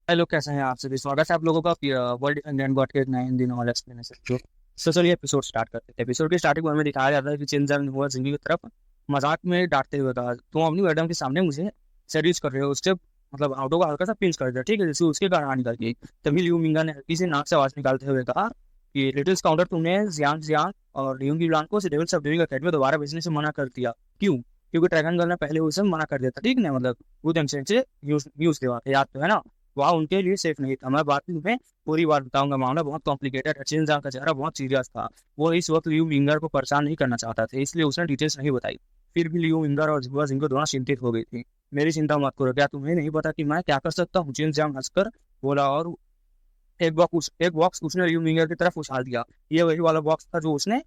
Hello, कैसे हैं आप सभी। स्वागत है आप लोगों का वर्ल्ड इंडियन गॉड के नए हिंदी नॉवल एक्सप्लेनेशन जो। चलिए एपिसोड स्टार्ट करते हैं। एपिसोड की स्टार्टिंग में हमें दिखाया जाता है कि चिंजन हुआ जिंदगी की तरफ मजाक में डांटते हुए कहा, तुम अपनी मैडम के सामने मुझे सेड्यूस कर रहे हो। उससे मतलब आउटो का हल्का सा पिंच कर दिया, ठीक है, जैसे उसके गाना निकल गई। तभी लियू मिंगा ने हल्की से नाक से आवाज निकालते हुए कहा कि लिटिल काउंटर, तुमने जियान जियान और लियू की को डेविल सबडिविंग अकेडमी दोबारा भेजने से मना कर दिया। क्यों? क्योंकि ड्रैगन गर्ल ने पहले उसे मना कर दिया था, ठीक है, मतलब गुड इंटेंशन से यूज देवा था, याद तो है ना। वहाँ उनके लिए सेफ नहीं था। मैं बात में पूरी बात बताऊंगा। मामला बहुत कॉम्प्लिकेटेड है। चिनजांग का चेहरा बहुत सीरियस था। वो इस वक्त लियू विंगर को परेशान नहीं करना चाहता था, इसलिए उसने डिटेल्स नहीं बताई। फिर भी लियू विंगर और जुआ जिंग दोनों चिंतित हो गई थी। मेरी चिंता मत करो, क्या तुम्हें नहीं पता कि मैं क्या कर सकता हूँ? चिनजांग हंसकर बोला और एक बॉक्स उसने लियू विंगर की तरफ उछाल दिया। ये वही वाला बॉक्स था जो उसने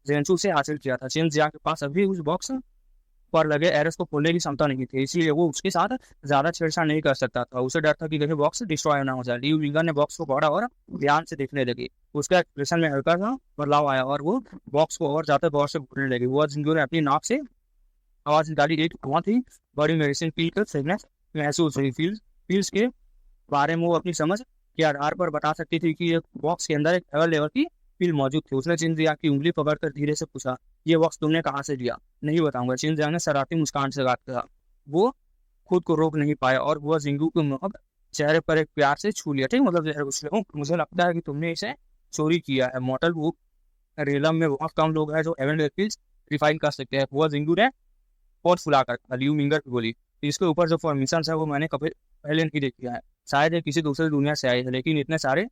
जेंचू से हासिल किया था। चिनजांग के पास अभी उस बॉक्स पर लगे एरस को खोलने की क्षमता नहीं थी, इसलिए वो उसके साथ ज्यादा छेड़छाड़ नहीं कर सकता था। उसे डर था कि कहीं बॉक्स डिस्ट्रॉय ना हो जाए। लीव विंगर ने बॉक्स को पकड़ा और ध्यान से देखने लगी। उसका एक्सप्रेशन में हल्का सा बदलाव आया और वो बॉक्स को और ज्यादा गौर से घूरने लगी। वो जिंगो ने अपनी नाक से आवाज निकाली। एक बहुत ही बड़ी मेडिसिन पील कर फ्रेगनेस महसूस हुई। फील्स के बारे में वो अपनी समझ के आधार पर बता सकती थी कि एक बॉक्स के अंदर एक लेवल लेवल की फील मौजूद थी। उसने चिंजिया की उंगली पकड़कर धीरे से पूछा, ये बॉक्स तुमने कहाँ से लिया? नहीं बताऊंगा, चिंजिया ने शरारती मुस्कान से कहा। वो खुद को रोक नहीं पाया और वो जिंगू के चेहरे पर एक प्यार से छू लिया। ठीक, मतलब मुझे लगता है कि तुमने इसे चोरी किया है। मॉडल वो रेलम में बहुत कम लोग हैं जो एवेंजर रिफाइन कर सकते हैं। वो जिंगू ने और फुलाकर अलियू मिंगर की बोली, इसके ऊपर जो फॉर्मेशन है वो मैंने कभी पहले नहीं देखा है। शायद ये किसी दूसरी दुनिया से आए हैं, लेकिन इतने सारे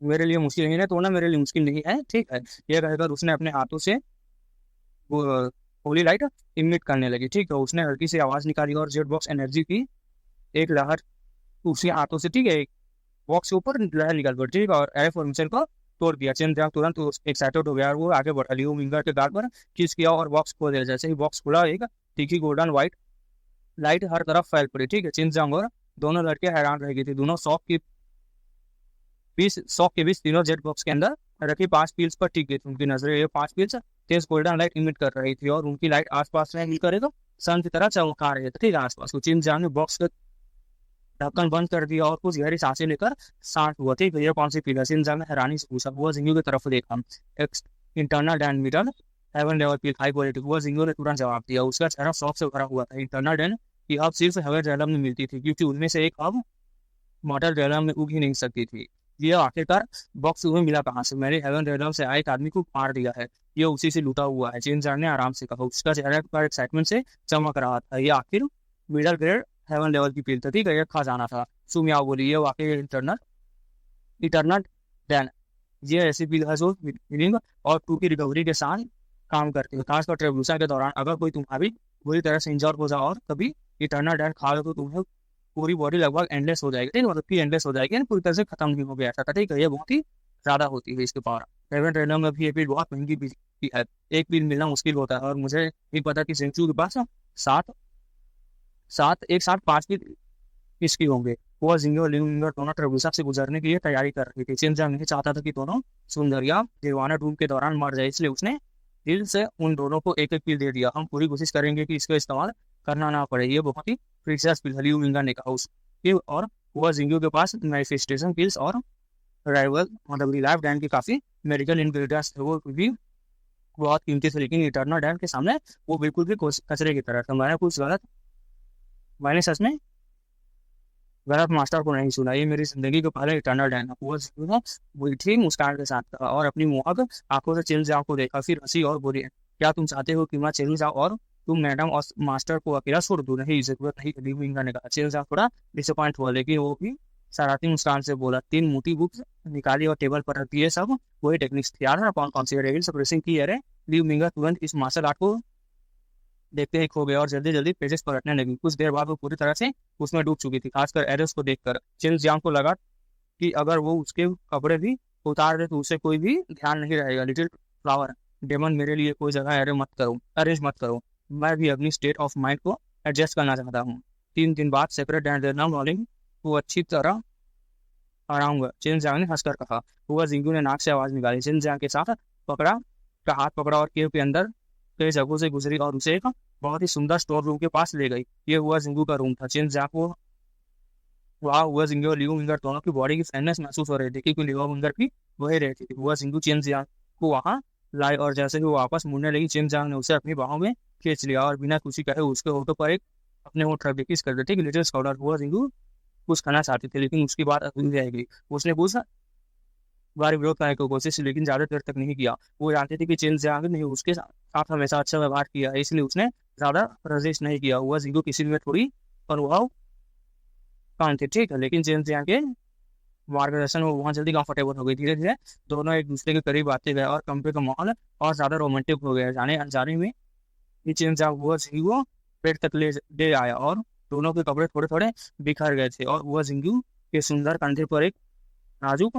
मेरे लिए मुश्किल नहीं है, तो ना मेरे लिए मुश्किल नहीं है, ठीक है। ये कहकर उसने अपने हाथों से वो होली लाइट इमिट करने लगी। ठीक है, उसने हल्की सी आवाज निकाली और जेट बॉक्स एनर्जी की एक लहर उसके हाथों से, ठीक है, बॉक्स के ऊपर लहर निकल पड़ी। ठीक है, और एयर फॉर्मेशन को तोड़ दिया। चेन तुरंत एक्साइटेड हो गया और वो आगे बढ़ा। लियो विंगर के गार्ड पर किस किया और बॉक्स खोल दिया। जैसे ही बॉक्स खुला, एक तीखी गोल्डन व्हाइट लाइट हर तरफ फैल पड़ी। ठीक है, चिनजांग और दोनों लड़के हैरान रह गए थे। दोनों शॉक के बीच तीनों जेट बॉक्स के अंदर रखी 5 पील्स पर टिक गई थी। उनकी नजरें ये 5 पील्स तेज गोल्डन लाइट इमिट कर रही थी और उनकी लाइट आसपास में मिलकर एक सन की तरह चमका रही थी। ठीक है, आसपास चिनजांग ने बॉक्स का ढक्कन बंद कर दिया और कुछ गहरी सांसें लेकर शांत हुआ। ठीक है, ये कौन सी पील है? चिनजांग ने हैरानी से पूछा। वो जिंगू की तरफ देखा। एक internal den middle heaven level pill, high quality. वो जिंगू ने तुरंत जवाब दिया। उसका चेहरा शौक से भरा हुआ था। इंटरनल डैन की अब सिर्फ हेवन रेलम में मिलती थी, क्योंकि उनमें से एक अब मॉडल रेलम में उग ही नहीं सकती थी। ये आखिरकार बॉक्स तुम्हें मिला कहाँ से? मैंने हेवन रेलम से आए एक आदमी को मार दिया है, ये उसी से लूटा हुआ है, चिनजांग ने आराम से कहा। उसका चेहरा पर एक्साइटमेंट से चमक रहा था। ये आखिर मिडल ग्रेड हेवन लेवल की पील था, ठीक है, ये खजाना था। सुमिया बोली, ये वाकई इंटरनल इटरनल डैन, ये ऐसी पील है जो हीलिंग और टू की रिकवरी के साथ काम करती है, खासकर ट्रेवल्यूशन के दौरान। अगर कोई तुम्हारी बुरी तरह से इंजर हो जाए और कभी इटरनल डैन खा लो तो तुम्हें पूरी बॉडी लगभग एंडलेस हो जाएगी। ठीक है, मतलब कि एंडलेस हो जाएगी, पूरी तरह से खत्म नहीं हो गया ऐसा। ठीक है, ये बहुत ही ज्यादा होती है इसके पावर। रेवन ट्रेनर में भी ये पील बहुत महंगी भी है। एक पील मिलना मुश्किल होता है और मुझे नहीं पता कि सेंचुरी के पास सात सात एक साथ 5 पील किसकी होंगे। वो जिंगो लिंगर दोनों ट्रेवल्यूशन से गुजरने की तैयारी कर रही थी। चिनजांग नहीं चाहता था कि दोनों सुंदरिया निर्वाणा टूम के दौरान मर जाए, इसलिए उसने दिल से उन दोनों को एक एक पील दे दिया। हम पूरी कोशिश करेंगे कि इसका इस्तेमाल करना ना पड़े, ये बहुत ही प्रीशियस पील है, लियू विंगर ने कहा उसके। और वह जिंगो के पास मैनिफेस्टेशन पिल्स और राइवल मतलब रिलाइव डैन की काफी मेडिकल इंग्रेडिएंट्स थे, वो भी बहुत कीमती थे, लेकिन इटर्नल डैन के सामने वो बिल्कुल भी कचरे की तरह था। मैंने सच में गलत मास्टर को नहीं सुना। ये मेरी जिंदगी का पहला इटर्नल डैन है। वो वही थी मुस्कान के साथ कहा और अपनी मोहक आंखों से चिनजांग को देखा, फिर हंसी और बोली, क्या तुम चाहते हो कि मैं चली जाऊँ और तुम मैडम और मास्टर को अकेला छोड़ दो? नहीं, जरूरत नहीं, लियू विंगर ने कहा। चिनजांग थोड़ा डिसअपॉइंट हुआ, लेकिन वो भी शरारती मुस्कान से बोला, 3 मोटी बुक्स निकाली और टेबल पर रखी। है सब वही टेक्निक्स थी, याद है कौन कौन सी? रेविल सप्रेसिंग की। अरे लियू विंगर तुरंत इस मार्शल आर्ट को देखते ही खो गया और जल्दी जल्दी पेजेस पलटने लगी। कुछ देर बाद वो पूरी तरह से उसमें डूब चुकी थी, खासकर एरिस को देखकर। चिन जियांग को लगा कि अगर वो उसके कपड़े भी उतार दे तो उसे कोई भी ध्यान नहीं रहेगा। लिटिल फ्लावर डेमन, मेरे लिए कोई जगह अरेंज मत करो। मैं भी अपनी स्टेट ऑफ माइंड को एडजस्ट करना चाहता हूँ। 3 दिन बाद सेपरेट एंड देना मॉर्निंग को अच्छी तरह आऊंगा, चिन जियांग ने हंसकर कहा। हुआ जिंगू ने नाक से आवाज निकाली। चिन जियांग के साथ पकड़ा का हाथ पकड़ा और केव के अंदर कई जगहों से गुजरी और उसे एक बहुत ही सुंदर स्टोर रूम के पास ले गई। ये हुआ जिंगू का रूम था। चिन जियांग को वहाँ हुआ जिंग और लियो विंगर दोनों की बॉडी की फैटनेस महसूस हो रही थी, क्योंकि लियो विंगर की वही रहती थी। हुआ जिंगू चेन जियांग को वहाँ लाई, और जैसे ही वो वापस मुड़ने लगी, चेन जियांग ने उसे अपनी बाहों में खींच लिया और बिना कुछ कहे उसके होठों पर एक अपने होठ रख किस कर देते कि लिटिल स्कॉलर। हुआ जिंगू कुछ खाना चाहती थी, लेकिन उसकी बात अधूरी रह गई। उसने कुछ बार विरोध करने की कोशिश, लेकिन ज्यादा देर तक नहीं किया। वो जानती थी कि चेन जियांग ने उसके साथ हमेशा अच्छा व्यवहार किया है, इसलिए उसने ज्यादा रजिस्ट नहीं किया। हुआ जिंगू किसी में थोड़ी अनुभव कम थे, ठीक है, लेकिन चेन जियांग के मार्गदर्शन में वहाँ जल्दी कंफर्टेबल हो गई। धीरे धीरे दोनों एक दूसरे के करीब आते गए और कमरे का माहौल और ज्यादा रोमांटिक हो गया। जाने अनजाने में ये चेन जियांग हुआ जिंगू पेट तक ले आया और दोनों के कपड़े थोड़े थोड़े बिखर गए थे, और हुआ जिंगू के सुंदर कंधे पर एक नाजुक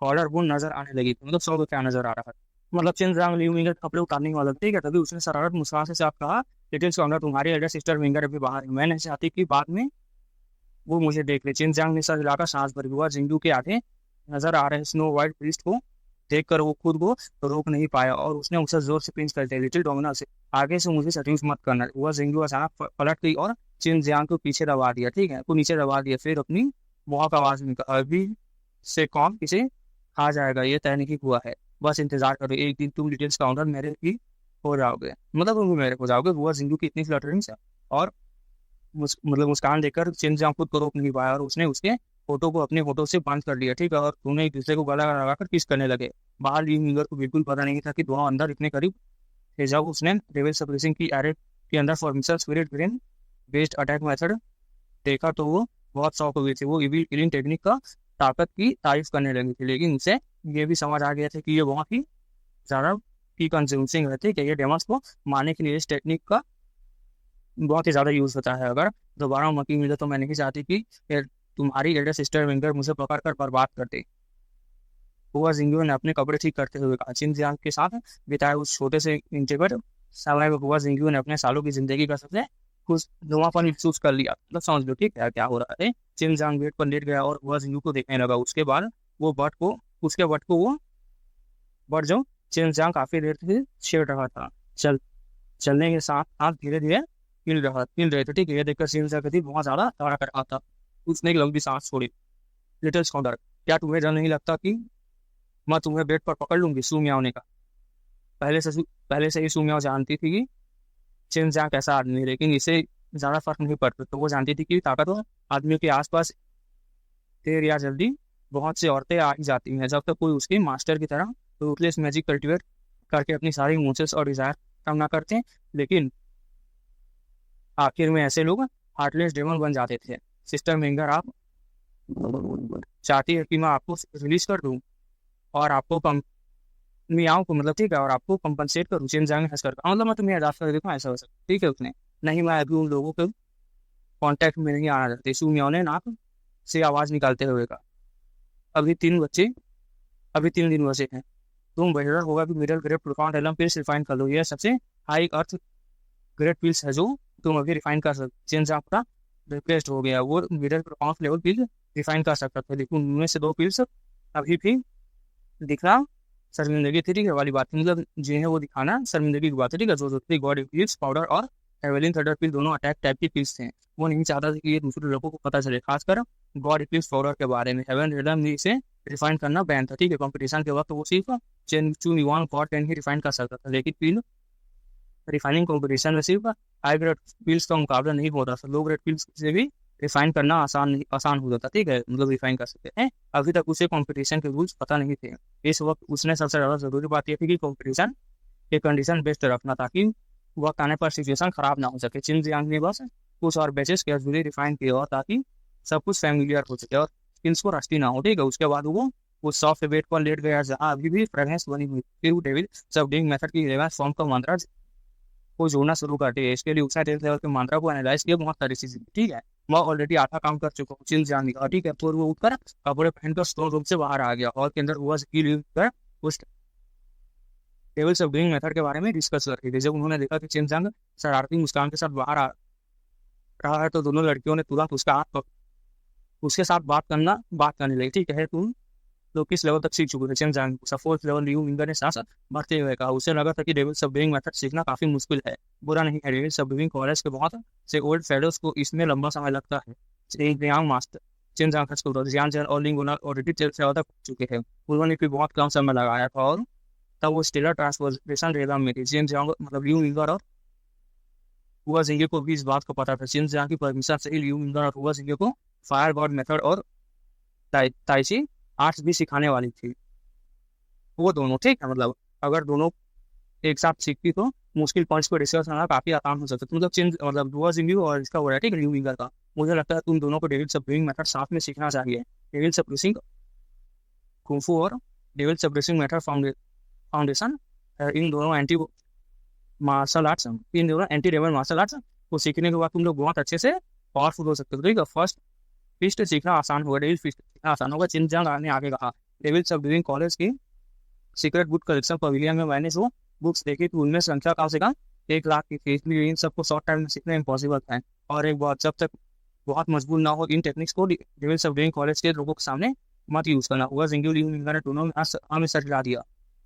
कॉलर बोन नजर आने लगी थी। मतलब सौ को क्या नजर आ रहा है, मतलब चेन जियांग लियो विंगर कपड़े उतारने वाला था, ठीक है, तभी उसने शरारत मुस्कुराने से साफ कहा, लिटिल स्कॉलर तुम्हारी एल्डर सिस्टर विंगर अभी बाहर है, मैं नहीं चाहती कि बाद में वो मुझे देख ले। चेन जियांग ने सर हिलाकर सांस भरी। हुआ जिंगू के आगे नजर आ रहे स्नो व्हाइट प्रीस्ट को देखकर वो खुद को रोक नहीं पाया और उसने उसे जोर से पिंच कर दिया। लिटिल डोमिनो से आगे से मुझे सटीज मत करना। हुआ जिंगू अचानक पलट गई और चेन जियांग को पीछे दबा दिया, ठीक है, को नीचे दबा दिया। फिर अपनी बहुत आवाज में कहा, अभी से कौन किसे खा जाएगा ये तय नहीं हुआ है, बस इंतजार करो, एक दिन तुम डिटेल्स काउंटर मेरे ही हो जाओगे, मतलब तुम मेरे हो जाओगे। हुआ जिंगू की इतनी फ्लटरिंग और मतलब मुस्कान देखकर चेन जियांग खुद को रोक नहीं पाया और उसने उसके फोटो को अपने फोटो से बंद कर लिया, ठीक है, और दोनों एक दूसरे को गला लगाकर किस करने लगे। बाहर ली विंगर को बिल्कुल पता नहीं था कि दोनों अंदर इतने करीब थे। जब उसने डेविल सप्रेसिंग की एरे के अंदर formation spirit brain based attack method देखा तो वो बहुत शौक हो गई थी। वो इविल किलिंग टेक्निक का ताकत की तारीफ करने लगी थी, लेकिन उसे ये भी समझ आ गया था कि ये बहुत ही ज्यादा की कंज्यूमिंग रहती है कि ये डेमोस को मारने के लिए इस टेक्निक का बहुत ही ज्यादा यूज होता है। अगर दोबारा मौका मिले तो मैं नहीं चाहती कि तुम्हारी एल्डर सिस्टर विंगर मुझे पकड़ कर बर्बाद कर दे। हुआ जिंगू ने अपने कपड़े ठीक करते हुए कहा। चिन जियांग के साथ बिताए उस छोटे से इंटीमेट समय में हुआ जिंगू ने अपने सालों की जिंदगी का सबसे खुशनुमापन महसूस कर लिया। मतलब समझ लो ठीक है क्या हो रहा है। चिन जियांग बेड पर लेट गया और हुआ जिंगू को देखने लगा। उसके बाद वो बट को वो बट जो चिन जियांग काफी देर से छेड़ रहा था, चलने के साथ साथ धीरे धीरे हिल रहे थे, ठीक है, ये देखकर चिन जियांग थी बहुत ज्यादा तगड़ा कर रहा था। उसने एक लंबी सांस छोड़ी। लिटिल स्कॉलर, क्या तुम्हें डर नहीं लगता कि मैं तुम्हें बेड पर पकड़ लूंगी? सू मियाओ ने कहा। पहले से ही सू मियाओ जानती थी कि चिन जियांग कैसा आदमी है, लेकिन इसे ज्यादा फर्क नहीं पड़ता। तो वो जानती थी कि ताकतवर आदमियों के आसपास देर या जल्दी बहुत सी औरतें आ ही जाती हैं, जब तक कोई उसके मास्टर की तरह रूथलेस मैजिक कल्टिवेट करके अपनी सारी इमोशंस और डिजायर कम ना करते। लेकिन आखिर में ऐसे लोग हार्टलेस डेमन बन जाते थे। सिस्टर विंगर, आप चाहती है कि मैं आपको रिलीज कर दूं और आपको मियाओं को, मतलब ठीक है, और आपको कंपनसेट करूं? चिन जियांग हंस कर कहा, मतलब मैं तुम्हें आजाद कर देता हूँ, ऐसा हो सकता, ठीक है। उसने नहीं, मैं अभी उन लोगों के कांटेक्ट में नहीं आना चाहती। सू मियाओ ने नाक से आवाज निकालते हुए कहा। अभी 3 दिन बचे हैं। तुम बेहतर होगा कि middle grade profound realm pills refine कर लो। यह सबसे हाई अर्थ ग्रेड पिल्स है जो तुम अभी रिफाइन कर सकते। चिन जियांग का रिप्लेस्ड हो गया। वो मिडल प्रोफाउंड लेवल पिल रिफाइन कर सकता था, लेकिन उनमें से 2 पिल्स अभी भी दिखना शर्मिंदगी थी, ठीक है, वाली बात थी। मतलब जिन्हें वो दिखाना शर्मिंदगी की बात है, ठीक है। जो थी गॉड पिल्स पाउडर और एवेलिन थंडर पिल दोनों अटैक टाइप की पिल्स थे। वो नहीं चाहता था कि ये दूसरे लोगों को पता चले, खासकर गॉड पिल्स पाउडर के बारे में। हेवन रेडम ने इसे रिफाइन करना बैन था, ठीक है। कंपटीशन के वक्त वो सिर्फ चेन चू निवान गॉड 10 ही रिफाइन कर सकता था, लेकिन पिल रिफाइनिंग कंपटीशन में सिर्फ हाई ग्रेड पिल्स का मुकाबला नहीं होता था। लो ग्रेड पिल्स से भी रिफाइन करना आसान हो जाता, ठीक है, मतलब रिफाइन कर सकते हैं। अभी तक उसे कंपटीशन के रूल्स पता नहीं थे। इस वक्त उसने सबसे ज्यादा जरूरी बात यह थी कि कंपटीशन के कंडीशन बेस्ट रखना, ताकि वक्त आने पर सिचुएशन खराब ना हो सके। चिन जियांग ने बस कुछ और बैचेस कैजुअली रिफाइन किए और ताकि सब कुछ फैमिलियर हो सके और स्किल्स को रस्टी ना हो, ठीक है। उसके बाद वो सॉफ्ट बेड पर लेट गया जहाँ अभी भी फ्रेगनेंस बनी हुई। फिर वो डेविड सबडिंग मेथड की रिवर्स फॉर्म का मंत्र को जोड़ना शुरू कर दिया। इसके लिए उसने 10th लेवल के मंत्रा को एनालाइज किया बहुत सारी चीजें, ठीक है। मैं ऑलरेडी आधा काम कर चुका हूँ। चिन जियांग का, ठीक है। फिर वो उठकर कपड़े पहनकर स्टोर रूम से बाहर आ गया और के अंदर हुआ कर उस टेबल सबडिंग मेथड के बारे में डिस्कस कर रही थी। जब उन्होंने देखा कि चिन जियांग शरारती मुस्कान के साथ बाहर आ रहा है तो दोनों लड़कियों ने तुरंत उसके साथ बात करने लगी, ठीक है। तुम तो किस लेवल तक सीख चुके थे? चिन जियांग 4th लेवल लियो विंगर ने सांस भरते हुए कहा। उसे लगा था कि डेविल सबडिंग मेथड सीखना काफी मुश्किल है। बुरा नहीं है, डेविल सबडिंग कॉलेज के बहुत से ओल्ड फेलोज को इसमें लंबा समय लगता है। जियांग मास्टर चेन जांग का स्कूल जियान जैन और लिंग ऑलरेडी जेल से तक चुके थे। उन्होंने भी बहुत कम समय लगाया था और तब वो स्टेलर ट्रांसफॉर्मेशन रेलम में थी। चेन जांग मतलब लियू मिंगर और हुआ जिंगे को भी इस बात को पता था। चेन जांग की परमिशन से ही लियू मिंगर और हुआ जिंगे को फायर गॉड मेथड और ताइची आर्ट्स भी सिखाने वाली थी वो दोनों, ठीक है। मतलब अगर दोनों एक साथ सीखती तो मुश्किल पॉइंट्स को डिस्कस करना काफी आसान हो सकता है। मतलब चेंज मतलब हुआ जिंगू और इसका हो रहा है, ठीक है, लियू मिंगर का। मुझे लगता है तुम दोनों को डेविल सबड्यूइंग मेथड साथ में सीखना चाहिए। डेविल सबड्यूसिंग कुंफू और डेविल सबड्यूसिंग मेथड फाउंडेशन इन दोनों एंटी मार्शल आर्ट्स, इन दोनों एंटी डेविल मार्शल आर्ट्स को सीखने के बाद तुम लोग बहुत अच्छे से पावरफुल हो सकते हो, ठीक है। फर्स्ट फिस्ट सीखना आसान होगा, डेविल फिस्ट सीखना आसान होगा। चिन जांग ने आगे कहा डेविल सबड्यूइंग कॉलेज की सीक्रेट बुक कलेक्शन पवेलियन में मैंने जो बुक्स देखी तो उनमें संख्या कम से कम 1 लाख की थी, इसलिए इन सबको शॉर्ट टाइम में सीखना इम्पॉसिबल था। और एक बात, जब तक बहुत मजबूर ना हो इन टेक्निक्स को डेविल सबड्यूइंग कॉलेज के लोगों के सामने मत यूज करना। हुआ जिंगू लियू मिंगर ने दोनों में हमें सच ला दिया।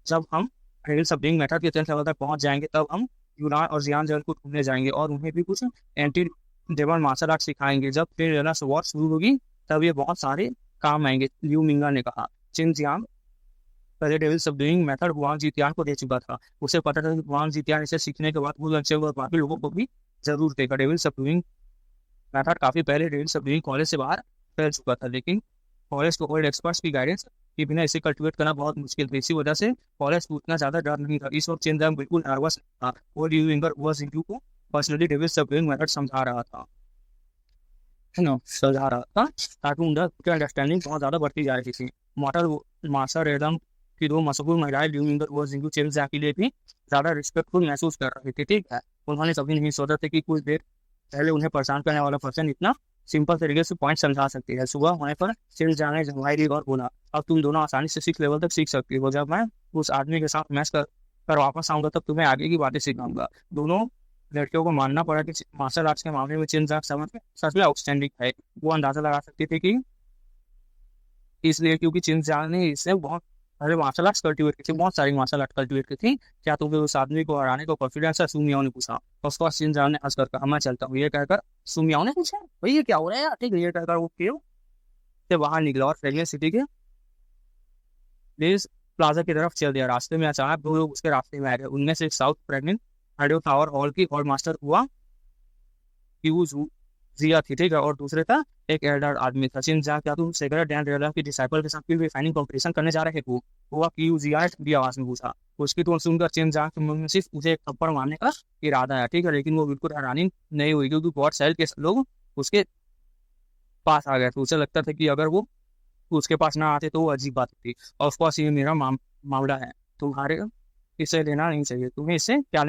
जब हम डेविल सबड्यूइंग मेथड के 10th लेवल तक पहुंच जाएंगे तब हम यूनान और जियान जल को ढूंढने जाएंगे और उन्हें भी कुछ एंटी डेविल मार्शल आर्ट सिखाएंगे। जब फिर वॉर शुरू होगी तब ये बहुत सारे काम आएंगे, लियू मिंगर ने कहा। चिन जियांग पहले डेविल सबड्यूइंग मेथड हुआंग जीतियान को दे चुका था। उसे पता था कि हुआंग जीतियान इसे सीखने के बाद वो लक्ष्य और बाकी लोगों को भी जरूर देगा। डेविल सबड्यूइंग मेथड काफी पहले डेविल सबड्यूइंग कॉलेज से बाहर फैल चुका था, लेकिन कॉलेज को ओल्ड एक्सपर्ट्स की गाइडेंस के बिना इसे कल्टिवेट करना बहुत मुश्किल था। इसी वजह से कॉलेज को उतना ज्यादा डर नहीं था। इस वक्त चेन जांग बिल्कुल नर्वस था और लियू मिंगर हुआ जिंगू को पर्सनली डेविल सबड्यूइंग मेथड समझा रहा था, है ना, समझा रहा था ताकि उनकी अंडरस्टैंडिंग बहुत ज्यादा बढ़ती जा रही थी। मॉडल मार्शल रेदम की 2 मशहूर महिलाएं लियू मिंगर और जिंगू चेन जांग के लिए भी ज्यादा रिस्पेक्टफुल महसूस कर रही थी, ठीक है। उन्होंने कभी नहीं सोचा था कि कुछ देर पहले उन्हें परेशान करने वाला पर्सन इतना सिंपल तरीके से पॉइंट समझा सकती है। सुबह होने पर चेन जांग ने जंघाई दी और बोला अब तुम दोनों आसानी से 6 लेवल तक सीख सकती हो। जब मैं उस आदमी के साथ मैच कर वापस आऊंगा तब तुम्हें आगे की बातें सिखाऊंगा। दोनों लड़कियों को मानना पड़ा कि मार्शल आर्ट्स के मामले में चेन जांग सच में आउटस्टैंडिंग है। वो अंदाजा लगा सकती थी कि इसलिए क्योंकि चेन जांग ने इससे बहुत सारे मार्शल आर्ट्स कल्टिवेट की थी, बहुत सारी मार्शल आर्ट कल्टिवेट की थी। क्या तुम्हें उस आदमी को हराने को कॉन्फिडेंस है? सुमियाओ ने पूछा। तो उसको चेन जांग ने हंस कर कहा मैं चलता हूँ। ये कहकर सुमियाओ ने पूछा भाई ये क्या हो रहा है यार, ठीक है। ये कहकर वो क्यों से बाहर निकला और फ्रेगनेंट सिटी के प्लेस प्लाजा की तरफ चल दिया। रास्ते में अचानक 2 लोग उसके रास्ते में आ गए। उनमें से एक साउथ प्रेग्नेंट हाइडो टावर हॉल की और मास्टर हुआ जिया थी, ठीक है, और दूसरे था एक एल्डर आदमी था। चिन जा क्या तुम सेक्रेट डैन रेला की डिसाइपल के साथ फिर रिफाइनिंग कंपटीशन करने जा रहे हो? हुआ कि जिया ठंडी आवाज में पूछा। उसकी तो सुनकर चिन जा के मुंह में सिर्फ उसे एक थप्पड़ मारने का इरादा है, ठीक है, लेकिन वो बिल्कुल हैरानी नहीं हुई क्योंकि गॉड सेल के लोग उसके पास आ गए थे। उसे लगता था कि अगर वो उसके पास ना आते तो वो अजीब बात थी। और ऑफकोर्स ये मेरा मामला है, तुम्हारे इसे लेना नहीं चाहिए। तुम्हें इससे क्या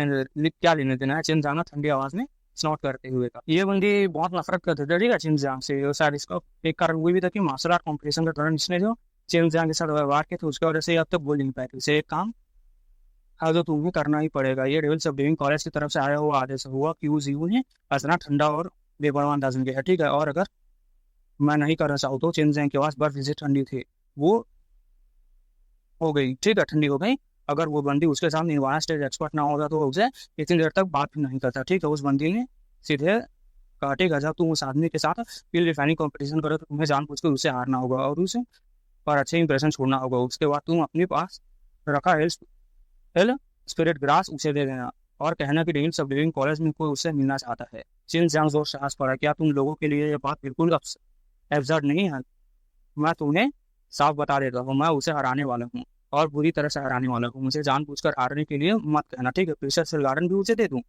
लेने देना है? चिन जाना ठंडी आवाज में स्नॉट करते हुए का। ये बंदी बहुत नफरत करते थे, ठीक है, चिन जांग से। शायद इसका एक कारण वो भी था कि मार्शल आर्ट कॉम्पिटिशन के दौरान इसने जो चिन जांग के साथ व्यवहार किया था उसकी वजह से अब तक बोल नहीं पाए थे। इसे एक काम हाँ जो तुम्हें करना ही पड़ेगा। ये डेविल सबड्यूइंग कॉलेज की तरफ से आया हुआ आदेश हुआ कि उस जीव ने हंसना ठंडा और बेपरवाह दाजन के है, ठीक है। और अगर मैं नहीं करना चाहूँ तो चिन जांग के पास बर्फ जैसे ठंडी थी वो हो गई, ठीक है, ठंडी हो गई। अगर वो बंदी उसके सामने निभाना स्टेज एक्सपर्ट ना होता तो उसे इतनी देर तक बात भी नहीं करता, ठीक है। उस बंदी ने सीधे कहा ठीक है जब तुम उस आदमी के साथ फील्ड रिफाइनिंग कंपटीशन करो तो तुम्हें जानबूझकर उससे हारना होगा और उसे पर अच्छे इंप्रेशन छोड़ना होगा। उसके बाद तुम अपने पास रखा हेल स्पिरिट ग्रास उसे दे देना और कहना कि डेविल सबड्यूइंग कॉलेज में कोई उससे मिलना चाहता है। चिन जांग जोर साहस पड़ा। क्या तुम लोगों के लिए ये बात बिल्कुल एब्सर्ड नहीं है? मैं तुम्हें साफ बता देता हूँ, मैं उसे हराने वाला हूँ और बुरी तरह से हराने वाला हूँ। मुझे जानबूझकर हारने के लिए मत कहना, ठीक है। प्रेशर से गार्डन भी उसे दे दूँ?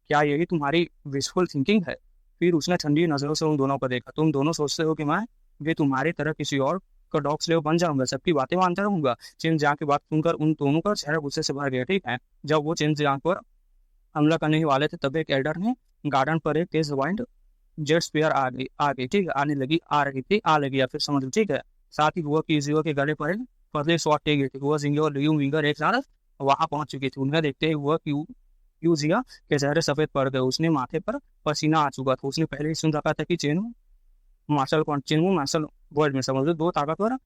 क्या यही तुम्हारी विशफुल थिंकिंग है? फिर उसने ठंडी नजरों से उन दोनों को देखा। तुम दोनों सोचते हो कि मैं भी तुम्हारी तरह किसी और का डॉग स्लेव बन जाऊंगा, सबकी बातें मानता रहूंगा? चिन जांग की बात सुनकर उन दोनों का चेहरा गुस्से से भर गया, ठीक है। जब वो चिन जांग पर हमला करने ही वाले थे तब एक एल्डर ने गार्डन पर एक तेज वाइंड जेट स्पीयर आ गई, ठीक है, आ लगी या फिर समझ लो, ठीक है। साथ ही हुआ कि जियो के गले पर एक पतले शॉट टेक गई थी। हुआ जिंगे और लियू विंगर एक साथ वहां पहुंच चुकी थी। उन्हें देखते ही हुआ कि यू जिया के चेहरे सफेद पड़ गए। उसने माथे पर पसीना आ चुका था। उसने पहले ही सुन रखा था कि चेन मार्शल वर्ल्ड में समझ लो 2 ताकतवर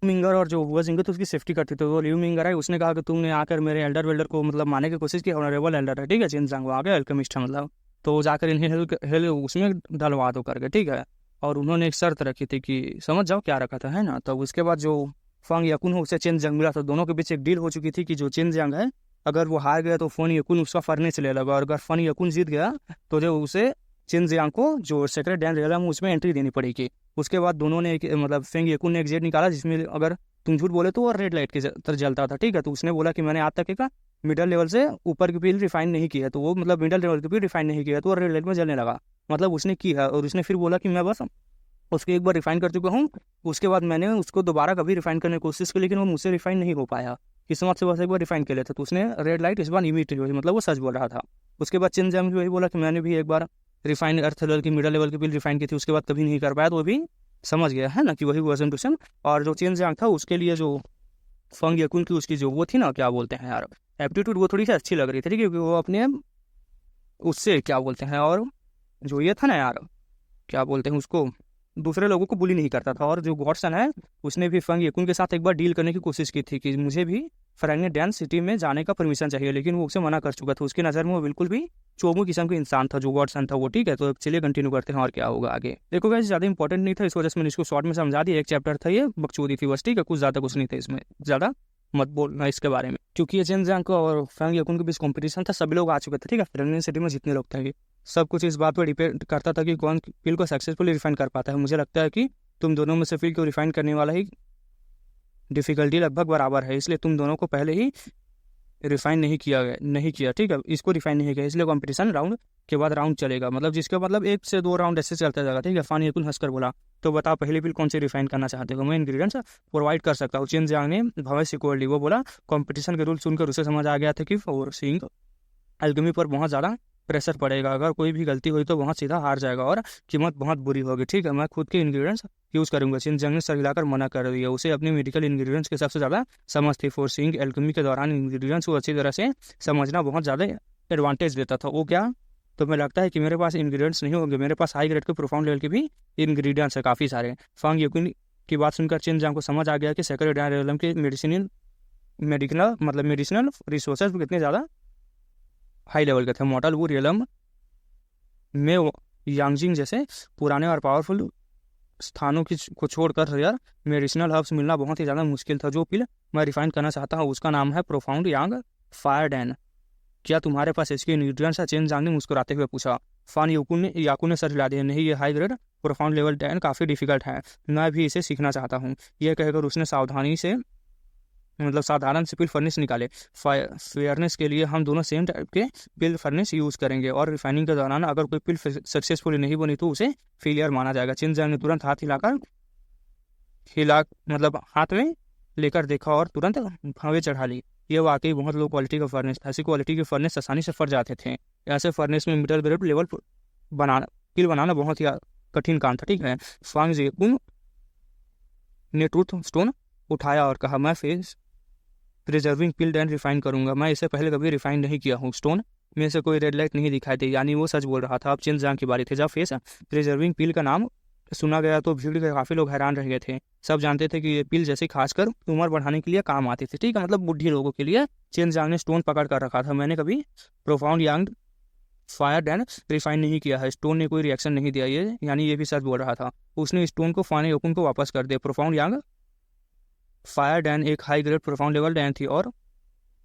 मिंगर और जो हुआ जिंगे तो उसकी सेफ्टी करती थी। वो लियू मिंगर है, उसने कहा कि तुमने आकर मेरे एल्डर वेल्डर को मतलब मारने की कोशिश की। ऑनरेबल एल्डर है, ठीक है, चिन जांग वो आ गया अल्केमिस्ट है मतलब। तो जाकर इन्हें हेल उसमें डलवा दो करके, ठीक है। और उन्होंने एक शर्त रखी थी कि समझ जाओ क्या रखा था, है ना। तब उसके बाद जो फांग याकुन है उसे चेन जियांग मिला था। दोनों के बीच एक डील हो चुकी थी कि जो चेन जियांग है अगर वो हार गया तो फन याकुन उसका फर्नेस ले लेगा, और अगर फन याकुन जीत गया तो जो उसे चेन जियांग को जो सेक्रेट डैन रियलम उसमें एंट्री देनी पड़ेगी। उसके बाद दोनों ने एक मतलब फेंग याकुन ने एक जेट निकाला जिसमें अगर तुम झूठ बोले तो वो रेड लाइट की तरह जलता था, ठीक है। तो उसने बोला कि मैंने आज तक का मिडल लेवल से ऊपर की पील रिफाइन नहीं की है, तो वो मतलब मिडल लेवल की पील रिफाइन नहीं किया, तो वो रेड लाइट में जलने लगा। मतलब उसने की है, और उसने फिर बोला कि मैं बस उसको एक बार रिफाइन कर चुका हूँ, उसके बाद मैंने उसको दोबारा कभी रिफाइन करने की कोशिश की लेकिन वो मुझसे रिफाइन नहीं हो पाया, किस्मत से बस एक बार रिफाइन कर लिया था। तो उसने रेड लाइट इस बार इमीट हुई, मतलब वो सच बोल रहा था। उसके बाद चिन जैंग भी वही बोला कि मैंने भी एक बार रिफाइन अर्थ लेवल की मिडल लेवल की बिल रिफाइन की थी, उसके बाद कभी नहीं कर पाया, तो वो भी समझ गया है ना कि वही वर्जन क्वेश्चन। और जो चिन जैंग था उसके लिए जो फंग यकुन की उसकी जो वो थी ना, क्या बोलते हैं यार, एप्टीट्यूड, वो थोड़ी सी अच्छी लग रही थी, ठीक है, क्योंकि वो अपने उससे क्या बोलते हैं, और जो ये था ना यार, क्या बोलते हैं उसको, दूसरे लोगों को बुली नहीं करता था। और जो गॉडसन है उसने भी फंग यकुन के साथ एक बार डील करने की कोशिश की थी कि मुझे भी फरंगे डैन सिटी में जाने का परमिशन चाहिए, लेकिन वो उसे मना कर चुका था। उसकी नज़र में वो बिल्कुल भी चोमू किस्म का इंसान था जो गॉडसन था वो, ठीक है। तो चलिए कंटिन्यू करते हैं और क्या होगा आगे। देखो गाइस ज़्यादा इंपॉर्टेंट नहीं था, इस वजह से मैंने इसको शॉर्ट में समझा दिया। एक चैप्टर था ये, बकचोदी थी बस, ठीक है, कुछ ज़्यादा कुछ नहीं था इसमें, ज़्यादा मत बोलना इसके बारे में, क्योंकि ये चेन जियांग और फंग यकुन के बीच कंपटीशन था, सभी लोग आ चुके थे, ठीक है। फरंगे सिटी में जितने लोग थे सब कुछ इस बात पर डिपेंड करता था कि कौन पिल को सक्सेसफुली रिफाइन कर पाता है। मुझे लगता है कि तुम दोनों में से पिल को रिफाइन करने वाला ही डिफिकल्टी लगभग बराबर है, इसलिए तुम दोनों को पहले ही रिफाइन नहीं किया, ठीक है, इसको रिफाइन नहीं किया, इसलिए कंपटीशन राउंड के बाद राउंड चलेगा, मतलब जिसके मतलब 1 से 2 राउंड ऐसे चलता जाएगा, ठीक है। फान यकुन हंसकर बोला, तो बताओ पहले पिल कौन से रिफाइन करना चाहते हो, मैं इंग्रेडिएंट्स प्रोवाइड कर सकता हूँ। चेन जियांग ने भविष्य को वो बोला। कंपटीशन के रूल सुनकर उसे समझ आ गया था कि फोर्सिंग एल्केमी पर बहुत ज़्यादा प्रेशर पड़ेगा, अगर कोई भी गलती हुई तो वहाँ सीधा हार जाएगा और कीमत बहुत बुरी होगी, ठीक है। मैं खुद के इंग्रेडिएंट्स यूज़ करूंगा। चिन जंग ने सर हिलाकर मना कर दिया, उसे अपने मेडिकल इंग्रेडिएंट्स के सबसे ज़्यादा समझ थी। फोर्सिंग एल्केमी के दौरान इंग्रेडिएंट्स को अच्छी तरह से समझना बहुत ज़्यादा एडवांटेज देता था। वो क्या, तो मैं लगता है कि मेरे पास इंग्रेडिएंट्स नहीं होंगे, मेरे पास हाई ग्रेड के प्रोफाउंड लेवल के भी इंग्रेडिएंट्स है काफ़ी सारे। फांग यकुन की बात सुनकर चिन जंग को समझ आ गया कि सेक्रेट डायरम के मेडिसिनल रिसोर्सेज कितने ज़्यादा हाई लेवल के थे। मॉडल वो रियलम में यांगजिंग जैसे पुराने और पावरफुल स्थानों को छोड़कर यार मेडिसिनल हर्ब्स मिलना बहुत ही ज़्यादा मुश्किल था। जो पिल मैं रिफाइन करना चाहता हूँ उसका नाम है प्रोफाउंड यांग फायर डैन। क्या तुम्हारे पास इसके न्यूट्रिएंट्स है, चेन जांग ने मुस्कुराते हुए पूछा। फान याकू ने सर हिला दिया, नहीं, ये high grade profound level Dan काफ़ी डिफिकल्ट है, मैं भी इसे सीखना चाहता हूँ। यह कहकर उसने सावधानी से साधारण से पिल फर्नेस निकाले। फेयरनेस के लिए हम दोनों सेम टाइप के पिल फर्नेस यूज़ करेंगे, और रिफाइनिंग के दौरान अगर कोई पिल सक्सेसफुली नहीं बनी तो उसे फेलियर माना जाएगा। चिन जंग ने तुरंत हाथ हाथ में लेकर देखा और तुरंत हवे चढ़ा ली। ये वाकई बहुत लो क्वालिटी का फर्नेस था। ऐसी क्वालिटी के फर्नेस आसानी से फट जाते थे। ऐसे फर्नेस में मिडल ग्रेड लेवल पिल बनाना बहुत ही कठिन काम था, ठीक है। फांग जेकुन ने ट्रूथ स्टोन उठाया और कहा, मैं face preserving pill and refine करूंगा, मैं इसे पहले कभी रिफाइन नहीं किया हूँ। स्टोन में से कोई रेड लाइट नहीं दिखाई दी, यानी वो सच बोल रहा था। अब चिन जंग की बारी थी। जब फेस प्रिजर्विंग पिल का नाम सुना गया तो भीड़ के काफ़ी लोग हैरान रह गए थे। सब जानते थे कि ये पिल जैसे खासकर उम्र बढ़ाने के लिए काम आती थी, ठीक है, मतलब बुढ़ी लोगों के लिए। चिन जंग ने स्टोन पकड़ कर रखा था, मैंने कभी प्रोफाउंड यांग फायर डैन रिफाइन नहीं किया है। स्टोन ने कोई रिएक्शन नहीं दिया, ये भी सच बोल रहा था। उसने स्टोन को फाने ओपन को वापस कर दिया। प्रोफाउंड यांग फायर डैन एक high grade profound level Dan थी और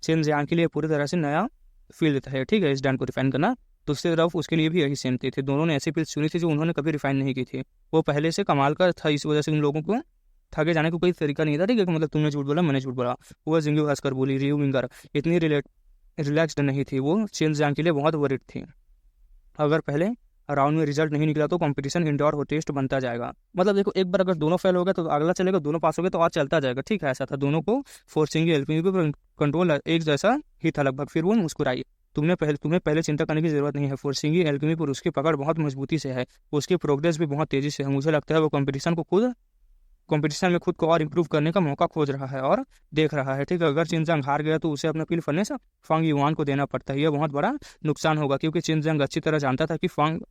चेन जियांग के लिए पूरी तरह से नया फील्ड है, ठीक है, इस डैन को रिफाइन करना। दूसरी तरफ उसके लिए भी यही सेम थी। दोनों ने ऐसी पिल्स चुनी थी जो उन्होंने कभी रिफाइन नहीं की थी। वो पहले से कमाल का था, इस वजह से उन लोगों को थके जाने का कोई तरीका नहीं था, ठीक है, मतलब तुमने झूठ बोला मैंने झूठ बोला। वो जिंगू हंसकर बोली। रियू विंगर इतनी रिलैक्स्ड नहीं थी, वो चेन जियांग के लिए बहुत वरिड थी। अगर पहले राउंड में रिजल्ट नहीं निकला तो कंपटीशन इंडोर हो टेस्ट बनता जाएगा। मतलब देखो, एक बार अगर दोनों फेल हो गए तो अगला चलेगा, दोनों पास हो गए तो आज चलता जाएगा, ठीक है, ऐसा था। दोनों को फोर्सिंग एल्केमी पे कंट्रोल एक जैसा ही था लगभग। फिर वो मुस्कुराई। तुम्हें पहले चिंता करने की जरूरत नहीं है, फोर्सिंग एल्केमी पर उसकी पकड़ बहुत मजबूती से है, उसकी प्रोग्रेस भी बहुत तेजी से है। मुझे लगता है वो कंपटीशन में खुद को और इम्प्रूव करने का मौका खोज रहा है और देख रहा है, ठीक है। अगर चिन जंग हार गया तो उसे अपना पिल फर्नेस फांग युआन को देना पड़ता है, यह बहुत बड़ा नुकसान होगा, क्योंकि चिन जंग अच्छी तरह जानता था कि फांग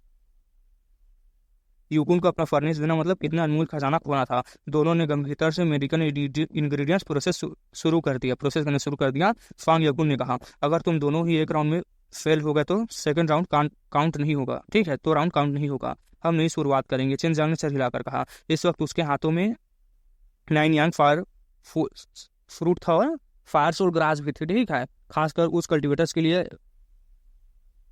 युकुन को अपना फर्नेस देना मतलब कितना अनमोल खजाना खोना था। दोनों ने गंभीरता से मेडिकल इंग्रेडिएंट्स प्रोसेस करना शुरू कर दिया। फांग युकुन ने कहा, अगर तुम दोनों ही एक राउंड में फेल हो गए तो सेकंड राउंड काउंट नहीं होगा, ठीक है, तो राउंड काउंट नहीं होगा। हम नई शुरुआत करेंगे, चेन जियांग ने सर हिलाकर कहा। इस वक्त उसके हाथों में 9 यांग फायर फ्रूट था और फायर और ग्रास भी थे, ठीक है। खासकर उस कल्टिवेटर्स के लिए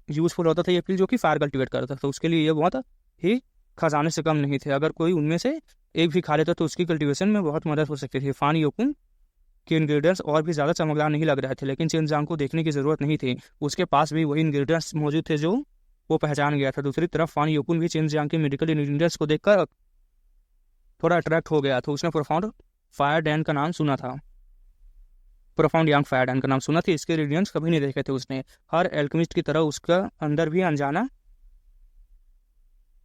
यूजफुल होता था ये फील्ड जो कि फायर कल्टिवेट करता था, उसके लिए ये बहुत ही खजाने से कम नहीं थे। अगर कोई उनमें से एक भी खा लेता तो उसकी कल्टिवेशन में बहुत मदद हो सकती थी। फान योकुन के इंग्रेडिएंट्स और भी ज़्यादा चमकदार नहीं लग रहे थे, लेकिन चेन जियांग को देखने की ज़रूरत नहीं थी, उसके पास भी वही इंग्रेडिएंट्स मौजूद थे जो वो पहचान गया था। दूसरी तरफ फान योकुन भी चेन जियांग के मेडिकल इंग्रेडिएंट्स को देखकर थोड़ा अट्रैक्ट हो गया था। उसने प्रोफाउंड फायर डैन का नाम सुना था, प्रोफाउंड यांग फायर डैन का नाम सुना था। इसके इंग्रेडिएंट्स कभी नहीं देखे थे उसने। हर एल्केमिस्ट की तरह उसका अंदर भी अनजाना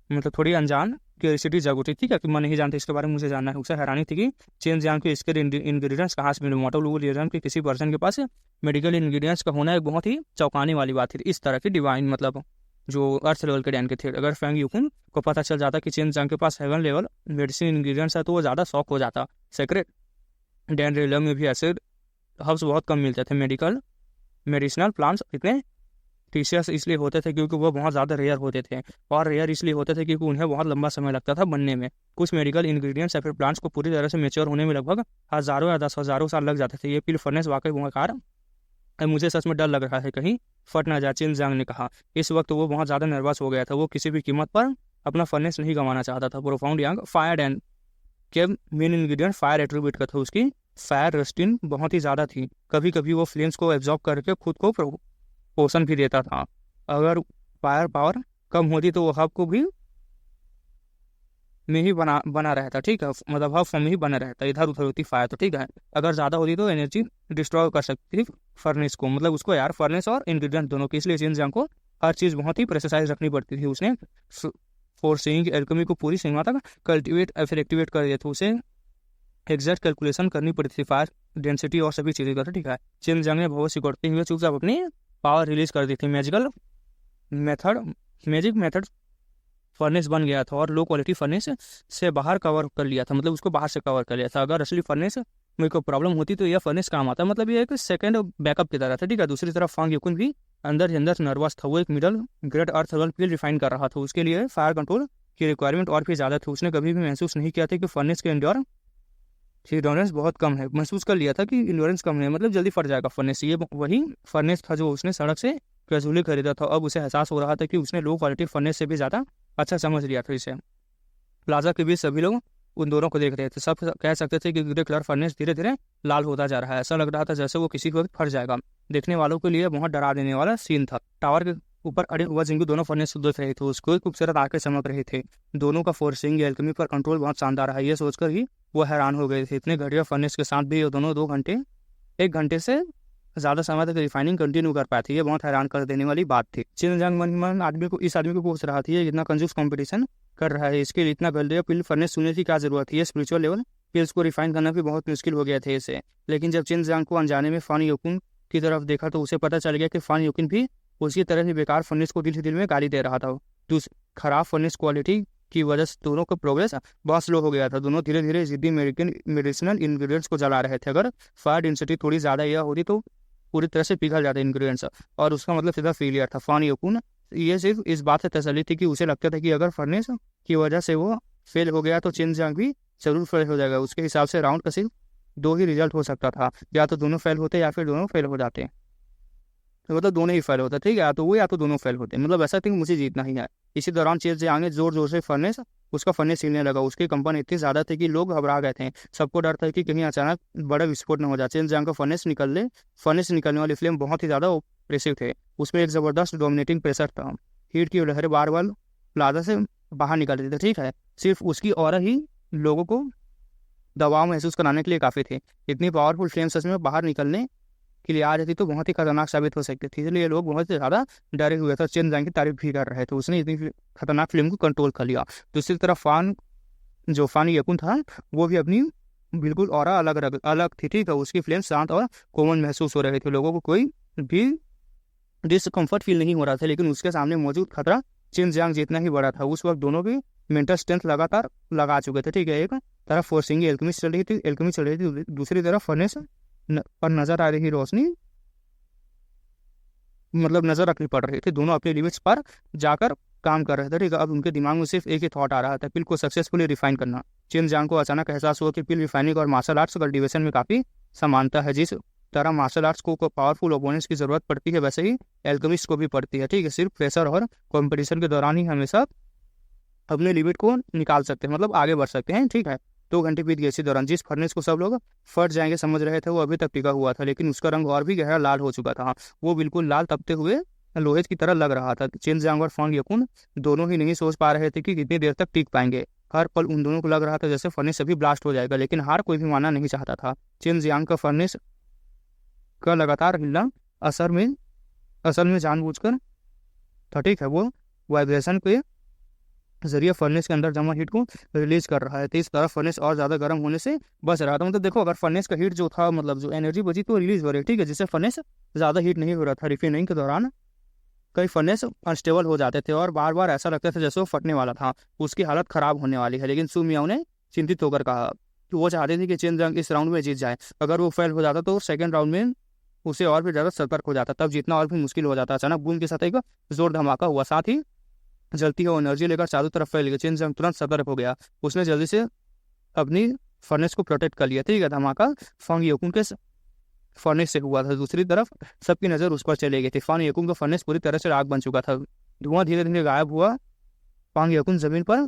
मतलब थोड़ी अनजान क्यूरियोसिटी जग उठी थी, क्योंकि मैं नहीं जानता इसके बारे में, मुझे जानना है। उसे हैरानी थी कि चेन जियांग के इसके इंग्रेडिएंट्स कहाँ से मिले। मोटोलुगुलिज्म के किसी पर्सन के पास मेडिकल इंग्रेडिएंट्स का होना एक बहुत ही चौंकाने वाली बात थी। इस तरह की डिवाइन मतलब जो अर्थ लेवल के डैन के थे। अगर फेंग युकुन को पता चल जाता कि चेन जियांग के पास हेवन लेवल मेडिसिन इंग्रेडिएंट्स है तो वो ज़्यादा शॉक हो जाता। सेक्रेट डैन रेलम में भी ऐसे हर्ब्स बहुत कम मिलते थे। मेडिसिनल प्लांट्स इतने प्रीशियस इसलिए होते थे क्योंकि वो बहुत ज़्यादा रेयर होते थे, और रेयर इसलिए होते थे क्योंकि उन्हें बहुत लंबा समय लगता था बनने में। कुछ मेडिकल इंग्रेडिएंट्स या फिर प्लांट्स को पूरी तरह से मेच्योर होने में लगभग हज़ारों या 10,000 साल लग जाते थे। ये पिल फर्नेस वाकई बेकार है, मुझे सच में डर लग रहा है कहीं फट ना जाए, चेन जियांग ने कहा। इस वक्त वो बहुत ज़्यादा नर्वस हो गया था, वो किसी भी कीमत पर अपना फर्नेस नहीं गंवाना चाहता था। प्रोफाउंड यांग फायर डैन के मेन इंग्रेडिएंट फायर एट्रीब्यूट का था। उसकी फायर रेस्टिन बहुत ही ज़्यादा थी, कभी कभी वो फ्लेम्स को एब्जॉर्ब करके खुद को पोषण भी देता था। अगर फायर पावर कम होती तो वो हब को भी में ही बना रहता, ठीक है, मतलब हब फॉर्म में ही बना रहता, इधर उधर होती फायर तो, ठीक है। अगर ज़्यादा होती तो एनर्जी डिस्ट्रॉय कर सकती थी फर्नेस को, मतलब उसको यार फर्नेस और इंग्रेडिएंट दोनों की, इसलिए चेन जियांग को हर चीज़ बहुत ही प्रेसाइज रखनी पड़ती थी। उसने फोर सीइंग एल्केमी को पूरी सीमा तक कल्टिवेट फिर एक्टिवेट कर दिया था। उसे एग्जैक्ट कैलकुलेशन करनी पड़ी थी फायर डेंसिटी और सभी चीज़ें का, ठीक है। चेन जियांग ने भविष्य करते हुए चुपचाप अपनी पावर रिलीज कर दी थी। मैजिक मेथड फर्नेस बन गया था और लो क्वालिटी फर्नेस से बाहर कवर कर लिया था, मतलब उसको बाहर से कवर कर लिया था। अगर असली फर्नेस में कोई प्रॉब्लम होती तो यह फर्नेस काम आता, मतलब ये एक सेकंड बैकअप की तरह था, ठीक है। दूसरी तरफ फांग युकुन भी अंदर ही अंदर नर्वस था। वो एक middle grade earth level field refine कर रहा था, उसके लिए फायर कंट्रोल की रिक्वायरमेंट और भी ज़्यादा थी। उसने कभी भी महसूस नहीं किया था कि फर्नेस के इंडोरेंस बहुत कम है। महसूस कर लिया था कि इंडोरेंस कम है, मतलब जल्दी फट जाएगा फर्नेस। ये वही फर्नेस था जो उसने सड़क से कैजुअली खरीदा था। अब उसे एहसास हो रहा था कि उसने लो क्वालिटी फर्नेस से भी ज़्यादा अच्छा समझ लिया था इसे। प्लाजा के बीच सभी लोग उन दोनों को देख रहे थे। सब कह सकते थे कि ग्रे कलर फर्नेस धीरे धीरे लाल होता जा रहा है। ऐसा लग रहा था जैसे वो किसी वक्त फट जाएगा। देखने वालों के लिए बहुत डरा देने वाला सीन था। टावर के ऊपर अड़े हुआ जिंगू दोनों फर्नेस से देख रहे थे, उसको खूबसूरत आंखें चमक रहे थे। दोनों का फोर्सिंग एल्केमी पर कंट्रोल बहुत शानदार है, ये सोचकर ही वो हैरान हो गए थे। इतने घटिया फर्नेस के साथ भी ये दोनों 1 घंटे से ज़्यादा समय तक रिफाइनिंग कंटिन्यू कर पाए थे। ये बहुत हैरान कर देने वाली बात थी। चेन जियांग मन इस आदमी को पूछ रहा था, ये इतना कंजूस कंपटीशन कर रहा है, इसके लिए इतना गलत पिल फर्नेस सुनने की क्या जरूरत है। ये स्पिरिचुअल लेवल पिल्स को रिफाइन करना भी बहुत मुश्किल हो गया था इसे। लेकिन जब चेन जियांग को अनजाने में फान योकुन की तरफ देखा तो उसे पता चल गया कि फान योकुन भी उसी तरह ही बेकार फर्नेस को दिल में गाली दे रहा था। खराब फर्नेस क्वालिटी की वजह से दोनों का प्रोग्रेस बहुत स्लो हो गया था। दोनों धीरे धीरे जिद्दी मेडिसिनल इंग्रेडिएंट्स को जला रहे थे। अगर फायर डेंसिटी थोड़ी ज़्यादा यह होती तो पूरी तरह से पिघल जाते इंग्रेडिएंट्स, और उसका मतलब सीधा फेलियर था। फान योकुन ये सिर्फ इस बात से तसल्ली थी कि उसे लगता था कि अगर फर्नेस की वजह से वो फेल हो गया तो चेन जियांग भी जरूर फेल हो जाएगा। उसके हिसाब से राउंड का सिर्फ 2 ही रिजल्ट हो सकता था, या तो दोनों फेल होते या फिर दोनों फेल हो जाते, मतलब दोनों ही फेल होता, ठीक है, या तो दोनों फेल होते, मतलब ऐसा था कि मुझे जीतना ही है। इसी दौरान चेन जियांग ने जोर जोर से उसका फर्नेस हिलने लगा। उसकी कंपन इतनी ज़्यादा थी कि लोग घबरा गए थे। सबको डर था कि कहीं अचानक बड़ा विस्फोट न हो जाए। चेन जियांग का फर्नेस निकलने वाली फ्लेम बहुत ही ज़्यादा ऑपरेसिव थे। उसमें एक ज़बरदस्त डोमिनेटिंग प्रेशर था। हीट की लहरें बार बार प्लाजा से बाहर निकल रही थी, ठीक है। सिर्फ उसकी ऑरा ही लोगों को दबाव महसूस कराने के लिए काफ़ी थे। इतनी पावरफुल फ्लेम सच में बाहर निकलने के लिए आ जाती तो बहुत ही खतरनाक साबित हो सकती थी, इसलिए लोग बहुत ही ज़्यादा डरे हुए थे। चेन जियांग की तारीफ भी कर रहे थे, उसने इतनी खतरनाक फिल्म को कंट्रोल कर लिया। दूसरी तरफ फान योकुन था, वो भी अपनी बिल्कुल ऑरा अलग थी, ठीक है। उसकी फ्लेम शांत और कोमल महसूस हो रहे थे। लोगों को कोई भी डिसकम्फर्ट फील नहीं हो रहा था, लेकिन उसके सामने मौजूद खतरा चेन जियांग जितना ही बड़ा था। उस वक्त दोनों की मेंटल स्ट्रेंथ लगातार लगा चुके थे, ठीक है। एक तरफ फोर्सिंग एल्केमी चल रही थी, दूसरी तरफ फर्नेस पर नजर आ रही रोशनी मतलब नजर रखनी पड़ रही थी, दोनों अपनी लिमिट्स पर जाकर काम कर रहे थे, ठीक है। अब उनके दिमाग में सिर्फ एक ही थॉट आ रहा था, पिल को सक्सेसफुली रिफाइन करना। चेन जियांग को अचानक एहसास हुआ कि पिल रिफाइनिंग और मार्शल आर्ट्स कल्टीवेशन में काफी समानता है। जिस तरह मार्शल आर्ट्स को पावरफुल ओपोनेंट्स की जरूरत पड़ती है, वैसे ही एल्केमिस्ट को भी पड़ती है, ठीक है। सिर्फ प्रेशर और कॉम्पिटिशन के दौरान ही हमेशा अपने लिमिट को निकाल सकते हैं, मतलब आगे बढ़ सकते हैं, ठीक है। 2 घंटे बीत गए। इसी दौरान जिस फर्नेस को सब लोग फट जाएंगे समझ रहे थे, वो अभी तक टिका हुआ था, लेकिन उसका रंग और भी गहरा लाल हो चुका था। वो बिल्कुल लाल तपते हुए लोहे की तरह लग रहा था। चेन जियांग और फांग यकुन दोनों ही नहीं सोच पा रहे थे कि कितनी देर तक टिक पाएंगे। हर पल उन दोनों को लग रहा था जैसे फर्नेस अभी ब्लास्ट हो जाएगा, लेकिन हार कोई भी मानना नहीं चाहता था। चेन जियांग का फर्नेस का लगातार हिलना असल में जानबूझकर था, ठीक है। वो वाइब्रेशन के जरिए फर्नेस के अंदर जमा हीट को रिलीज कर रहा है, तो इस तरह फर्नेस और ज्यादा गर्म होने से बच रहा था। मतलब देखो, अगर फर्नेस का हीट जो था, मतलब जो एनर्जी बची तो रिलीज हो रही है, ठीक है, जिससे फर्नेस ज्यादा हीट नहीं हो रहा था। रिफाइनिंग के दौरान कई फर्नेस अनस्टेबल हो जाते थे और बार बार ऐसा लगता था जैसे वो फटने वाला था, उसकी हालत खराब होने वाली है। लेकिन सू मियाओ ने चिंतित होकर कहा कि वो चाहते थे कि चेन जियांग इस राउंड में जीत जाए। अगर वो फेल हो जाता तो सेकंड राउंड में उसे और भी ज्यादा सतर्क हो जाता, तब जीतना और भी मुश्किल हो जाता। अचानक बूम के साथ एक जोर धमाका हुआ, साथ ही जलती हुई एनर्जी लेकर चारों तरफ फैल गई। चेन जियांग तुरंत सतर्क हो गया, उसने जल्दी से अपनी फर्नेस को प्रोटेक्ट कर लिया, ठीक है। धमाका फांग यकुन के फर्नेस से हुआ था। दूसरी तरफ सबकी नजर उस पर चली गई थी। फांग यकुन का फर्नेस पूरी तरह से आग बन चुका था, धुआं धीरे धीरे गायब हुआ। फांग यकुन जमीन पर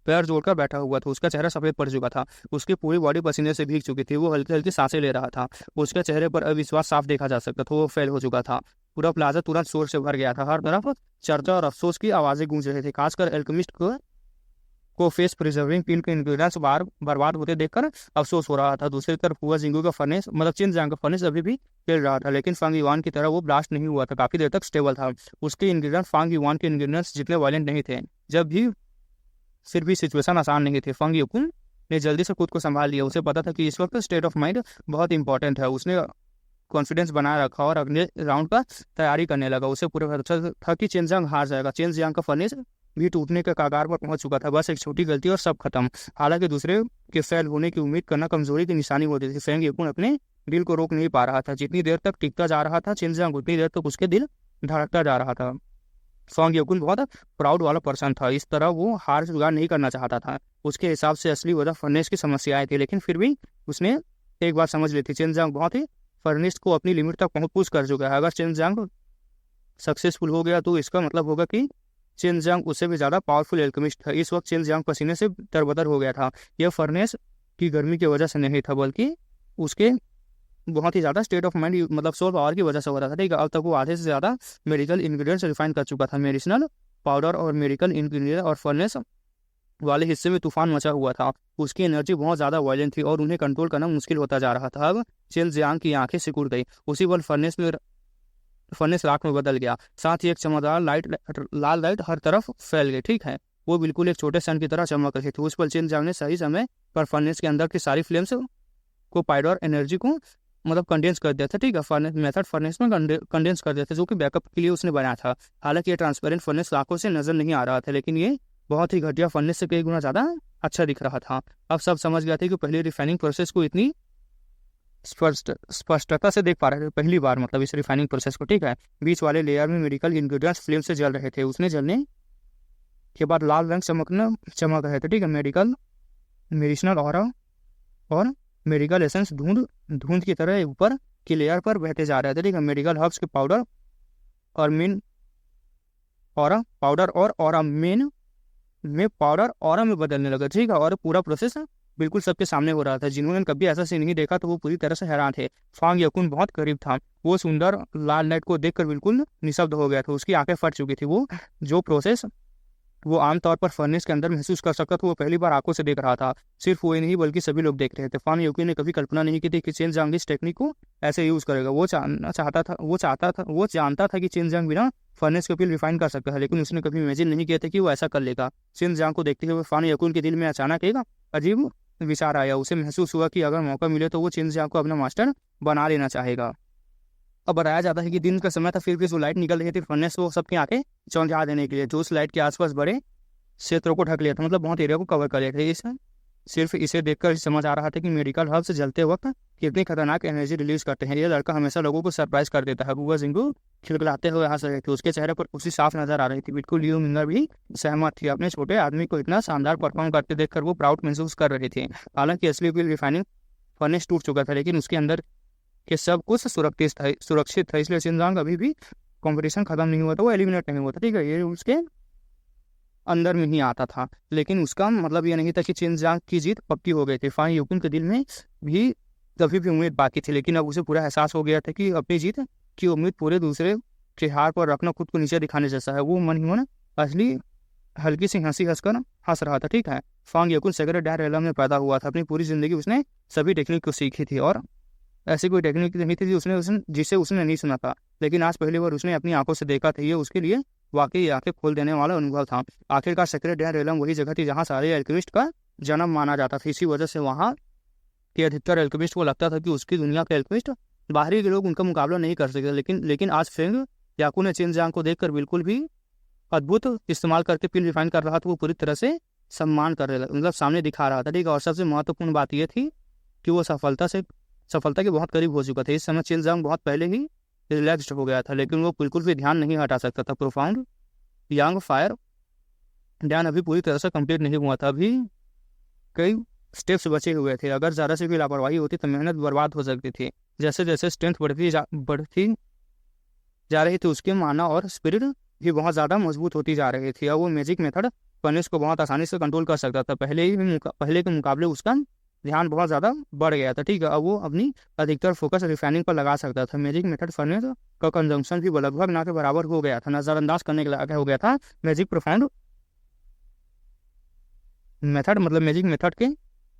पैर जोड़कर बैठा हुआ था, उसका चेहरा सफेद पड़ चुका था, उसकी पूरी बॉडी पसीने से भीग चुकी थी, वो हल्की हल्की सांसें ले रहा था, उसके चेहरे पर अविश्वास साफ देखा जा सकता था। वो फेल हो चुका था। पूरा प्लाजा तुरंत शोर से भर गया था, हर तरफ चर्चा और अफसोस की आवाजें गूंज रही थी। खासकर एल्केमिस्ट को फेस प्रिजर्विंग पिल के इंग्रेडिएंट्स बार बर्बाद होते देखकर अफसोस हो रहा था। दूसरी तरफ हुआ जिंगू का फर्नेस, मतलब चेन जियांग का फर्नेस अभी भी खेल रहा था, लेकिन फांग युआन की तरह वो ब्लास्ट नहीं हुआ था, काफी देर तक स्टेबल था। उसके इंग्रेडिएंट फांग युआन के इंग्रेडिएंट्स जितने वायलेंट नहीं थे। जब भी फिर भी सिचुएशन आसान नहीं थी। फांग यकुन ने जल्दी से खुद को संभाल लिया, उसे पता था कि इस वक्त स्टेट ऑफ माइंड बहुत इंपॉर्टेंट है। उसने कॉन्फिडेंस बनाए रखा और अगले राउंड का तैयारी करने लगा। उसे पूरे भरोसा था कि चेन जियांग हार जाएगा। चेन जियांग का फर्नेस भी टूटने के कगार पर पहुंच चुका था, बस एक छोटी गलती और सब खत्म। हालांकि दूसरे के फेल होने की उम्मीद करना कमजोरी की निशानी होती थी। फांग यकुन अपने दिल को रोक नहीं पा रहा था। जितनी देर तक टिकता जा रहा था चेन जियांग, उतनी देर तक उसके दिल धड़कता जा रहा था। फांग यकुन बहुत प्राउड वाला पर्सन था, इस तरह वो हार स्वीकार नहीं करना चाहता था। उसके हिसाब से असली वजह फर्नेस की समस्याएं थी, लेकिन फिर भी उसने एक बात समझ ली थी, चेन जियांग बहुत ही फर्नेस को अपनी लिमिट तक पुश कर चुका है। अगर चेन जियांग सक्सेसफुल हो गया तो इसका मतलब होगा कि चेन जियांग उससे भी ज्यादा पावरफुल एल्केमिस्ट था। इस वक्त चेन जियांग पसीने से तरबतर हो गया था। यह फर्नेस की गर्मी की वजह से नहीं था, बल्कि उसके बहुत ही ज्यादा स्टेट ऑफ माइंड, मतलब सोल पावर की वजह से हो रहा था, ठीक है। अब तक वो आधे से ज्यादा मेडिकल इंग्रेडिएंट्स रिफाइन कर चुका था। मेडिसिनल पाउडर और मेडिकल इंग्रेडिएंट और फर्नेस वाले हिस्से में तूफान मचा हुआ था। उसकी एनर्जी बहुत ज्यादा वायलेंट थी और उन्हें कंट्रोल करना मुश्किल होता जा रहा था। अब चेन जियांग की आंखें सिकुड़ गई। उसी पल फर्नेस राख में बदल गया, साथ ही एक चमकदार लाल लाइट हर तरफ फैल गई, ठीक है। वो बिल्कुल एक छोटे सन की तरह चमक रही थी। उस पल चेन जियांग ने सही समय पर फर्नेस के अंदर की सारी फ्लेम्स को पाउडर एनर्जी को मतलब कंडेंस कर दिया था, ठीक है। फर्नेस में कंडेंस कर दिया था, जो कि बैकअप के लिए उसने बनाया था। हालांकि ये ट्रांसपेरेंट फर्नेस आंखों से नजर नहीं आ रहा था, लेकिन ये बहुत ही घटिया फर्नेस से कई गुना ज्यादा अच्छा दिख रहा था। अब सब समझ गया था कि पहले रिफाइनिंग प्रोसेस को इतनी स्पष्टता से देख पा रहे थे पहली बार, मतलब इस रिफाइनिंग प्रोसेस को, ठीक है। बीच वाले लेयर में मेडिकल इंग्रेडिएंट्स फ्लेम से जल रहे थे। उसने जलने के बाद लाल रंग चमक रहे थे, ठीक है। मेडिसिनल ऑरा और मेडिकल एसेंस धुंध की तरह ऊपर की लेयर पर बहते जा रहे थे, ठीक है। मेडिकल हर्ब्स के पाउडर और मेन ऑरा में पाउडर ऑरा में बदलने लगा, ठीक है। और पूरा प्रोसेस बिल्कुल सबके सामने हो रहा था। जिन्होंने कभी ऐसा सीन नहीं देखा तो वो पूरी तरह से हैरान थे। फांग यकुन बहुत करीब था, वो सुंदर लाल लाइट को देखकर बिल्कुल निशब्द हो गया था। उसकी आंखें फट चुकी थी। वो जो प्रोसेस वो आमतौर पर फर्नेस के अंदर महसूस कर सकता था, वो पहली बार आंखों से देख रहा था। सिर्फ वो ही नहीं बल्कि सभी लोग देख रहे थे। फांग यकुन ने कभी कल्पना नहीं की थी कि चेन जियांग इस टेक्निक को ऐसे यूज करेगा। वो जानता था कि चेन जियांग बिना फर्नेस को भी रिफाइन कर सकता है, लेकिन उसने कभी इमेजिन नहीं किया था कि वो ऐसा कर लेगा। चेन जियांग को देखते हुए फांग यकुन के दिल में अचानक एक अजीब विचार आया। उसे महसूस हुआ कि अगर मौका मिले तो वो चेन जियांग को अपना मास्टर बना लेना चाहेगा। अब बताया जाता है कि दिन का समय था, फिर भी जो लाइट निकल रही थी फर्नेस वो सबकी आंखें चौंधा देने के लिए, जो उस लाइट के आसपास बड़े क्षेत्रों को ढक लिया था, मतलब बहुत एरिया को कवर कर लिया था। इस सिर्फ इसे देखकर ही समझ आ रहा था कि मेडिकल हर्ब्स जलते वक्त कितनी खतरनाक एनर्जी रिलीज करते हैं। ये लड़का हमेशा लोगों को सरप्राइज कर देता है। गुआ जिंगू खिलखिलाते हुए हंस रहे थे, उसके चेहरे पर खुशी साफ नजर आ रही थी। बिल्कुल लियो मिंगर भी सहमत थी। अपने छोटे आदमी को इतना शानदार परफॉर्म करते देखकर वो प्राउड महसूस कर रहे थे। हालांकि असली बिल रिफाइनिंग फर्नेस टूट चुका था, लेकिन उसके अंदर के सब कुछ सुरक्षित था। इसलिए शिनजांग अभी भी कंपटीशन खत्म नहीं हुआ था, वो एलिमिनेट नहीं हुआ था। ठीक है, ये उसके अंदर में ही आता था, लेकिन उसका मतलब ये नहीं था कि शिनजांग की जीत पक्की हो गई थी। फांग यूकुन के दिल में भी कभी भी उम्मीद बाकी थी, लेकिन अब उसे पूरा एहसास हो गया था कि अपनी जीत की उम्मीद पूरे दूसरे के हार पर रखना खुद को नीचे दिखाने जैसा है। वो मन ही मन असली हल्की सी हंसी हंस रहा था। ठीक है, फांग यूकुन सेक्रेट डायर एलम में पैदा हुआ था। अपनी पूरी जिंदगी उसने सभी टेक्निक को सीखी थी, और ऐसी कोई टेक्निक नहीं थी जिसे उसने नहीं सुना था, लेकिन आज पहली बार उसने अपनी आंखों से देखा था। ये उसके लिए वाकई आंखें खोल देने वाला अनुभव था। आखिरकार सेक्रेट डायर एलम वही जगह थी जहाँ सारे एल्केमिस्ट का जन्म माना जाता था। इसी वजह से वहाँ के अधिकतर एल्केमिस्ट को लगता था कि उसकी दुनिया के एल्केमिस्ट बाहरी के लोग उनका मुकाबला नहीं कर सकते। लेकिन आज फेंग याकू ने शिनजांग को देखकर बिल्कुल भी अद्भुत इस्तेमाल करके पिल रिफाइन कर रहा था। वो पूरी तरह से सम्मान कर रहा, मतलब सामने दिखा रहा था। ठीक है, और सबसे महत्वपूर्ण बात यह थी कि वो सफलता के बहुत करीब हो चुका था। इस समय शिनजांग बहुत पहले ही रिलैक्स्ड हो गया था, लेकिन वो बिल्कुल भी ध्यान नहीं हटा सकता था। प्रोफाउंड यांग फायर ध्यान अभी पूरी तरह से कंप्लीट नहीं हुआ था। अभी कई स्टेप्स बचे हुए थे। अगर ज़रा से भी लापरवाही होती तो मेहनत बर्बाद हो सकती थी। जैसे जैसे स्ट्रेंथ बढ़ती जा रही थी, उसके माना और स्पिरिट भी बहुत ज़्यादा मजबूत होती जा रही थी। और वो मैजिक मेथड फर्नेस को बहुत आसानी से कंट्रोल कर सकता था। पहले के मुकाबले उसका ध्यान बहुत ज़्यादा बढ़ गया था। ठीक है, अब वो अपनी अधिकतर फोकस रिफाइनिंग पर लगा सकता था। मैजिक मेथड फर्नेस का कंजम्पशन भी लगभग ना के बराबर हो गया था, नज़रअंदाज करने के लायक हो गया था। मैजिक प्रोफाउंड मेथड मतलब मैजिक मेथड के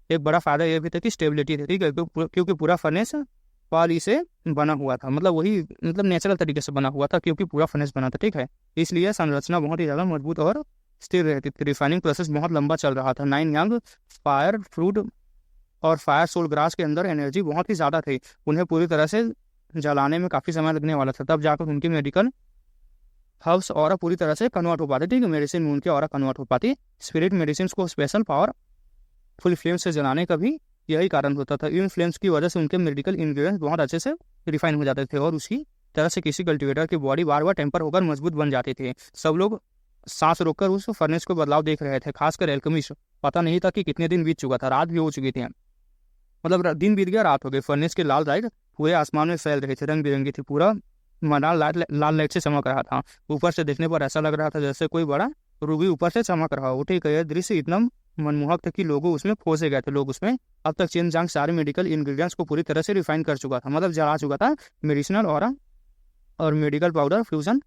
एक बड़ा फायदा यह भी था कि स्टेबिलिटी थी। ठीक है, क्योंकि पूरा फर्नेस पाली से बना हुआ था, मतलब नेचुरल तरीके से बना हुआ था, क्योंकि पूरा फर्नेस बना था। ठीक है, इसलिए संरचना बहुत ही ज़्यादा मजबूत और स्थिर रहती थी। रिफाइनिंग प्रोसेस बहुत लंबा चल रहा था। 9 यांग फायर फ्रूट और फायर सोल ग्रास के अंदर एनर्जी बहुत ही ज़्यादा थी। उन्हें पूरी तरह से जलाने में काफ़ी समय लगने वाला था, तब जाकर उनकी मेडिकल हर्ब्स और पूरी तरह से कन्वर्ट हो पाती। ठीक है, मेडिसिन में उनके और कन्वर्ट हो पाती। स्पिरिट मेडिसिन को स्पेशल पावर फुल फ्लेम से जलाने का भी यही कारण होता था। इन फ्लेम्स की वजह से उनके मेडिकल इंग्रेडिएंट्स बहुत अच्छे से रिफाइन हो जाते थे, और उसी तरह से किसी कल्टिवेटर की बॉडी बार बार टेम्पर होकर मजबूत बन जाती थी। सब लोग सांस रोककर उस फर्नेस को बदलाव देख रहे थे, खासकर एल्केमिस्ट। पता नहीं था कि कितने दिन बीत चुका था, रात भी हो चुकी थी, मतलब दिन बीत गया, रात हो गई। फर्नेस के लाल लाइट पूरे आसमान में फैल रहे थे, रंग बिरंगी थी। पूरा मैदान लाल लाइट से चमक रहा था। ऊपर से देखने पर ऐसा लग रहा था जैसे कोई बड़ा रूबी ऊपर से चमक रहा हो। ठीक है, यह दृश्य इतना मनमोहक था कि लोग उसमें फंसे गए थे। लोग उसमें अब तक शिनजांग सारे मेडिकल इंग्रेडिएंट्स को पूरी तरह से रिफाइन कर चुका था, मतलब जला चुका था। मेडिसिनल और मेडिकल पाउडर फ्यूजन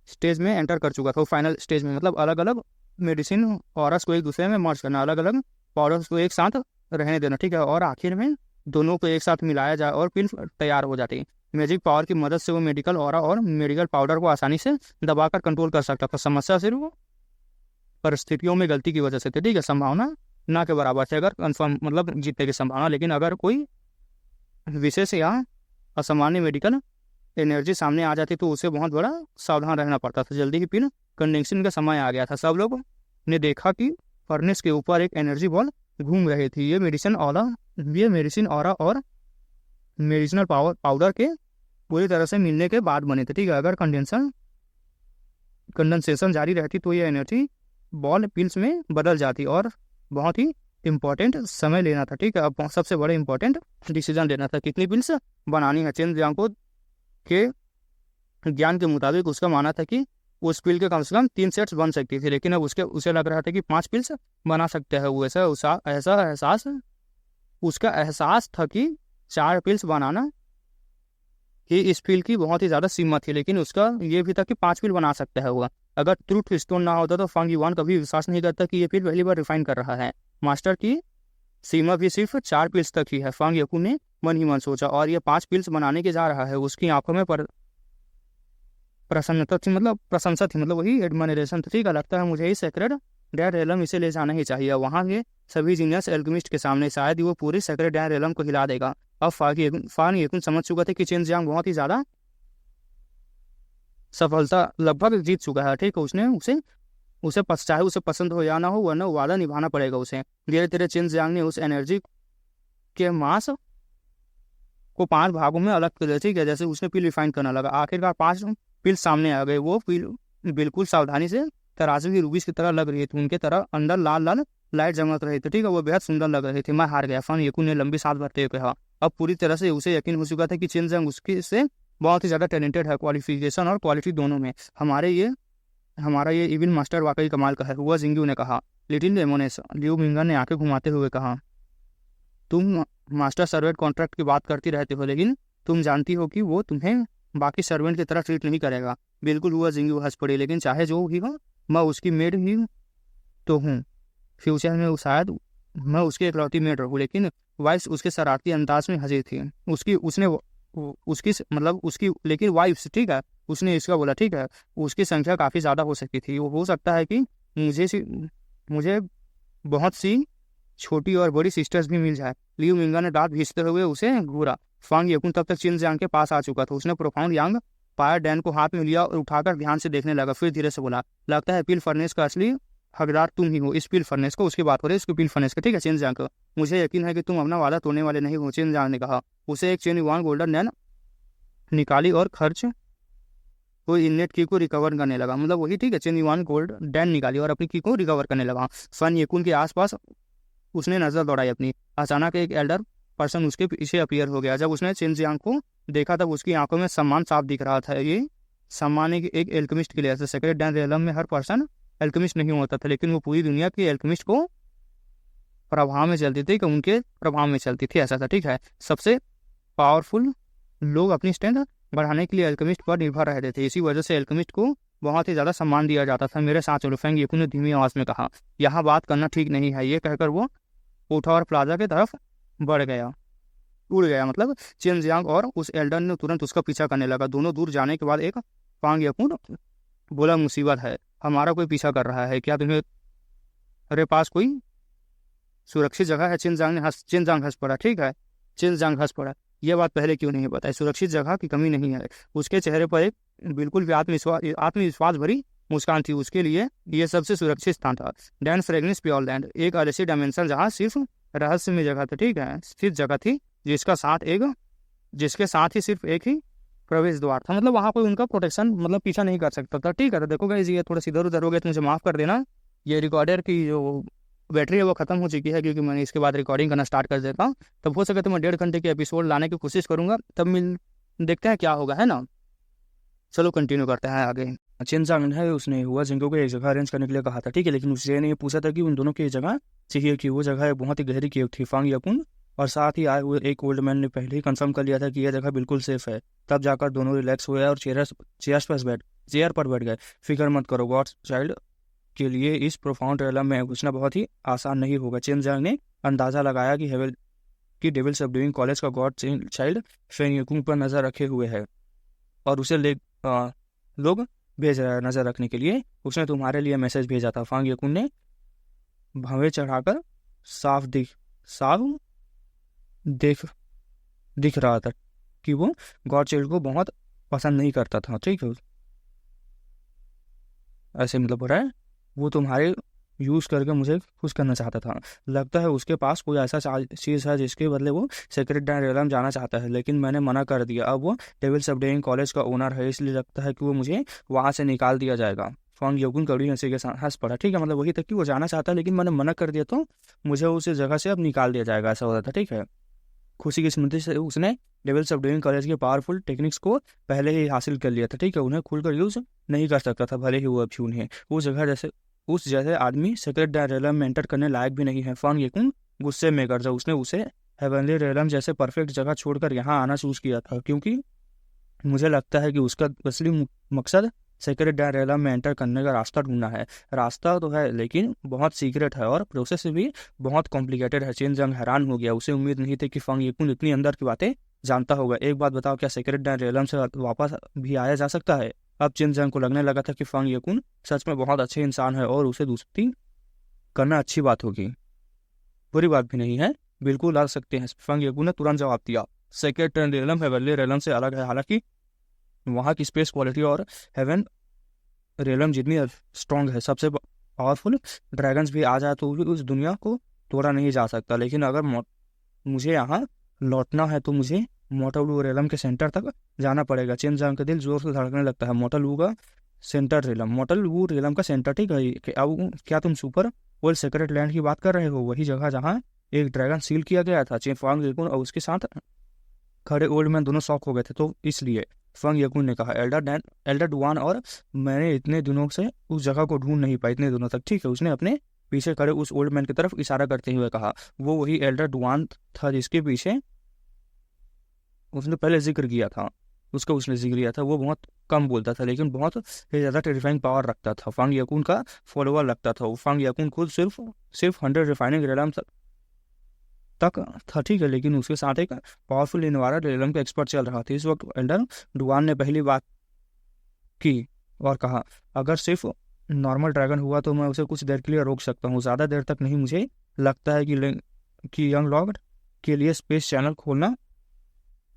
स्टेज में एंटर कर चुका था। वो फाइनल स्टेज में, मतलब अलग अलग मेडिसिन ऑरस को एक दूसरे में मर्ज करना, अलग अलग पाउडर्स को एक साथ रहने देना। ठीक है, और आखिर में दोनों को एक साथ मिलाया जाए और पिल तैयार हो जाती। मैजिक पावर की मदद से वो मेडिकल ऑरा और मेडिकल पाउडर को आसानी से दबाकर कंट्रोल कर सकता था। समस्या सिर्फ परिस्थितियों में गलती की वजह से थी। ठीक है, संभावना ना के बराबर थी अगर कंफर्म, मतलब जीतने की संभावना। लेकिन अगर कोई विशेष या असामान्य मेडिकल एनर्जी सामने आ जाती तो उसे बहुत बड़ा सावधान रहना पड़ता था। जल्दी ही पिन कंडेंसिंग का समय आ गया था। सब लोग ने देखा कि फर्नेस के ऊपर एक एनर्जी बॉल घूम रही थी। ये मेडिसिन ऑरा और मेडिसिनल पाउडर के पूरी तरह से मिलने के बाद बने थे। ठीक है, अगर कंडेंसेशन जारी रहती तो ये एनर्जी बॉल पिल्स में बदल जाती, और बहुत ही इंपॉर्टेंट समय लेना था। ठीक है, अब सबसे बड़ा इंपॉर्टेंट डिसीजन लेना था, कितनी पिल्स बनानी है। शिनजांग के ज्ञान के मुताबिक उसका मानना था कि उस पिल के कम से कम 3 सेट्स बन सकती थी, लेकिन अब उसे लग रहा था कि 5 पिल्स बना सकते हैं। वो उसका एहसास था कि 4 पिल्स बनाना ही इस पिल की बहुत ही ज़्यादा सीमा थी, लेकिन उसका ये भी था कि 5 पिल बना सकता है वो। अगर ट्रूथ स्टोन ना होता तो फांग युआन कभी विश्वास नहीं करता कि ये पिल पहली बार रिफाइन कर रहा है। मास्टर की सीमा भी सिर्फ 4 पिल्स तक ही है, फांग यकू ने मन ही मन सोचा। और ये 5 पिल्स बनाने के जा रहा है। उसकी आंखों में प्रसन्नता थी, मतलब प्रशंसा थी, मतलब वही एडमायरेशन थी। का लगता है मुझे ही सेक्रेट डायर एलम इसे ले जाना ही चाहिए वहाँ के सभी जीनियस एल्केमिस्ट के सामने। शायद ही वो पूरी सेक्रेट डायर एलम को हिला देगा। अब फांग यकुन समझ चुका था कि शिनजांग बहुत ही ज़्यादा सफलता लगभग जीत चुका है। ठीक है, उसने उसे चाहे उसे पसंद हो या ना हो, वरना वादा निभाना पड़ेगा उसे। धीरे धीरे चेन जियांग ने उस एनर्जी के मास को 5 भागों में अलग कर दिया, ठीक है। जैसे उसने पील रिफाइन करना लगा, आखिरकार 5 पील सामने आ गए। वो पील बिल्कुल सावधानी से तराजू की रूबीज की तरह लग रही थी, उनके तरह अंदर लाल लाल लाइट चमक रही थी, ठीक है। वो बेहद सुंदर लग रही थी। मैं हार गया, फन येकुन ने लंबी सांस भरते हुए कहा। अब पूरी तरह से उसे यकीन हो चुका था कि चेन जियांग उसके से बहुत ही ज़्यादा टैलेंटेड है, क्वालिफिकेशन और क्वालिटी दोनों में। हमारा ये इविल मास्टर वाकई कमाल का है, हुआ जिंगू ने कहा। लिटिल लेमोनेस, लियू मिंगा ने आंखें घुमाते हुए कहा, तुम मास्टर सर्वेंट कॉन्ट्रैक्ट की बात करती रहते हो, लेकिन तुम जानती हो कि वो तुम्हें बाकी सर्वेंट की तरह ट्रीट नहीं करेगा। बिल्कुल, हुआ जिंगू हंस पड़ी। लेकिन चाहे जो भी हो, मैं उसकी मेड ही तो हूँ। फ्यूचर में शायद मैं उसकी इकलौती मेड रहूँ। लेकिन वाइफ उसके शरारती अंदाज में हंसी थी। उसकी लेकिन वाइफ, ठीक है, उसने इसका बोला, ठीक है, उसकी संख्या काफ़ी ज़्यादा हो सकती थी। वो हो सकता है कि मुझे बहुत सी छोटी और बड़ी सिस्टर्स भी मिल जाए। लियू मिंगा ने दांत घींचते हुए उसे घूरा। फांग येकुन तब तक चिन जियांग के पास आ चुका था। उसने प्रोफाउंड यांग फायर डैन को हाथ में लिया और उठाकर ध्यान से देखने लगा। फिर धीरे से बोला, लगता है पील फर्नेस का असली हकदार तुम ही हो। इस पील फर्नेस को, उसकी बात हो रही है, इसको पील फर्नेस का, ठीक है, चिन जियांग को। मुझे यकीन है कि तुम अपना वादा तोड़ने वाले नहीं हो, चिन जियांग ने कहा। उसे एक चेन युआन गोल्डन नैन निकाली और खर्च वो इननेट की को रिकवर करने लगा। मतलब वही, ठीक है, चेन युआन गोल्ड डैन निकाली और अपनी की को रिकवर करने लगा। फन येकुन के आसपास उसने नजर दौड़ाई अपनी। अचानक एक एल्डर पर्सन उसके पीछे अपीयर हो गया। जब उसने चिन जियांग को देखा तब उसकी आंखों में सम्मान साफ दिख रहा था। ये सम्मान एक एल्केमिस्ट के लिए था। सेक्रेट डैन रेलम में हर पर्सन एल्केमिस्ट नहीं होता था, लेकिन वो पूरी दुनिया के एल्केमिस्ट को प्रभाव में चलती थी, कि उनके प्रभाव में चलती थी, ऐसा था, ठीक है। सबसे पावरफुल लोग अपनी स्ट्रेंथ बढ़ाने के लिए एल्केमिस्ट पर निर्भर रहते थे। इसी वजह से एल्केमिस्ट को बहुत ही ज़्यादा सम्मान दिया जाता था। मेरे साथ चलो, फेंग येकुन ने धीमी आवाज़ में कहा। यहाँ बात करना ठीक नहीं है। ये कहकर वो उठा और प्लाजा की तरफ बढ़ गया, उड़ गया। मतलब चेन जियांग और उस एल्डर ने तुरंत उसका पीछा करने लगा। दोनों दूर जाने के बाद एक फांग येकुन बोला, मुसीबत है, हमारा कोई पीछा कर रहा है। क्या तुम्हारे पास कोई सुरक्षित जगह है? चिन जियांग हंस पड़ा, ठीक है, चिन जियांग हंस पड़ा। यह बात पहले क्यों नहीं बताई? सुरक्षित जगह की कमी नहीं है। उसके चेहरे पर एक बिल्कुल भी आत्मविश्वास भरी मुस्कान थी। उसके लिए यह सबसे सुरक्षित स्थान था। डैन फ्रेगनेस प्योर लैंड, एक अलसी डायमेंशन जहाँ सिर्फ रहस्य में जगह था, ठीक है, स्थित जगह थी, जिसके साथ ही सिर्फ एक ही प्रवेश द्वार था। मतलब वहाँ कोई उनका प्रोटेक्शन, मतलब पीछा नहीं कर सकता था, ठीक है। तो देखो गाइस, ये थोड़ा इधर उधर हो गया तो मुझे माफ़ कर देना। ये रिकॉर्डर की जो बैटरी है वो ख़त्म हो चुकी है, क्योंकि मैंने इसके बाद रिकॉर्डिंग करना स्टार्ट कर देता हूँ। तब हो सके तो मैं 1.5 घंटे के एपिसोड लाने की कोशिश करूँगा। तब देखते हैं क्या होगा, है ना। चलो कंटिन्यू करते हैं आगे। चिन जियांग है, उसने हुआ जिंगो को एक जगह अरेंज करने के लिए कहा था, ठीक है। लेकिन उसने ये पूछा था कि उन दोनों की जगह चाहिए कि वो जगह बहुत ही गहरी केव थी। फांग येकुन और साथ ही आए हुए एक ओल्ड मैन ने पहले ही कंफर्म कर लिया था कि यह जगह बिल्कुल सेफ है। तब जाकर दोनों रिलैक्स हुए और चेयर पर बैठ गए। फिक्र मत करो, गॉड्स चाइल्ड के लिए इस प्रोफाउंड रेलम में घुसना बहुत ही आसान नहीं होगा। चिन जियांग ने अंदाजा लगाया कि डेविल सबड्यूइंग कॉलेज का गॉड चाइल्ड फेंग येकुन पर नजर रखे हुए है और उसे लोग भेज रहा है नजर रखने के लिए। उसने तुम्हारे लिए मैसेज भेजा था। फांग येकुन ने भवें चढ़ाकर साफ दिख रहा था कि वो गॉड चाइल्ड को बहुत पसंद नहीं करता था, ठीक है। ऐसे मतलब हो रहा है, वो तुम्हारे यूज़ करके मुझे खुश करना चाहता था। लगता है उसके पास कोई ऐसा चीज़ है जिसके बदले वो सेक्रेट डैन रेलम जाना चाहता है, लेकिन मैंने मना कर दिया। अब वो डेविल सबड्यूइंग कॉलेज का ओनर है, इसलिए लगता है कि वो मुझे वहाँ से निकाल दिया जाएगा। फांग येकुन कड़ी हंसी के साथ हंस पड़ा, ठीक है। मतलब वही तक कि वो जाना चाहता है, लेकिन मैंने मना कर दिया तो मुझे उस जगह से अब निकाल दिया जाएगा, ऐसा होता था, ठीक है। खुशी की स्मृति से उसने डेविल सबड्यूइंग कॉलेज के पावरफुल टेक्निक्स को पहले ही हासिल कर लिया था, ठीक है। उन्हें खुलकर यूज़ नहीं कर सकता था, भले ही वो अब उन्हें उस जैसे आदमी सेक्रेट डैन रेलम में एंटर करने लायक भी नहीं है। फांग येकुन गुस्से में कर, जब उसने उसे हेवनली रेलम जैसे परफेक्ट जगह छोड़कर यहाँ आना चूज किया था, क्योंकि मुझे लगता है कि उसका असली मकसद सेक्रेट डैन रेलम में एंटर करने का रास्ता ढूंढना है। रास्ता तो है, लेकिन बहुत सीक्रेट है और प्रोसेस भी बहुत कॉम्प्लिकेटेड है। चिन जियांग हैरान हो गया। उसे उम्मीद नहीं थी कि फांग येकुन इतनी अंदर की बातें जानता होगा। एक बात बताओ, क्या सेक्रेट डैन रेलम से वापस भी आया जा सकता है? अब चिन जियांग को लगने लगा था कि फांग येकुन सच में बहुत अच्छे इंसान है और उसे दोस्ती करना अच्छी बात होगी, बुरी बात भी नहीं है। बिल्कुल आ सकते हैं, फांग येकुन ने तुरंत जवाब दिया। सेक्रेट डैन रेलम हेवनली रेलम से अलग है, हालांकि वहाँ की स्पेस क्वालिटी और हेवन रेलम जितनी स्ट्रांग है, सबसे पावरफुल ड्रैगन्स भी आ जाए तो भी उस दुनिया को तोड़ा नहीं जा सकता, लेकिन अगर मुझे यहाँ लौटना है तो मुझे मोटल वू रेलम के सेंटर तक जाना पड़ेगा। चेनजांग का दिल जोर से धड़कने लगता है। मोटल वू का सेंटर रेलम, मोटल वू रेलम का सेंटर, ठीक है। अब क्या तुम सुपर वर्ल्ड सेक्रेट लैंड की बात कर रहे हो? वही जगह जहाँ एक ड्रैगन सील किया गया था। चेन फांग येकुन और उसके साथ खड़े ओल्ड मैन दोनों शॉक हो गए थे। तो इसलिए फंग येकुन ने कहा, एल्डर डुआन और मैंने इतने दिनों से उस जगह को ढूंढ नहीं पाई, इतने दिनों तक, ठीक है। उसने अपने पीछे खड़े उस ओल्ड मैन की तरफ इशारा करते हुए कहा। वो वही एल्डर डुआन था जिसके पीछे उसने पहले जिक्र किया था, उसने जिक्र किया था। वो बहुत कम बोलता था लेकिन बहुत ही ज़्यादा टेरिफाइंग पावर रखता था। फांग याकुन का फॉलोअर लगता था। फांग याकुन खुद सिर्फ 100 रिफाइनिंग रेलम तक था, ठीक है, लेकिन उसके साथ एक पावरफुल इनवारा रेलम का एक्सपर्ट चल रहा था। इस वक्त एल्डर डुआन ने पहली बात की और कहा, अगर सिर्फ नॉर्मल ड्रैगन हुआ तो मैं उसे कुछ देर के लिए रोक सकता हूँ, ज़्यादा देर तक नहीं। मुझे लगता है कि यंग लॉर्ड के लिए स्पेस चैनल खोलना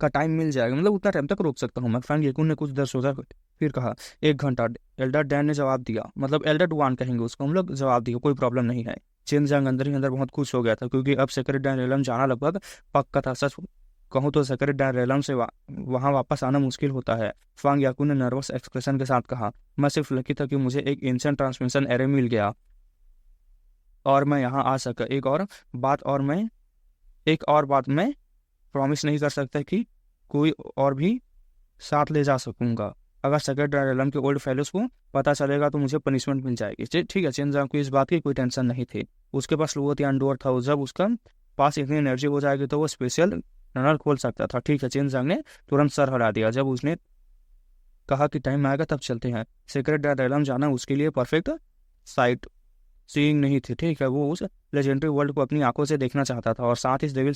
का टाइम मिल जाएगा, मतलब उतना टाइम तक रोक सकता हूँ मैं। फैंग येकुन ने कुछ देर सोचा, फिर कहा 1 घंटा। एल्डर डैन ने जवाब दिया, मतलब एल्डर डुआन कहेंगे उसको हम लोग, जवाब दिया कोई प्रॉब्लम नहीं है। चेनजांग अंदर ही अंदर बहुत खुश हो गया था क्योंकि अब सेक्रेट डैन रेलम जाना लगभग पक्का था। सच कहूँ तो सेक्रेट डैन रेलम से वहाँ वापस आना मुश्किल होता है। फांग याकुन ने नर्वस एक्सप्रेशन के साथ कहा, मैं सिर्फ लकी था कि मुझे एक एंशिएंट ट्रांसमिशन एरे मिल गया और मैं यहाँ आ सका। एक और बात मैं प्रॉमिस नहीं कर सकता कि कोई और भी साथ ले जा सकूंगा। अगर सेक्रेट डैन रेलम के ओल्ड फेलोज को पता चलेगा तो मुझे पनिशमेंट मिल जाएगी, ठीक है। चेनजांग को इस बात की कोई टेंशन नहीं थी। उसके पास लुओतियान डोर था। जब उसका पास इतनी एनर्जी हो जाएगी तो वो स्पेशल टनल खोल सकता था, ठीक है। चेनजांग ने तुरंत सर हिला दिया जब उसने कहा कि टाइम आएगा तब चलते हैं। सेक्रेट डैन रेलम जाना उसके लिए परफेक्ट साइट सीइंग नहीं थी, ठीक है। वो उस लेजेंडरी वर्ल्ड को अपनी आंखों से देखना चाहता था और साथ ही डेविल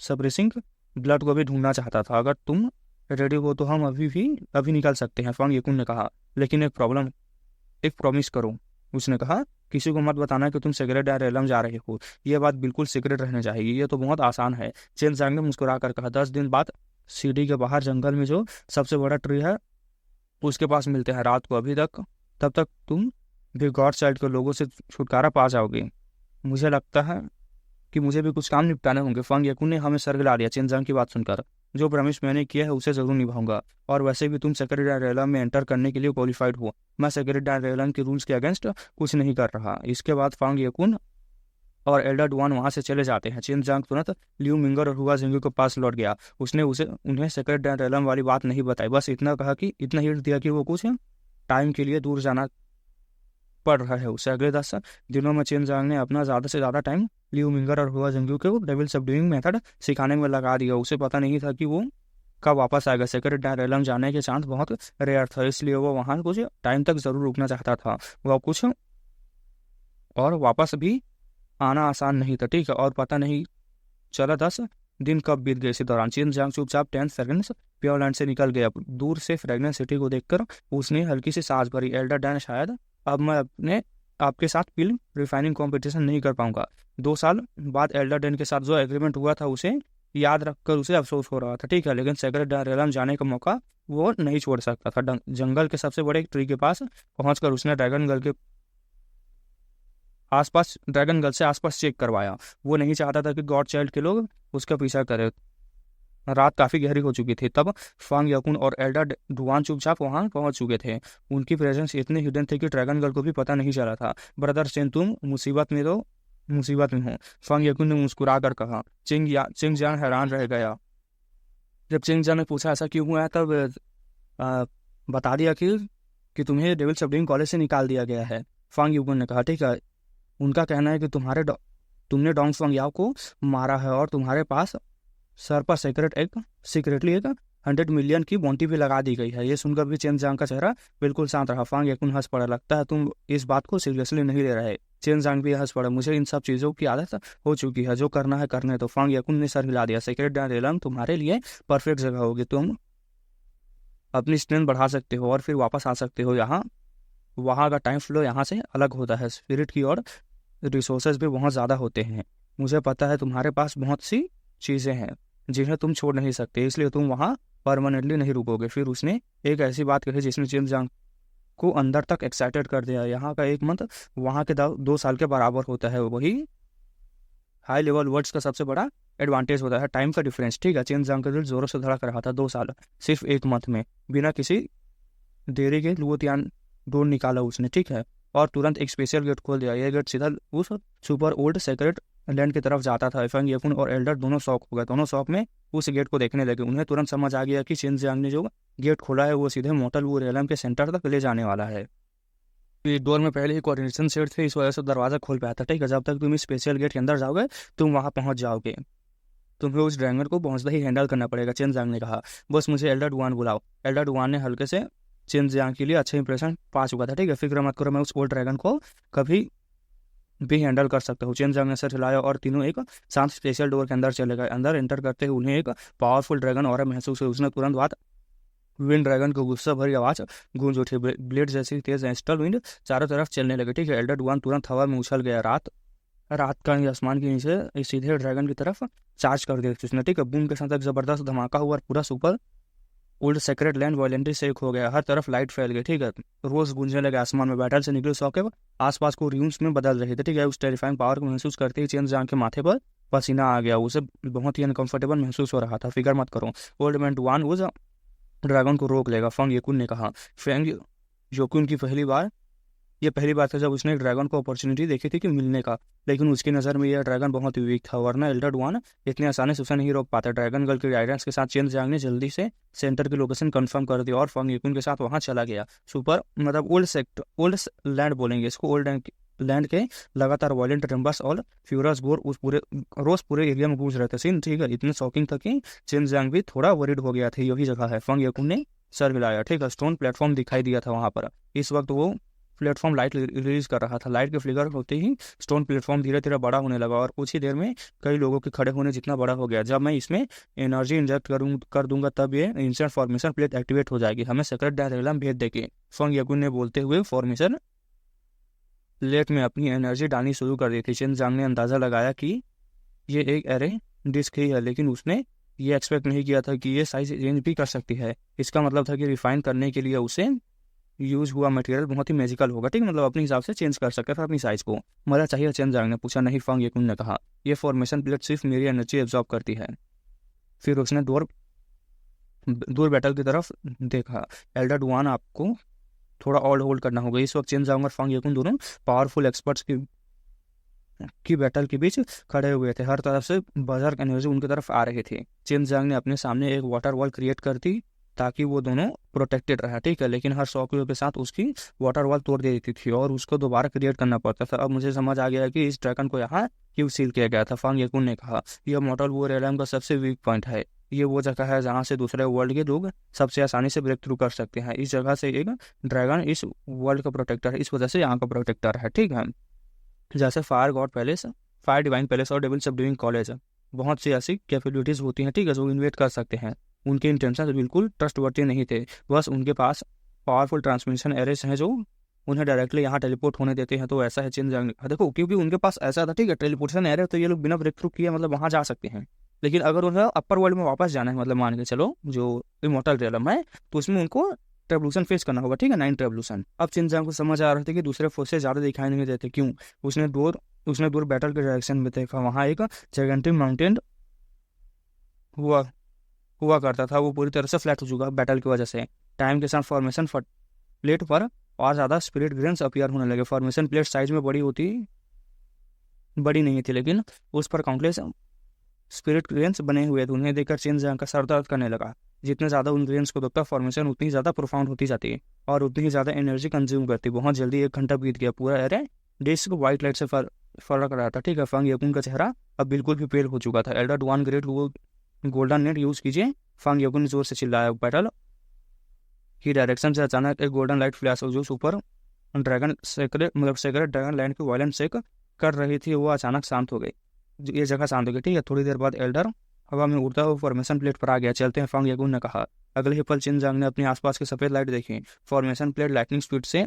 सब्रेसिंग ब्लड को भी ढूंढना चाहता था। अगर तुम रेडी हो तो हम अभी निकल सकते हैं, फांग येकुन ने कहा। लेकिन एक प्रॉमिस करो, उसने कहा। किसी को मत बताना कि तुम सेक्रेट डैन रेलम जा रहे हो, यह बात बिल्कुल सीक्रेट रहनी चाहिए। ये तो बहुत आसान है, चेनजांग ने मुस्कुरा कर कहा। 10 दिन बाद सीडी के बाहर जंगल में जो सबसे बड़ा ट्री है उसके पास मिलते हैं रात को। तब तक तुम भी गॉड साइड के लोगों से छुटकारा पा जाओगे। मुझे लगता है कि मुझे भी कुछ काम निपटाने होंगे। फांग येकुन ने हमें सर हिला दिया चेनजांग की बात सुनकर। जो प्रॉमिस मैंने किया है उसे जरूर निभाऊंगा, और वैसे भी तुम सेक्रेट डैन रेलम में एंटर करने के लिए क्वालिफाइड हो। मैं सेक्रेट डैन रेलम के रूल्स के अगेंस्ट कुछ नहीं कर रहा। इसके बाद फांग येकुन और एल्डर डुआन वहां से चले जाते हैं। चेनजांग तुरंत लियू मिंगर और हुआ जिंगू के पास लौट गया। उसने उन्हें सेक्रेट डैन रेलम वाली बात नहीं बताई, बस इतना हिंट दिया कि वो कुछ टाइम के लिए दूर जाना पड़ रहा है उसे। अगले 10 दिनों में चेनजांग ने अपना ज़्यादा से ज़्यादा टाइम लियू मिंगर और हुआ जिंगू को डेविल सबड्यूइंग मेथड सिखाने में लगा दिया। उसे पता नहीं था कि वो कब वापस आएगा। सेक्रेट डैन रेलम जाने के चांस बहुत रेयर था, इसलिए वो वहाँ कुछ टाइम तक जरूर रुकना चाहता था। वह कुछ और वापस भी आना आसान नहीं था, ठीक है। और पता नहीं चला 10 दिन कब बीत गए। इसी दौरान चेनजांग चुपचाप 10 सेकंड्स प्योरलैंड से निकल गया। दूर से फ्रेगनेंस सिटी को देखकर उसने हल्की सी सांस भरी। एल्डर डैन, शायद अब मैं आपके साथ फिल्म रिफाइनिंग कंपटीशन नहीं कर पाऊंगा। 2 साल बाद एल्डर डैन के साथ जो एग्रीमेंट हुआ था उसे याद रखकर उसे अफसोस हो रहा था, ठीक है। लेकिन सेक्रेट डैन रेलम जाने का मौका वो नहीं छोड़ सकता था। जंगल के सबसे बड़े ट्री के पास पहुंचकर उसने ड्रैगन गर्ल से आसपास चेक करवाया। वो नहीं चाहता था कि गॉड चाइल्ड के लोग उसका पीछा करें। रात काफी गहरी हो चुकी थी तब फांग याकुन और एल्डर डुआन चुपचाप वहां पहुंच चुके थे। उनकी प्रेजेंस इतनी हिडन थी कि ड्रैगन गर्ल को भी पता नहीं चला था। ब्रदर चेन, तुम मुसीबत में हो, फांग याकुन ने मुस्कुरा कर कहा। चिंगजान हैरान रह गया। जब चिंगजान ने पूछा ऐसा क्यों हुआ है, तब बता दिया कि तुम्हें डेविल सबड्यूइंग कॉलेज से निकाल दिया गया है। फांग याकुन ने कहा, ठीक है। उनका कहना है कि तुमने डोंग फंग याओ को मारा है और तुम्हारे पास सर पर सीक्रेटली एक 100 मिलियन की बॉन्टी भी लगा दी गई है। ये सुनकर भी चेनजांग का चेहरा बिल्कुल शांत रहा। फांग याकुन हंस पड़ा। लगता है तुम इस बात को सीरियसली नहीं ले रहे। चेनजांग भी हंस पड़ा। मुझे इन सब चीज़ों की आदत हो चुकी है, जो करना है करने। तो फांग याकुन ने सर हिला दिया। सेक्रेट डैन रेलम तुम्हारे लिए परफेक्ट जगह होगी। तुम अपनी स्ट्रेंथ बढ़ा सकते हो और फिर वापस आ सकते हो। वहाँ का टाइम फ्लो यहाँ से अलग होता है। स्पिरिट की और रिसोर्सेज भी बहुत ज़्यादा होते हैं। मुझे पता है तुम्हारे पास बहुत सी चीज़ें हैं जिन्हें तुम छोड़ नहीं सकते, इसलिए तुम वहाँ परमानेंटली नहीं रुकोगे। फिर उसने एक ऐसी बात कही जिसने चेनजांग को अंदर तक एक्साइटेड कर दिया। यहाँ का एक मंथ वहाँ के 2 साल के बराबर होता है। वही हाई लेवल वर्ड्स का सबसे बड़ा एडवांटेज होता है टाइम का डिफरेंस, ठीक है। चेन जियांग का दिल जोरों से धड़क रहा था। 2 साल सिर्फ एक मंथ में, बिना किसी देरी के लुओतियान डोर निकाला उसने, ठीक है, और तुरंत एक स्पेशल गेट खोल दिया। यह गेट सीधा उस सुपर ओल्ड सेक्रेट लैंड की तरफ जाता था। फंग येकुन और एल्डर दोनों शौक हो गए, दोनों शौक में उस गेट को देखने लगे। उन्हें तुरंत समझ आ गया कि चेन जियांग ने जो गेट खोला है वो सीधे मोटल वू रेलम के सेंटर तक ले जाने वाला है। ये डोर में पहले ही कोऑर्डिनेशन सेट थे, इस वजह से दरवाजा खोल पाया था, ठीक है। जब तक तुम इस स्पेशल गेट के अंदर जाओगे तुम वहां पहुंच जाओगे। तुम्हें उस ड्रैगन को पहुंचते ही हैंडल करना पड़ेगा, चेन जियांग ने कहा। बस मुझे एल्डर डुआन बुलाओ। एल्डर डुआन ने हल्के से चेन जियांग के लिए अच्छा इंप्रेशन पा चुका था, ठीक है। फिक्र मत करो, मैं उस ओल्ड ड्रैगन को कभी भी हैंडल कर सकता हूँ। चेन जियांग ने सर हिलाया और तीनों एक शांत स्पेशल डोर के अंदर चले गए। अंदर एंटर करते ही उन्हें एक पावरफुल ड्रैगन और महसूस हुई। उसने तुरंत बात विंड ड्रैगन को गुस्सा भरी आवाज गूंज उठी। ब्लेड जैसी तेज एस्टल विंड चारों तरफ चलने लगे, ठीक है। एल्डर डुआन तुरंत हवा में उछल गया। रात का ही आसमान के नीचे सीधे ड्रैगन की तरफ चार्ज कर दिया उसने, ठीक है। बूम के साथ एक जबरदस्त धमाका हुआ और पूरा super old secret land violently shake हो गया। हर तरफ लाइट फैल गई, ठीक है। रोज गूंजने लगे आसमान में। बैटल से निकले सौके आसपास को रियूम्स में बदल रहे थे, ठीक है। उस टेरिफाइंग पावर को महसूस करते ही चेन जियांग के माथे पर पसीना आ गया। उसे बहुत ही अनकंफर्टेबल महसूस हो रहा था। फिक्र मत करो, ओल्ड मैन डुआन उस ड्रैगन को रोक लेगा, फंग येकुन ने कहा। फेंग योकुन की पहली बार था जब उसने एक ड्रैगन को अपॉर्चुनिटी देखी थी कि मिलने का, लेकिन उसकी नज़र में यह ड्रैगन बहुत ही वीक था, वरना एल्डर डुआन इतने आसानी से उसे नहीं रोक पाता। ड्रैगन गर्ल के गाइडेंस के साथ चेन जियांग ने जल्दी से सेंटर की लोकेशन कंफर्म कर दी और फंग येकुन के साथ वहां चला गया। सुपर मतलब ओल्ड लैंड बोलेंगे इसको, ओल्ड लैंड के लगातार वायलेंट रंबस और फ्यूरस गोर उस पूरे एरिया में गूंज रहे थे। सीन, ठीक है, इतने शॉकिंग था कि चेन जियांग भी थोड़ा वरीड हो गया था। यही जगह है, फंग येकुन ने सर हिलाया, ठीक है। स्टोन प्लेटफॉर्म दिखाई दिया था वहां पर। इस वक्त वो प्लेटफॉर्म लाइट रिलीज कर रहा था। लाइट के फ्लिकर होते ही स्टोन प्लेटफॉर्म धीरे धीरे बड़ा होने लगा और कुछ ही देर में कई लोगों के खड़े होने जितना बड़ा हो गया। जब मैं इसमें एनर्जी इंजेक्ट कर दूंगा तब ये इंस्टेंट फॉर्मेशन प्लेट एक्टिवेट हो जाएगी। हमें सेक्रेट डायरेलम भेज देगी, फंग येकुन ने बोलते हुए फॉर्मेशन प्लेट में अपनी एनर्जी डालनी शुरू कर दी थी। चेन जियांग ने अंदाजा लगाया कि ये एक एरे डिस्क ही है, लेकिन उसने ये एक्सपेक्ट नहीं किया था कि ये साइज चेंज भी कर सकती है। इसका मतलब था कि रिफाइन करने के लिए उसे यूज हुआ मटेरियल बहुत ही मैजिकल होगा, ठीक है। मतलब अपने हिसाब से चेंज कर सकता था अपनी साइज को। मजा चाहिए, चेन जियांग ने पूछा। नहीं, फंग येकुन ने कहा। ये फॉर्मेशन प्लेट सिर्फ मेरी एनर्जी एब्जॉर्ब करती है। फिर उसने दूर बैटल की तरफ देखा। एल्डर डुआन, आपको थोड़ा और होल्ड करना होगा। इस वक्त चेन जियांग और फंग येकुन दोनों पावरफुल एक्सपर्ट्स की बैटल के बीच खड़े हुए थे। हर तरफ से बजर्क एनर्जी उनकी तरफ आ रही थी। चेन जियांग ने अपने सामने एक वाटर वॉल क्रिएट कर दी ताकि वो दोनों प्रोटेक्टेड रहा, ठीक है। लेकिन हर शॉकवेव के साथ उसकी वाटर वॉल तोड़ दी देती थी और उसको दोबारा क्रिएट करना पड़ता था। अब मुझे समझ आ गया कि इस ड्रैगन को यहाँ क्यों सील किया गया था, फंग येकुन ने कहा। यह मोटल वॉर रेलम का सबसे वीक पॉइंट है। ये वो जगह है जहाँ से दूसरे वर्ल्ड के लोग सबसे आसानी से ब्रेक थ्रू कर सकते हैं। इस जगह से एक ड्रैगन इस वर्ल्ड का प्रोटेक्टर है, इस वजह से यहाँ का प्रोटेक्टर है, ठीक है। जैसे fire God palace, fire divine palace और डेविल सबड्यूइंग कॉलेज, बहुत सी ऐसी कैपेबिलिटीज होती हैं, ठीक है, जो इन्वेट कर सकते हैं। उनके इंटेंशन बिल्कुल ट्रस्टवर्दी नहीं थे। बस उनके पास पावरफुल ट्रांसमिशन एरेस हैं जो उन्हें डायरेक्टली यहाँ टेलीपोर्ट होने देते हैं। तो ऐसा है चेन जियांग, देखो, क्योंकि उनके पास ऐसा था, ठीक है, टेलीपोर्टेशन एरे, तो ये लोग बिना ब्रेक थ्रू किए मतलब वहाँ जा सकते हैं। लेकिन अगर उन्हें अपर वर्ल्ड में वापस जाना है, मतलब मान के चलो जो इमॉर्टल रियलम है, तो उसमें उनको ट्रेवल्यूशन फेस करना होगा, ठीक है, 9 ट्रेवल्यूशन। अब चेन जियांग को समझ आ रहा था कि दूसरे फोर्सेस ज्यादा दिखाई नहीं देते, क्यों। उसने दूर बैटल के डायरेक्शन में देखा। वहाँ एक जायंटिक माउंटेन हुआ करता था। वो पूरी तरह से फ्लैट हो चुका बैटल की वजह से। टाइम के साथ फॉर्मेशन प्लेट पर और ज़्यादा स्पिरिट ग्रेन्स अपीयर होने लगे। फॉर्मेशन प्लेट साइज में बड़ी नहीं थी, लेकिन उस पर काउंटलेस स्पिरिट ग्रेन्स बने हुए थे। उन्हें देखकर चेन जियांग का सर दर्द करने लगा। जितने ज़्यादा उन ग्रेन्स को देखता फॉर्मेशन उतनी ज़्यादा प्रोफाउंड होती जाती है और उतनी ही ज़्यादा एनर्जी कंज्यूम करती। बहुत जल्दी 1 घंटा बीत गया। पूरा एरे डिस्क व्हाइट लाइट से फर्क रहा था, ठीक है। फंग येकुन का चेहरा अब बिल्कुल भी पेल हो चुका था। Elder Duan, great golden net use कीजिए, फंग येकुन ने जोर से चिल्लाया। बैटल की डायरेक्शन से अचानक एक गोल्डन लाइट फ्लैश हो जो सुपर सेक्रेट ड्रैगन लैंड की वायलेंट शेक कर रही थी, वो अचानक शांत हो गई। ये जगह शांत हो गई, ठीक है। थोड़ी देर बाद एल्डर हवा में उड़ता हुआ फॉर्मेशन प्लेट पर आ गया। चलते हैं, फंग येकुन ने कहा। अगले ही पल चेन जियांग ने अपने आसपास की सफेद लाइट देखी। फॉर्मेशन प्लेट लाइटनिंग स्पीड से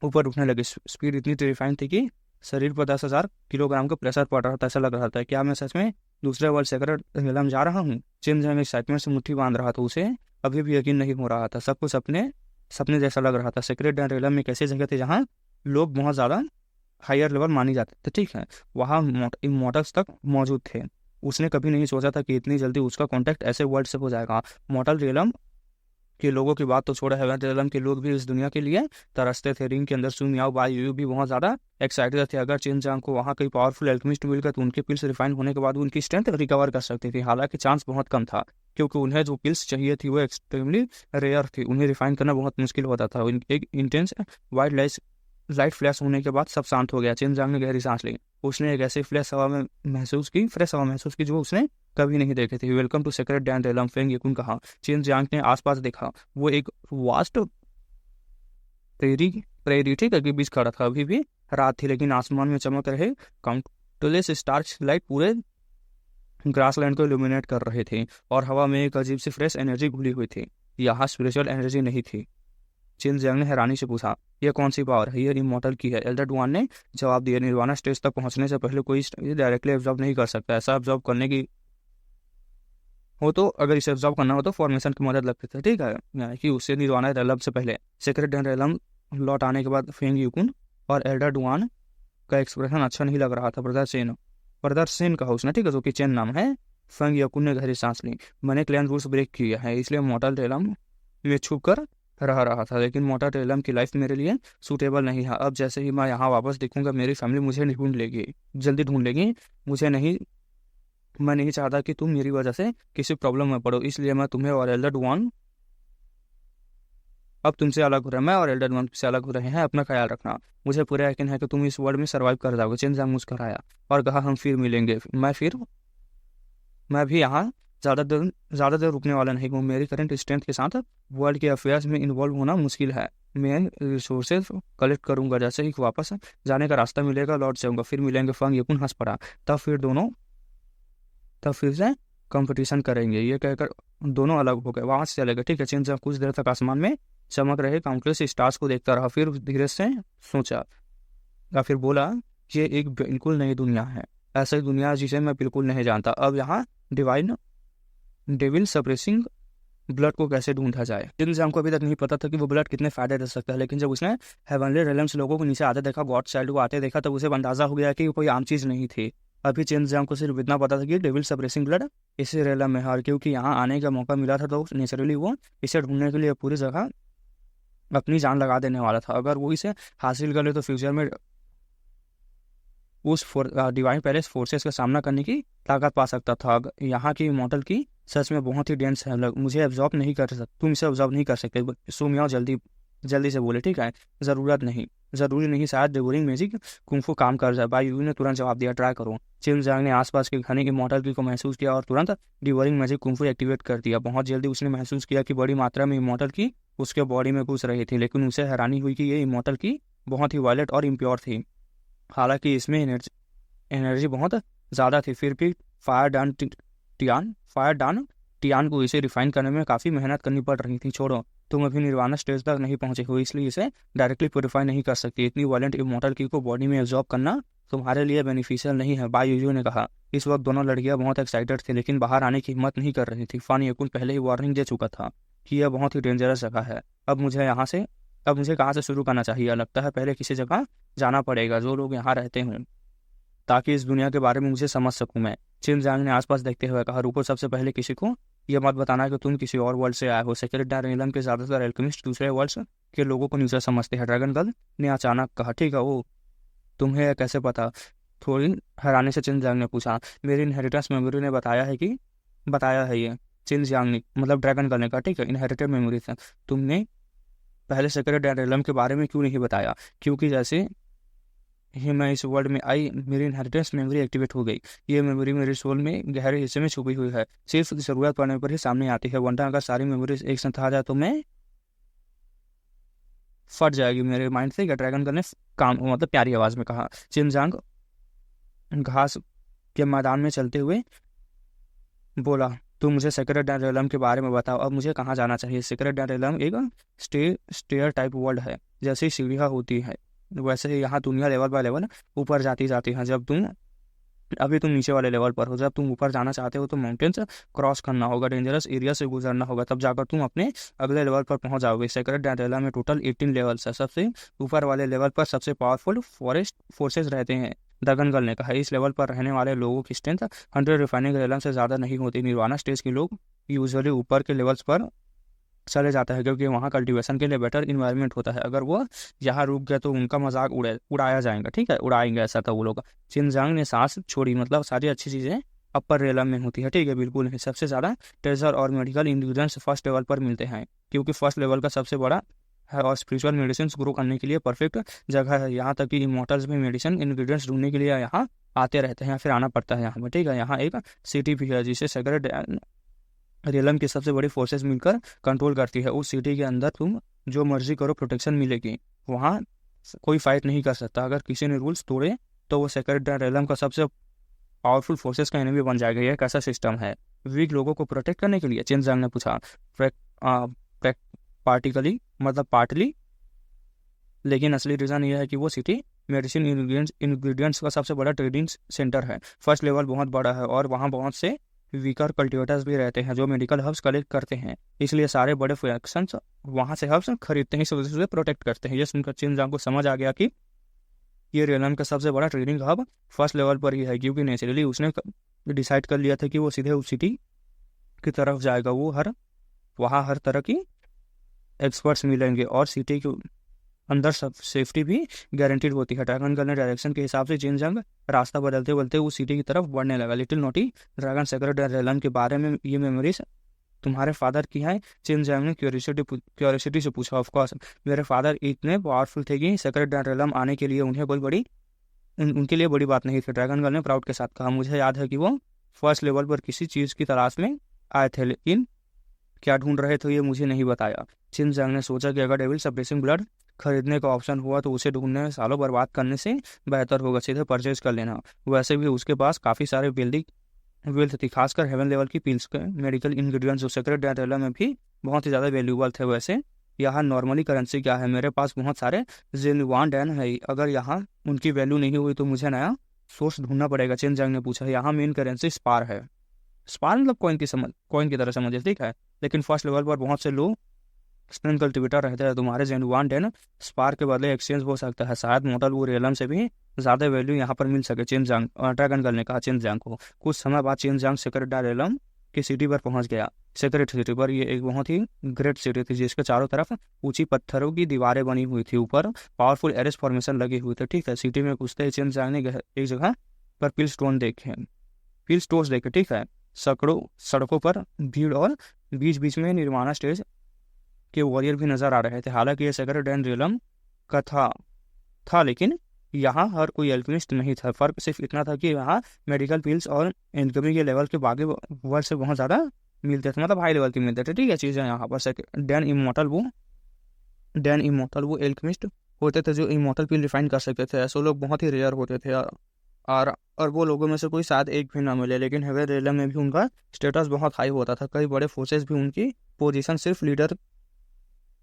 ऊपर उठने लगी। स्पीड इतनी टेरिफाइंग थी कि शरीर पर 10,000 किलोग्राम का प्रेशर पड़ रहा था। ऐसा लग रहा था क्या मैं सच में दूसरे वर्ल्ड सेक्रेट रियलम जा रहा हूँ। चेन जियांग एक्साइटमेंट से मुट्ठी बांध रहा था। उसे अभी भी यकीन नहीं हो रहा था। सब कुछ अपने सपने जैसा लग रहा था। सेक्रेट डैन रेलम में एक ऐसी जगह थी जहाँ लोग बहुत ज़्यादा हायर लेवल माने जाते थे, ठीक है। वहाँ इमॉर्टल्स तक मौजूद थे। उसने कभी नहीं सोचा था कि इतनी जल्दी उसका कांटेक्ट ऐसे वर्ल्ड से हो जाएगा। मॉर्टल रियलम के लोगों की बात तो छोड़ा, हेवन रियलम के लोग भी इस दुनिया के लिए तरसते थे। रिंग के अंदर सुमियाओ बाई यू भी बहुत ज़्यादा एक्साइटेड थे। अगर चिन जांग को वहाँ कोई पावरफुल एल्केमिस्ट मिल गया तो उनके पिल्स रिफाइन होने के बाद उनकी स्ट्रेंथ रिकवर कर सकती थी। हालांकि चांस बहुत कम था, क्योंकि उन्हें जो पिल्स चाहिए थी वो एक्सट्रीमली रेयर थी। उन्हें रिफाइन करना बहुत मुश्किल होता था। एक इंटेंस वाइट लाइट फ्लैश होने के बाद सब शांत हो गया। चिन जांग ने गहरी सांस ली। उसने एक ऐसी फ्रेश हवा महसूस की जो उसने कभी नहीं देखी थी। Welcome to secret den realm, Feng Yakun कहा। चिन जांग ने आसपास देखा। वो एक वास्ट प्रेरी ठीक है के बीच खड़ा था। अभी भी रात थी, लेकिन आसमान में चमक रहे काउंटलेस स्टार्स लाइट पूरे ग्रासलैंड को इल्यूमिनेट कर रहे थे, और हवा में एक अजीब सी फ्रेश एनर्जी घुली हुई थी। यहाँ स्पिरिचुअल एनर्जी नहीं थी। चिन जियांग ने हैरानी से पूछा, यह कौन सी पावर है? यह इमॉर्टल की है। एल्डर डुआन ने जवाब दिया, निर्वाणा स्टेज तक पहुंचने से पहले कोई डायरेक्टली एब्जॉर्ब नहीं कर सकता। ऐसा एब्जॉर्ब करने की हो तो, अगर इसे एब्जॉर्ब करना हो तो फॉर्मेशन की मदद लगती थी, ठीक है। यानी कि उससे निर्वाणा रेलम से पहले सेक्रेट डैन रेलम लौट आने के बाद फेंग यूकुन और एल्डर डुआन का एक्सप्रेशन अच्छा नहीं लग रहा था। ब्रदर सेन कहा उसने, ठीक है, जो कि चेन नाम है। फेंग यकुन ने गहरी सांस ली। मैंने क्लैन रूल्स ब्रेक किया है, इसलिए मॉर्टल रेलम में छुप कर रहा था, लेकिन मोटा टेलम की लाइफ मेरे लिए सूटेबल नहीं है। अब जैसे ही मैं यहाँ वापस दिखूंगा मेरी फैमिली मुझे जल्दी ढूंढ लेगी। मैं नहीं चाहता कि तुम मेरी वजह से किसी प्रॉब्लम में पड़ो, इसलिए मैं तुम्हें और एल्डर डुआन अब तुमसे अलग हो रहा है। मैं और एल्डर डुआन से अलग हो रहे हैं। अपना ख्याल रखना। मुझे पूरा यकीन है कि तुम इस वर्ल्ड में सर्वाइव कर जाओगे। चिनजांग मुस्कुराया और कहा, हम फिर मिलेंगे। मैं भी यहाँ ज़्यादा देर रुकने वाला नहीं हूँ। मेरी करंट स्ट्रेंथ के साथ वर्ल्ड के अफेयर्स में इन्वॉल्व होना मुश्किल है। मैं रिसोर्सेज कलेक्ट करूंगा। जैसे ही वापस जाने का रास्ता मिलेगा लौट जाऊंगा। फिर मिलेंगे। फंग यकुन हंस पड़ा। तब फिर से कंपटीशन करेंगे। ये कहकर दोनों अलग हो गए। वहां से चले गए, ठीक है। चिंजा कुछ देर तक आसमान में चमक रहे काउंटलेस स्टार्स को देखता रहा। फिर धीरे से सोचा या फिर बोला, ये एक बिल्कुल नई दुनिया है, ऐसी दुनिया जिसे मैं बिल्कुल नहीं जानता। अब यहाँ डेविल सप्रेसिंग ब्लड को कैसे ढूंढा जाए। जिनजांग को अभी तक नहीं पता था कि वो ब्लड कितने फायदे दे सकता है, लेकिन जब उसने हेवनली रेलम्स लोगों को नीचे आते देखा, गॉड चाइल्ड को आते देखा, तब उसे अंदाजा हो गया कि वो कोई आम चीज नहीं थी। अभी चिनजांग को सिर्फ इतना पता था कि डेविल सप्रेसिंग ब्लड इसी रेलम में है, और क्योंकि यहाँ आने का मौका मिला था तो नेचुरली वो इसे ढूंढने के लिए पूरी जगह अपनी जान लगा देने वाला था। अगर वो इसे हासिल कर ले तो फ्यूचर में उस डिवाइन पैलेस फोर्सेस का सामना करने की ताकत पा सकता था। यहाँ की मॉडल की सच में बहुत ही डेंस है। मुझे एब्जॉर्ब नहीं कर सकते, तुम इसे एब्जॉर्ब नहीं कर सकते। सुमियाओ जल्दी से बोले, ठीक है। जरूरी नहीं, शायद डिवोरिंग मैजिक कुंफू काम कर जाए। बाई यू ने तुरंत जवाब दिया, ट्राई करो। चिनजांग ने आसपास के खाने की मॉडल की को महसूस किया और तुरंत डिवोरिंग मैजिक कुंफू एक्टिवेट कर दिया। बहुत जल्दी उसने महसूस किया कि बड़ी मात्रा में इमॉर्टल की उसके बॉडी में घुस रही थी, लेकिन उसे हैरानी हुई कि ये इमॉर्टल की बहुत ही वायलेट और इम्प्योर थी। हालांकि इसमें एनर्जी बहुत ज़्यादा थी, फिर भी फायर डान टियान को इसे रिफाइन करने में काफ़ी मेहनत करनी पड़ रही थी। छोड़ो, तुम अभी निर्वाणा स्टेज तक नहीं पहुंचे हो, इसलिए इसे डायरेक्टली प्योरीफाई नहीं कर सकती। इतनी वायलेंट इमॉर्टल की को बॉडी में एब्जॉर्ब करना तुम्हारे लिए बेनिफिशियल नहीं है, बाई यूजू ने कहा। इस वक्त दोनों लड़कियां बहुत एक्साइटेड थी, लेकिन बाहर आने की हिम्मत नहीं कर रही थी। फन यकुन पहले ही वार्निंग दे चुका था कि यह बहुत ही डेंजरस जगह है। अब मुझे कहाँ से शुरू करना चाहिए? लगता है पहले किसी जगह जाना पड़ेगा जो लोग यहाँ रहते हों, ताकि इस दुनिया के बारे में मुझे समझ सकूं मैं। चिनजांग ने आसपास देखते हुए कहा, रुको, सबसे पहले किसी को यह मत बताना कि तुम किसी और वर्ल्ड से आए हो। सेक्रेट डैन के ज्यादातर एल्केमिस्ट दूसरे वर्ल्ड के लोगों को न्यूज़र समझते हैं। ड्रैगन गर्ल ने अचानक कहा, ठीक है, वो तुम्हें कैसे पता? थोड़ी हैरानी से चिनजांग ने पूछा। मेरी इनहेरिटेंस मेमोरी ने बताया है ये। चिनजांग ने मतलब ड्रैगन गर्ल ने कहा, ठीक है, इनहेरिटेड मेमोरी था। तुमने पहले सेक्रेट डैन के बारे में क्यों नहीं बताया? क्योंकि जैसे ही मैं इस वर्ल्ड में आई मेरी इनहेरिटेंस मेमोरी एक्टिवेट हो गई। ये मेमोरी मेरे सोल में गहरे हिस्से में छुपी हुई है, सिर्फ जरूरत पड़ने पर ही सामने आती है, वरना अगर सारी मेमोरीज एक साथ आ जाए तो मैं फट जाएगी मेरे माइंड से। ड्रैगन गर्ल ने काम मतलब प्यारी आवाज में कहा। चिनजांग घास के मैदान में चलते हुए बोला, तुम मुझे सेक्रेट डैन के बारे में बताओ। अब मुझे कहाँ जाना चाहिए? सेक्रेट डैन एक स्टेयर टाइप वर्ल्ड है। जैसे सीढ़ियाँ होती है वैसे ही यहाँ दुनिया लेवल बाय लेवल ऊपर जाती है। जब तुम अभी तुम नीचे वाले लेवल पर हो, जब तुम ऊपर जाना चाहते हो तो माउंटेन्स क्रॉस करना होगा, डेंजरस एरिया से गुजरना होगा, तब जाकर तुम अपने अगले लेवल पर पहुंच जाओगे। सेक्रेड डैंडेला में टोटल 18 लेवल्स है। सबसे ऊपर वाले लेवल पर सबसे पावरफुल फॉरेस्ट फोर्सेज रहते हैं। दगनगल ने कहा, इस लेवल पर रहने वाले लोगों की स्ट्रेंथ 100 रिफाइनिंग रेलम से ज़्यादा नहीं होती। निर्वाणा स्टेज के लोग यूजुअली ऊपर के लेवल्स पर चले जाता है क्योंकि वहाँ कल्टीवेशन के लिए बेटर इन्वायरमेंट होता है। अगर वो यहाँ रुक गए तो उनका मजाक उड़ाया जाएगा, ठीक है, उड़ाएंगे, ऐसा था वो लोग। चिनजांग ने सांस छोड़ी, मतलब सारी अच्छी चीज़ें अपर रेलम में होती है, ठीक है, बिल्कुल नहीं। सबसे ज़्यादा ट्रेजर और मेडिकल इंग्रेडिएंट्स फर्स्ट लेवल पर मिलते हैं क्योंकि फर्स्ट लेवल का सबसे बड़ा है और स्पिरिचुअल मेडिसिन ग्रो करने के लिए परफेक्ट जगह है। यहाँ तक कि इमोर्टल्स भी मेडिसिन इंग्रेडिएंट्स ढूंढने के लिए यहाँ आते रहते हैं, फिर आना पड़ता है यहाँ पर, ठीक है। यहाँ एक सिटी भी है जिसे सेक्रेड रेलम की सबसे बड़ी फोर्सेस मिलकर कंट्रोल करती है। उस सिटी के अंदर तुम जो मर्जी करो प्रोटेक्शन मिलेगी, वहाँ कोई फाइट नहीं कर सकता। अगर किसी ने रूल्स तोड़े तो वो सेक्रेड रेलम का सबसे पावरफुल फोर्सेस का एनिमी बन जाएगा। यह कैसा सिस्टम है? वीक लोगों को प्रोटेक्ट करने के लिए, चिनजांग ने पूछा। पार्टिकली, मतलब पार्टली, लेकिन असली रीज़न यह है कि वो सिटी मेडिसिन इंग्रेडिएंट्स का सबसे बड़ा ट्रेडिंग सेंटर है। फर्स्ट लेवल बहुत बड़ा है और वहाँ बहुत से वीकर कल्टिवेटर्स भी रहते हैं जो मेडिकल हर्ब्स कलेक्ट करते हैं, इसलिए सारे बड़े फैक्शंस वहाँ से हर्ब्स खरीदते हैं, इस वजह से प्रोटेक्ट करते हैं। ये सुनकर चिनजांग को समझ आ गया कि ये रेलम का सबसे बड़ा ट्रेडिंग हब फर्स्ट लेवल पर ही है क्योंकि नेचुरली उसने डिसाइड कर लिया था कि वो सीधे उस सिटी की तरफ जाएगा। वहाँ हर तरह की एक्सपर्ट्स मिलेंगे और सिटी के अंदर सब सेफ्टी भी गारंटीड होती है। ड्रैगन गन ने डायरेक्शन के हिसाब से चिनजांग रास्ता बदलते बदलते उस सिटी की तरफ बढ़ने लगा। Little naughty dragon sacred Rylan के बारे में ये मेमोरीज तुम्हारे फादर की है? चिनजांग ने क्यूरियोसिटी से पूछा। ऑफ कोर्स, मेरे फादर इतने पावरफुल थे कि सेक्रेड रेलम आने के लिए उन्हें कोई उनके लिए बड़ी बात नहीं थी। ड्रैगन गर्ल ने प्राउड के साथ कहा, मुझे याद है कि वो फर्स्ट लेवल पर किसी चीज़ की तलाश में आए थे, लेकिन क्या ढूंढ रहे थे ये मुझे नहीं बताया। चिनजांग ने सोचा कि अगर डेविल सप्रेसिंग ब्लड खरीदने का ऑप्शन हुआ तो उसे ढूंढने में सालों बर्बाद करने से बेहतर होगा सीधे परचेज कर लेना। वैसे भी उसके पास काफ़ी सारे वेल्थ थी, खासकर हेवन लेवल की पिल्स के मेडिकल इंग्रेडिएंट्स जो सेक्रेड डैंडेला में भी बहुत ही ज़्यादा वैल्यूबल थे। वैसे यहाँ नॉर्मली करेंसी क्या है? मेरे पास बहुत सारे जिनवान डैन है, अगर यहाँ उनकी वैल्यू नहीं हुई तो मुझे नया सोर्स ढूंढना पड़ेगा। चिनजांग ने पूछा। यहाँ मेन करेंसी स्पार है। स्पार मतलब कॉइन की तरह समझे, ठीक है, लेकिन फर्स्ट लेवल पर बहुत से लो स्ट्रेंथ कल्टिवेटर रहते हैं। तुम्हारे जेनुआन डेन स्पार के बदले एक्सचेंज हो सकता है, शायद मोटल वो रेलम से भी ज़्यादा वैल्यू यहाँ पर मिल सके। चिनजांग ड्रैगन गर्ल ने कहा चिनजांग को। कुछ समय बाद चिनजांग सेक्रेट रेलम की सिटी पर पहुंच गया। सेक्रेट सिटी पर ये एक बहुत ही ग्रेट सिटी थी जिसके चारों तरफ ऊंची पत्थरों की दीवारें बनी हुई थी, ऊपर पावरफुल एरेस फॉर्मेशन लगे हुए थे, ठीक है। सिटी में घुसते चिनजांग ने एक जगह पर पिल स्टोर्स देखे, ठीक है। सड़कों पर भीड़ और बीच बीच में निर्माणा स्टेज के वॉरियर भी नजर आ रहे थे। हालांकि ये सेक्रेट रेलम का था लेकिन यहाँ हर कोई एल्केमिस्ट नहीं था। फर्क सिर्फ इतना था कि यहाँ मेडिकल पिल्स और इनकमी के लेवल के बाकी वर्ल्ड से बहुत ज़्यादा मिलते थे, मतलब हाई लेवल के मिलते थे, ठीक है। चीज़ें यहाँ पर डैन इमोर्टल वो एल्केमिस्ट होते थे जो इमोर्टल पिल रिफाइन कर सकते थे। ऐसे लोग बहुत ही रेयर होते थे और वो लोगों में से कोई शायद एक भी ना मिले, लेकिन हेवन रेलम में भी उनका स्टेटस बहुत हाई होता था। कई बड़े फोर्सेस भी उनकी पोजीशन सिर्फ लीडर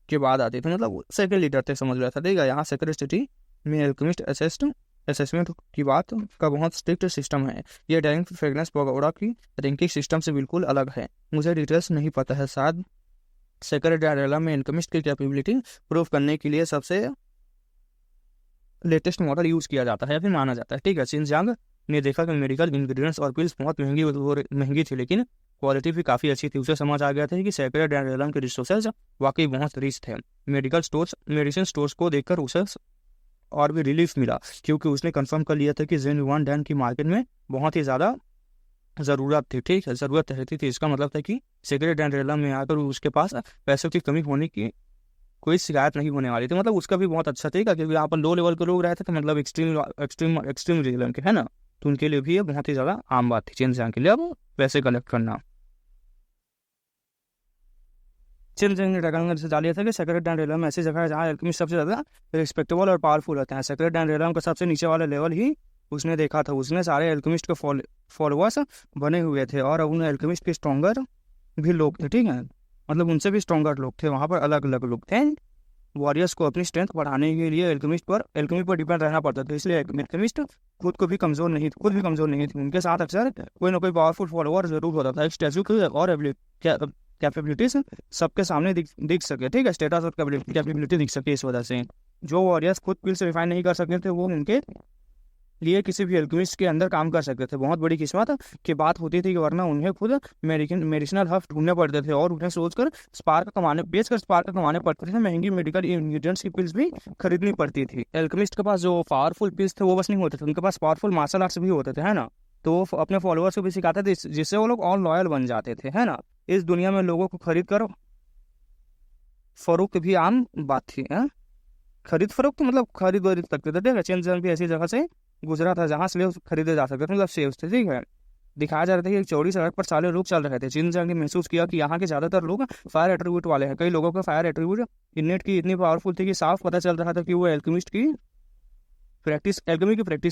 के बाद आती थी, मतलब सेकंड लीडर तक समझ रहा था, ठीक है। यहाँ सेक्रेट सिटी में एल्केमिस्ट असेसमेंट की बात का बहुत स्ट्रिक्ट सिस्टम है। ये डाइनिंग फ्रेगनेंस पगोड़ा की रैंकिंग सिस्टम से बिल्कुल अलग है। मुझे डिटेल्स नहीं पता है, शायद सेक्रेट रेलम में एल्केमिस्ट की कैपेबिलिटी प्रूव करने के लिए सबसे लेटेस्ट मॉडल यूज़ किया जाता है या फिर माना जाता है, ठीक है। चिनजांग ने देखा कि मेडिकल इंग्रेडिएंट्स और पिल्स बहुत महंगी थी लेकिन क्वालिटी भी काफ़ी अच्छी थी। उसे समझ आ गया था कि सेक्रेट रेलम के रिसोर्सेज वाकई बहुत रिच थे। मेडिसिन स्टोर्स को देखकर उसे और भी रिलीफ मिला क्योंकि उसने कंफर्म कर लिया था कि जेनुआन डैन की मार्केट में बहुत ही ज़्यादा ज़रूरत थी, ठीक है, ज़रूरत रहती थी। इसका मतलब था कि सेक्रेट रेलम में आकर उसके पास पैसों की कमी होने की कोई शिकायत नहीं होने वाली थी। मतलब उसका भी बहुत अच्छा तरीका, क्योंकि यहाँ पर लो लेवल के लोग रहते थे, मतलब एक्सट्रीम रीजन के, है ना, तो उनके लिए भी ये बहुत ही ज़्यादा आम बात थी चिनजांग के लिए अब पैसे कलेक्ट करना। चिनजांग ने ड्रैगन से जान लिया था कि सेक्रेट रेलम ऐसी जगह है जहाँ एल्केमिस्ट सबसे ज़्यादा रिस्पेक्टेबल और पावरफुल होते हैं। सेक्रेट रेलम का सबसे नीचे वाला लेवल ही उसने देखा था। उसने सारे एल्केमिस्ट के फॉलोअर्स बने हुए थे और उन एल्केमिस्ट के स्ट्रॉन्गर भी लोग थे, ठीक है, मतलब उनसे भी स्ट्रॉन्गर लोग थे। वहाँ पर अलग अलग लोग थे वॉरियर्स को अपनी स्ट्रेंथ बढ़ाने के लिए एल्केमी पर डिपेंड रहना पड़ता था, इसलिए एल्केमिस्ट खुद भी कमजोर नहीं थे। उनके साथ अक्सर कोई ना कोई पावरफुल फॉलोअर जरूर होता था। एक स्टैचू की और कैपेबिलिटीज सबके सामने दिख सके, ठीक है, स्टेटस और कैपेबिलिटी दिख सके। इस वजह से जो वॉरियर्स खुद पिल से रिफाइन नहीं कर सकते थे, वो उनके लिए किसी भी एल्केमिस्ट के अंदर काम कर सकते थे। बहुत बड़ी किस्मत की बात होती थी कि वरना उन्हें खुद मेडिसिनल हर्ब ढूंढने पड़ते थे और उन्हें बेचकर स्पार्क कमाने पड़ते थे। महंगी मेडिकल इंग्रेडिएंट्स की पिल्स भी खरीदनी पड़ती थी। एल्केमिस्ट के पास जो पावरफुल पिल्स थे वो बस नहीं होते थे, उनके पास पावरफुल मार्शल आर्ट्स भी होते थे, है ना। तो वो अपने फॉलोअर्स को भी सिखाते थे, जिससे वो लोग और लॉयल बन जाते थे, है ना। इस दुनिया में लोगों को खरीद कर फरोख्त भी आम बात थी, है। खरीद फरोख्त मतलब खरीद सकते थे, ठीक है। चेन भी ऐसी जगह से गुजरा था जहाँ स्लेव्स खरीदे जा सकते थे, मतलब सेव्स थे, ठीक है। दिखाया जा रहा था कि एक चौड़ी सड़क पर सारे लोग चल रहे थे। चिनजांग ने महसूस किया कि यहाँ के ज्यादातर लोग फायर एट्रीब्यूट वाले हैं। कई लोगों का फायर एट्रीब्यूट इनेट की इतनी पावरफुल थी कि साफ पता चल रहा था कि वो एल्केमी की प्रैक्टिस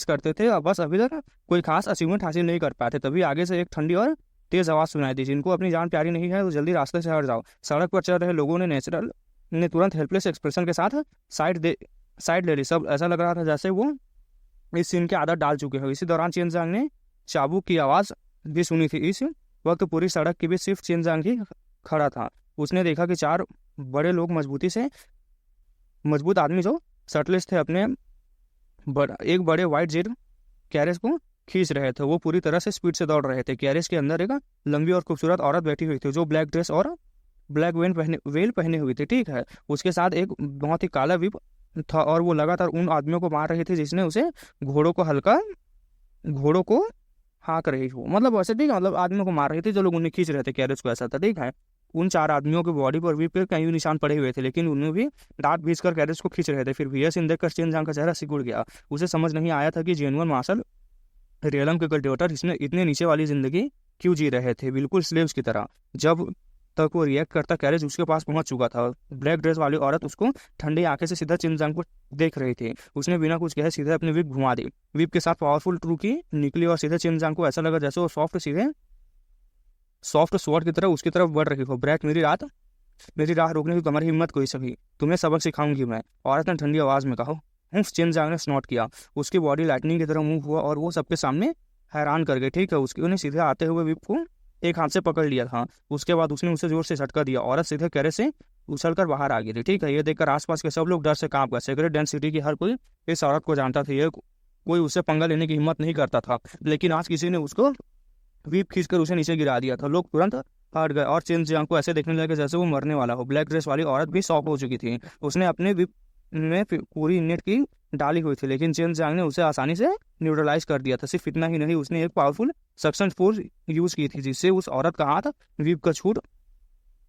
करते थे, और बस अभी तक कोई खास अचीवमेंट हासिल नहीं कर पाए थे। तभी आगे से एक ठंडी और तेज आवाज सुनाई दी, जिनको अपनी जान प्यारी नहीं है तो जल्दी रास्ते से हट जाओ। सड़क पर चल रहे लोगों ने तुरंत हेल्पलेस एक्सप्रेशन के साथ साइड ले ली। सब ऐसा लग रहा था जैसे वो इस सीन की आदत डाल चुके हो। इसी दौरान चेनजांग ने चाबुक की आवाज भी सुनी थी। इस वक्त पूरी सड़क के बीच सिर्फ चेनजांग ही खड़ा था। उसने देखा कि 4 बड़े लोग मजबूत आदमी जो शर्टलेस थे अपने एक बड़े व्हाइट जेट कैरेज को खींच रहे थे। वो पूरी तरह से स्पीड से दौड़ रहे थे। कैरेज के अंदर एक लंबी और खूबसूरत औरत बैठी हुई थी जो ब्लैक ड्रेस और ब्लैक वेल पहने हुई थी, ठीक है। उसके साथ एक बहुत ही काला विप था और वो लगातार उन आदमियों को मार रही थी जिसने उसे घोड़ों को हाँक रही हो, मतलब वैसे, ठीक है, मतलब आदमियों को मार रही थी जो लोग उन्हें खींच रहे थे कैरेज को, ऐसा था, ठीक है। उन 4 आदमियों की बॉडी पर भी कई निशान पड़े हुए थे, लेकिन उन्हें भी दांत भींचकर कैरेज को खींच रहे थे। फिर भी यह सीन देखकर चेनजांग का चेहरा सिकुड़ गया। उसे समझ नहीं आया था कि जेनुअन मार्शल रियलम के कल्टिवेटर इसमें इतने नीचे वाली जिंदगी क्यों जी रहे थे, बिल्कुल स्लेव्स की तरह। जब तक वो रिएक्ट करता, कैरेज उसके पास पहुंच चुका था। ब्लैक ड्रेस वाली औरत उसको ठंडी आंखें से सीधा चेनजांग को देख रही थी। उसने बिना कुछ कहे सीधे अपनी विप घुमा दी। विप के साथ पावरफुल ट्रू की निकली और सीधे चेनजांग को ऐसा लगा जैसे वो सॉफ्ट स्वॉर्ड की तरह उसकी तरफ बढ़ रही हो। ब्रैक, मेरी राह रोकने की तुम्हारी हिम्मत कोई सभी, तुम्हें सबक सिखाऊंगी मैं, औरत ने ठंडी आवाज में कहा। चेनजांग ने स्नॉट किया। उसकी बॉडी लाइटनिंग की तरह मूव हुआ और वो सबके सामने हैरान कर गई, ठीक है। उन्हें सीधे आते हुए विप को एक हाथ से पकड़ लिया था। उसके बाद उसने उसे जोर से झटका दिया। औरत सीधे कैरेज से उछलकर बाहर आ गई, ठीक है। ये देखकर आसपास के सब लोग डर से कांप गए। सेक्रेट डेंसिटी की हर कोई इस औरत को जानता था। ये कोई उससे पंगा लेने की हिम्मत नहीं करता था, लेकिन आज किसी ने उसको वीप खींचकर उसे नीचे गिरा दिया था। लोग तुरंत हट गए और चेनजांग को ऐसे देखने लगे जैसे वो मरने वाला हो। ब्लैक ड्रेस वाली औरत भी शॉक हो चुकी थी। उसने अपने विप में पूरी नेट की डाली हुई थी, लेकिन चेनजांग ने उसे आसानी से न्यूट्रलाइज कर दिया था। सिर्फ इतना ही नहीं, उसने एक पावरफुल सक्शन फोर्स यूज की थी जिससे उस औरत का हाथ विप का छूट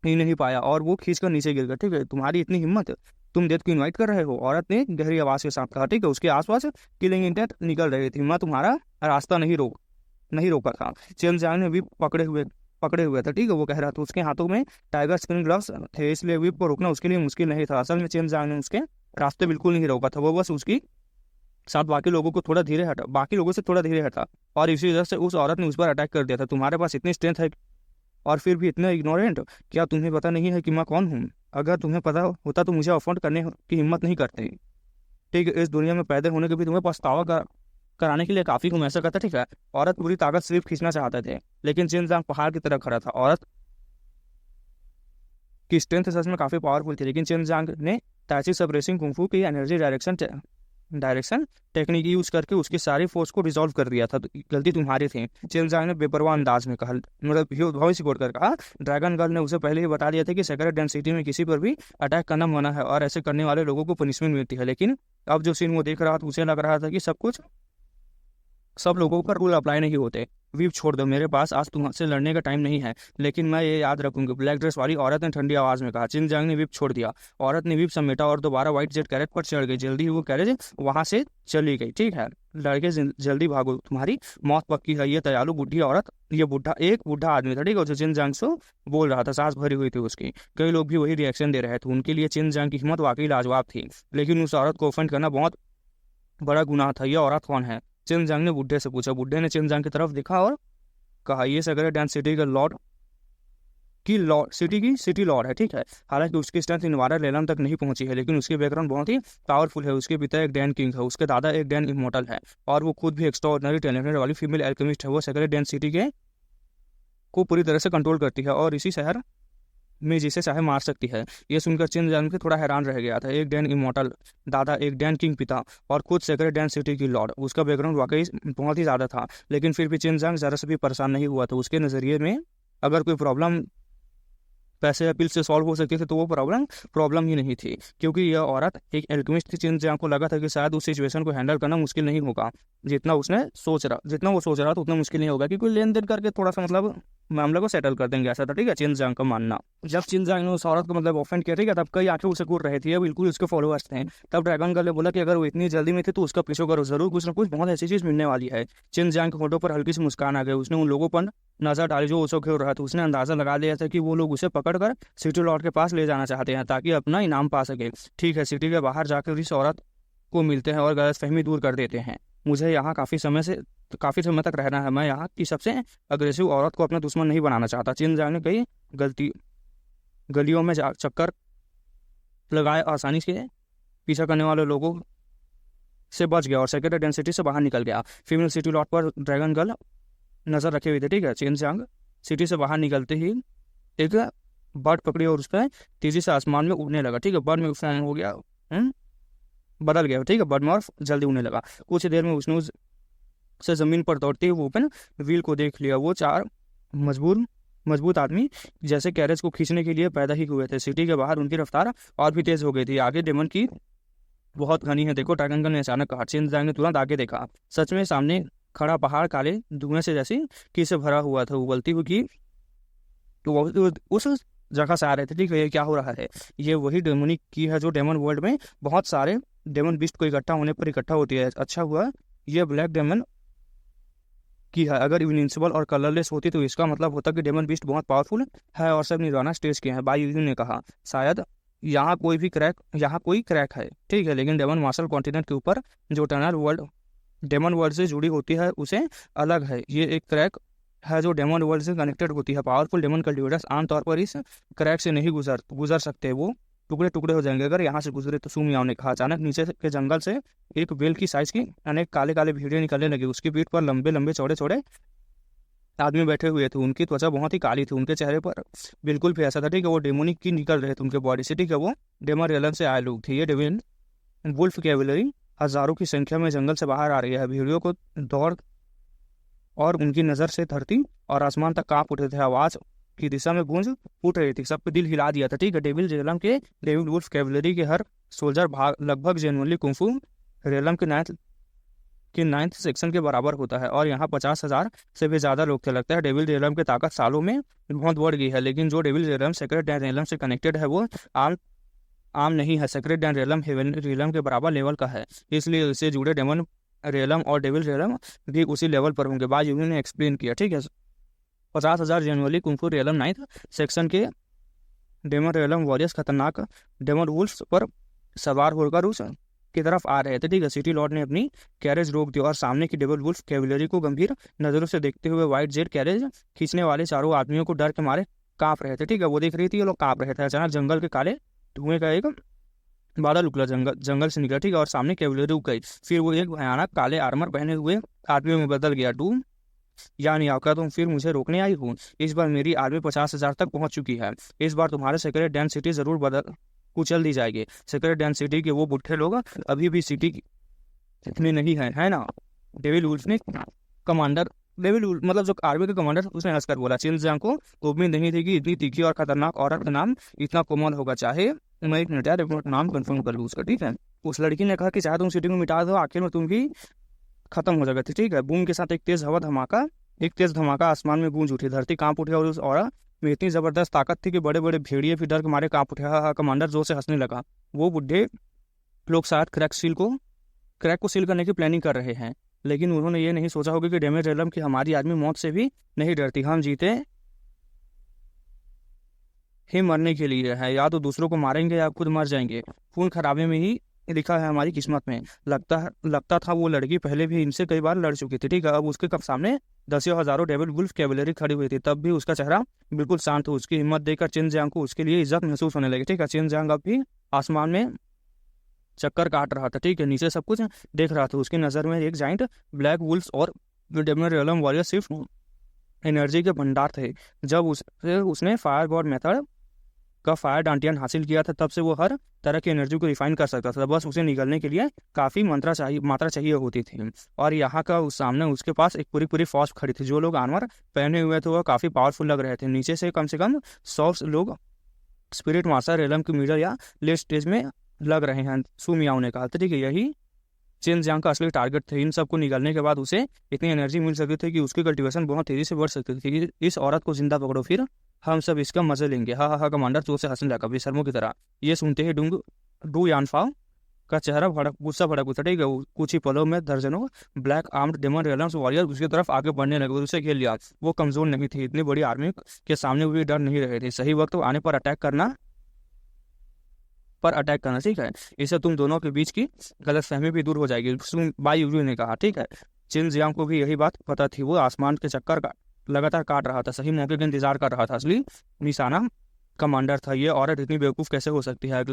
ही नहीं पाया और वो खींचकर नीचे गिर गया, ठीक है। तुम्हारी इतनी हिम्मत, तुम डेथ को इनवाइट कर रहे हो, औरत ने गहरी आवाज के साथ कहा, ठीक है। उसके आसपास किलिंग इंटेंट निकल रही थी। मैं तुम्हारा रास्ता नहीं रोका था। चेनजांग ने विप पकड़े हुए था, ठीक है। वो कह रहा था उसके हाथों में टाइगर स्पिन ग्लव्स थे, इसलिए विप को रोकना उसके लिए मुश्किल नहीं था। असल में चेनजांग ने उसके रास्ते बिल्कुल नहीं रोका था, वो बस उसकी साथ बाकी लोगों से थोड़ा धीरे हटा और इसी वजह से उस औरत ने उस पर अटैक कर दिया था। तुम्हारे पास इतनी स्ट्रेंथ है और फिर भी इतना इग्नोरेंट, क्या तुम्हें पता नहीं है कि मैं कौन हूँ? अगर तुम्हें पता होता तो मुझे अफोर्ड करने की हिम्मत नहीं करते, ठीक है। इस दुनिया में पैदा होने के भी तुम्हें पछतावा कराने के लिए काफी तुम ऐसा करता, ठीक है। औरत पूरी ताकत सिर्फ खींचना चाहते थे, लेकिन चेनजांग पहाड़ की तरह खड़ा था। औरत की स्ट्रेंथ सच में काफी पावरफुल थी, लेकिन चेनजांग ने ताइची सप्रेसिंग कुंफू की एनर्जी डायरेक्शन टेक्निक यूज करके उसकी सारी फोर्स को रिजॉल्व कर दिया था। गलती तुम्हारी थी, चेनजांग ने बेपरवाह अंदाज में कहा, मतलब भविष्य बोल कर कहा। ड्रैगन गर्ल ने उसे पहले ही बता दिया था कि सेक्रेट डेंसिटी में किसी पर भी अटैक करना मना है और ऐसे करने वाले लोगों को पनिशमेंट मिलती है। लेकिन अब जो सीन वो देख रहा था उसे लग रहा था कि सब लोगों पर रूल अप्लाई नहीं होते। वीप छोड़ दो, मेरे पास आज तुमसे लड़ने का टाइम नहीं है, लेकिन मैं ये याद रखूंगी, ब्लैक ड्रेस वाली औरत ने ठंडी आवाज में कहा। चेनजांग ने वीप छोड़ दिया। औरत ने वीप समेटा और दोबारा व्हाइट जेट कैरेज पर चढ़ गई। जल्दी ही वो कैरेज वहां से चली गई, ठीक है। लड़के जल्दी भागो, तुम्हारी मौत पक्की है। ये दयालु बुढ़ी औरत, ये बुढ़ा आदमी था, ठीक है, जो चेनजांग से बोल रहा था। सांस भरी हुई थी उसकी। कई लोग भी वही रिएक्शन दे रहे थे। उनके लिए चेनजांग की हिम्मत वाकई लाजवाब थी, लेकिन उस औरत को ऑफेंड करना बहुत बड़ा गुनाह था। यह औरत कौन है? चेनजांग ने बुढ़े से पूछा। बुढ़े ने चेनजांग की तरफ देखा और कहा, ये सेक्रेट डेंसिटी का लॉर्ड की सिटी लॉर्ड है, ठीक है। हालांकि उसकी स्ट्रेंथ इनवारा रेलम तक नहीं पहुंची है, लेकिन उसकी बैकग्राउंड बहुत ही पावरफुल है। उसके पिता एक डैन किंग है, उसके दादा एक डैन इमोर्टल है, और वो खुद भी एक्स्ट्राऑर्डिनरी टैलेंटेड वाली फीमेल एल्केमिस्ट है। वो सेक्रेट डैन सिटी के को पूरी तरह से कंट्रोल करती है और इसी शहर में जिसे चाहे मार सकती है। ये सुनकर चिन जान के थोड़ा हैरान रह गया था। एक डैन इमोर्टल दादा, एक डैन किंग पिता, और खुद सेक्रेट डैन सिटी की लॉर्ड। उसका बैकग्राउंड वाकई बहुत ही ज़्यादा था, लेकिन फिर भी चिन जांग ज़रा से भी परेशान नहीं हुआ था। उसके नज़रिए में अगर कोई प्रॉब्लम पैसे या पिल से सॉल्व हो सकती थी तो वो प्रॉब्लम ही नहीं थी, क्योंकि यह औरत एक एल्केमिस्ट थी। चिन जांग को लगा था कि शायद उस सिचुएशन को हैंडल करना मुश्किल नहीं होगा जितना वो सोच रहा था उतना मुश्किल नहीं होगा, क्योंकि लेन देन करके थोड़ा सा मामले को सेटल कर देंगे, ऐसा था, ठीक है, चिन जांग का मानना। जब चिन जांग ने उस औरत को ऑफेंड किया, ठीक है, तब कई आंखें उसे घूर रही थी, बिल्कुल उसके फॉलोअर्स थे। तब ड्रैगन गर्ल ने बोला कि अगर वो इतनी जल्दी में थे तो उसका पीछे करो, जरूर कुछ ना कुछ बहुत ऐसी चीज मिलने वाली है। चिन जांग के होठों पर हल्की सी मुस्कान आ गई। उसने उन लोगों पर नजर डाली जो उसे घेर रहा था। उसने अंदाजा लगा लिया था कि वो लोग उसे पकड़कर सिटी लॉर्ड के पास ले जाना चाहते हैं ताकि अपना इनाम पा सके। ठीक है, सिटी के बाहर जाकर इस औरत को मिलते हैं और गलतफहमी दूर कर देते हैं। मुझे यहाँ काफ़ी समय तक रहना है। मैं यहाँ की सबसे अग्रेसिव औरत को अपना दुश्मन नहीं बनाना चाहता। चिन जांग ने कई गलियों में चक्कर लगाए, आसानी से पीछा करने वाले लोगों से बच गया और सेक्रेट डेंसिटी से बाहर निकल गया। फीमेल सिटी लॉर्ड पर ड्रैगन गर्ल नजर रखे हुए थे, ठीक है। चिन जांग सिटी से बाहर निकलते ही एक बर्ड पकड़ी और उस पर तेजी से आसमान में उड़ने लगा, ठीक है। बर्ड में फॉर्म हो गया, बदल गया, ठीक है, बर्ड में और जल्दी उड़ने लगा। कुछ देर में उसने से जमीन पर दौड़ते हुए ओपन व्हील को देख लिया। वो चार मजबूत आदमी जैसे कैरेज को खींचने के लिए पैदा ही हुए थे। सिटी के बाहर उनकी रफ्तार और भी तेज हो गई थी। आगे डेमन की बहुत घनी है, देखो, ड्रैगन गर्ल ने अचानक कहा। चिन जांग ने तुरंत आगे देखा। सच में सामने खड़ा पहाड़ काले धुएं से जैसी की से भरा हुआ था। उबलती हुई की तो वो उस जगह से आ रहे थे, ठीक है। ये क्या हो रहा है? ये वही डेमोनिक की है जो डेमन वर्ल्ड में बहुत सारे डेमन बीस्ट को इकट्ठा होने पर इकट्ठा होती है। अच्छा हुआ ये ब्लैक डेमन की है। अगर इनविंसिबल और कलरलेस होती तो इसका मतलब होता कि डेमन बीस्ट बहुत पावरफुल है और सब निर्वाणा स्टेज के हैं। बाई ने कहा, शायद यहाँ कोई क्रैक है, ठीक है, लेकिन डेमन मार्शल कॉन्टिनेंट के ऊपर जो टनल वर्ल्ड डेमन वर्ल्ड से जुड़ी होती है उसे अलग है। ये एक क्रैक है जो डेमन वर्ल्ड से कनेक्टेड होती है। पावरफुल डेमन कल्टिवेटर्स आमतौर पर इस क्रैक से नहीं गुजर सकते, वो टुकड़े टुकड़े हो जाएंगे अगर यहाँ से गुजरे तो। सुमियाओ ने कहा। अचानक नीचे के जंगल से एक बेल की साइज की अनेक काले काले भीड़े निकलने लगी। उसकी पीठ पर लंबे लंबे चौड़े चौड़े आदमी बैठे हुए थे। उनकी त्वचा बहुत ही काली थी, उनके चेहरे पर बिल्कुल भी ऐसा था, ठीक है, वो डेमोनिक की निकल रहे थे उनके बॉडी से, ठीक है। वो डेमन रेलन से आए लोग थे। ये डेविन वुल्फ कैवलरी हजारों की संख्या में जंगल से बाहर आ रही है। भीड़ियों को दौड़ और उनकी नज़र से धरती और आसमान तक कांप उठे थे। आवाज की दिशा में गूंज उठ रही थी, सबके दिल हिला दिया था, ठीक है। डेविल वुल्फ कैवलरी के हर सोल्जर भाग लगभग जेनुअनली कुंफू रेलम के नाइन्थ सेक्शन के बराबर होता है और यहाँ 50,000 से भी ज्यादा लोग थे। लगता है डेविल रेलम की ताकत सालों में बहुत बढ़ गई है, लेकिन जो डेविल रेलम सेक्रेट डैन रेलम से कनेक्टेड है वो आम नहीं है। सेक्रेट डैन रेलम हेवन रेलम के बराबर लेवल का है, इसलिए इससे जुड़े डेमन रेलम और डेविल रेलम भी उसी लेवल पर होंगे। बाय यूनियन ने एक्सप्लेन किया, ठीक है। 50,000 जनवरी कुंफू रेलम 9th सेक्शन के डेमन रेलम वॉरियर्स खतरनाक डेमन वुल्फ्स पर सवार होकर उस की तरफ आ रहे थे, ठीक है। सिटी लॉर्ड ने अपनी कैरेज रोक दी और सामने की डेविल वुल्फ कैवलरी को गंभीर नजरों से देखते हुए व्हाइट जेट कैरेज खींचने वाले चारों आदमियों को डर के मारे कांप रहे थे, ठीक है। वो देख रही थी ये लोग कांप रहे थे। अचानक जंगल के काले धुएं का एक बादल उगला जंगल से निकला, ठीक है, और सामने कैवलरी रुक गई। फिर वो एक भयानक काले आर्मर पहने हुए आदमी में बदल गया। डूम यानी आपका तुम फिर मुझे रोकने आई हूँ। इस बार मेरी आर्मी 50,000 तक पहुंच चुकी है। इस बार तुम्हारे सेक्रेट डैन सिटी जरूर कुचल दी जाएगी। सेक्रेट डैन सिटी के वो बुढ़े लोग अभी भी सिटी इतने नहीं है ना? डेविल वुल्फ ने कमांडर मतलब जो आर्मी का कमांडर उसने हंसकर बोला। चिन जांग को उम्मीद नहीं थी कि इतनी तीखी और खतरनाक औरत का नाम इतना कोमल होगा। चाहे मैं एक मिनट यार अपना नाम कंफर्म कर लूँ उसका, ठीक है। उस लड़की ने कहा कि चाहे तुम सिटी को मिटा दो, आखिर में तुम भी खत्म हो जाएगा, ठीक है। बूम के साथ एक तेज धमाका आसमान में गूंज उठी। धरती कांप उठी और उस औरत में इतनी जबरदस्त ताकत थी कि बड़े बड़े भेड़िए भी डर के मारे कांप उठे। कमांडर जोर से हंसने लगा। वो बुढ़े लोग शायद क्रैक को सील करने की प्लानिंग कर रहे हैं, लेकिन उन्होंने ये नहीं सोचा होगा कि डैमेज रेलम की हमारी आदमी मौत से भी नहीं डरती। हम जीते ही मरने के लिए है, या तो दूसरों को मारेंगे या खुद मर जाएंगे। खून खराबे में ही लिखा है हमारी किस्मत में। लगता था वो लड़की पहले भी इनसे कई बार लड़ चुकी थी, ठीक है। अब उसके सामने दसियों हजारों डेविल वुल्फ कैवलरी खड़ी हुई थी, तब भी उसका चेहरा बिल्कुल शांत था। उसकी हिम्मत देखकर चिन जियांग को उसके लिए इज्जत महसूस होने लगी। ठीक है, चिन जियांग अब भी आसमान में चक्कर काट रहा था। ठीक है, नीचे सब कुछ देख रहा था। उसकी नज़र में एक जाइंट ब्लैक वुल्फ और डेमन रियलम वॉरियर सिर्फ एनर्जी के भंडार थे। जब उसने फायर गॉड मेथड का फायर डांटियन हासिल किया था, तब से वो हर तरह की एनर्जी को रिफाइन कर सकता था। बस उसे निकलने के लिए काफ़ी मात्रा चाहिए होती थी। और यहाँ का सामने उसके पास एक पूरी फौज खड़ी थी। जो लोग आर्मर पहने हुए थे वह काफ़ी पावरफुल लग रहे थे। नीचे से कम 100 लोग स्पिरिट मास्टर रेलम के मिडल या लेट स्टेज में लग रहे हैं, सू मियाओ ने कहा। ठीक है, यही चिन जियांग का असली टारगेट थे। इन सबको निकालने के बाद उसे इतनी एनर्जी मिल सकती थी कि उसकी कल्टीवेशन बहुत तेजी से बढ़ सकती थी। इस औरत को जिंदा पकड़ो, फिर हम सब इसका मजे लेंगे। हा हा हा, कमांडर जोर से हंसने लगा बेशर्मों की तरह। ये सुनते ही डू यानफाओ का चेहरा गुस्सा भड़क उठा। ठीक है, कुछ ही पलों में दर्जनों black armed demon realms warrior उसकी तरफ आगे बढ़ने लगे और उसे घेर लिया। वो कमजोर नहीं थी, इतनी बड़ी आर्मी के सामने भी डर नहीं रहे थे। सही वक्त आने पर अटैक करना। ठीक है, इससे तुम दोनों के बीच की गलतफहमी भी दूर हो जाएगी, बाई यूजू ने कहा। ठीक है, चिन जियांग को भी यही बात पता थी। वो आसमान के चक्कर का लगातार काट रहा था, सही मौके का इंतजार कर रहा था। असली निशाना कमांडर था। ये औरत इतनी बेवकूफ़ कैसे हो सकती है,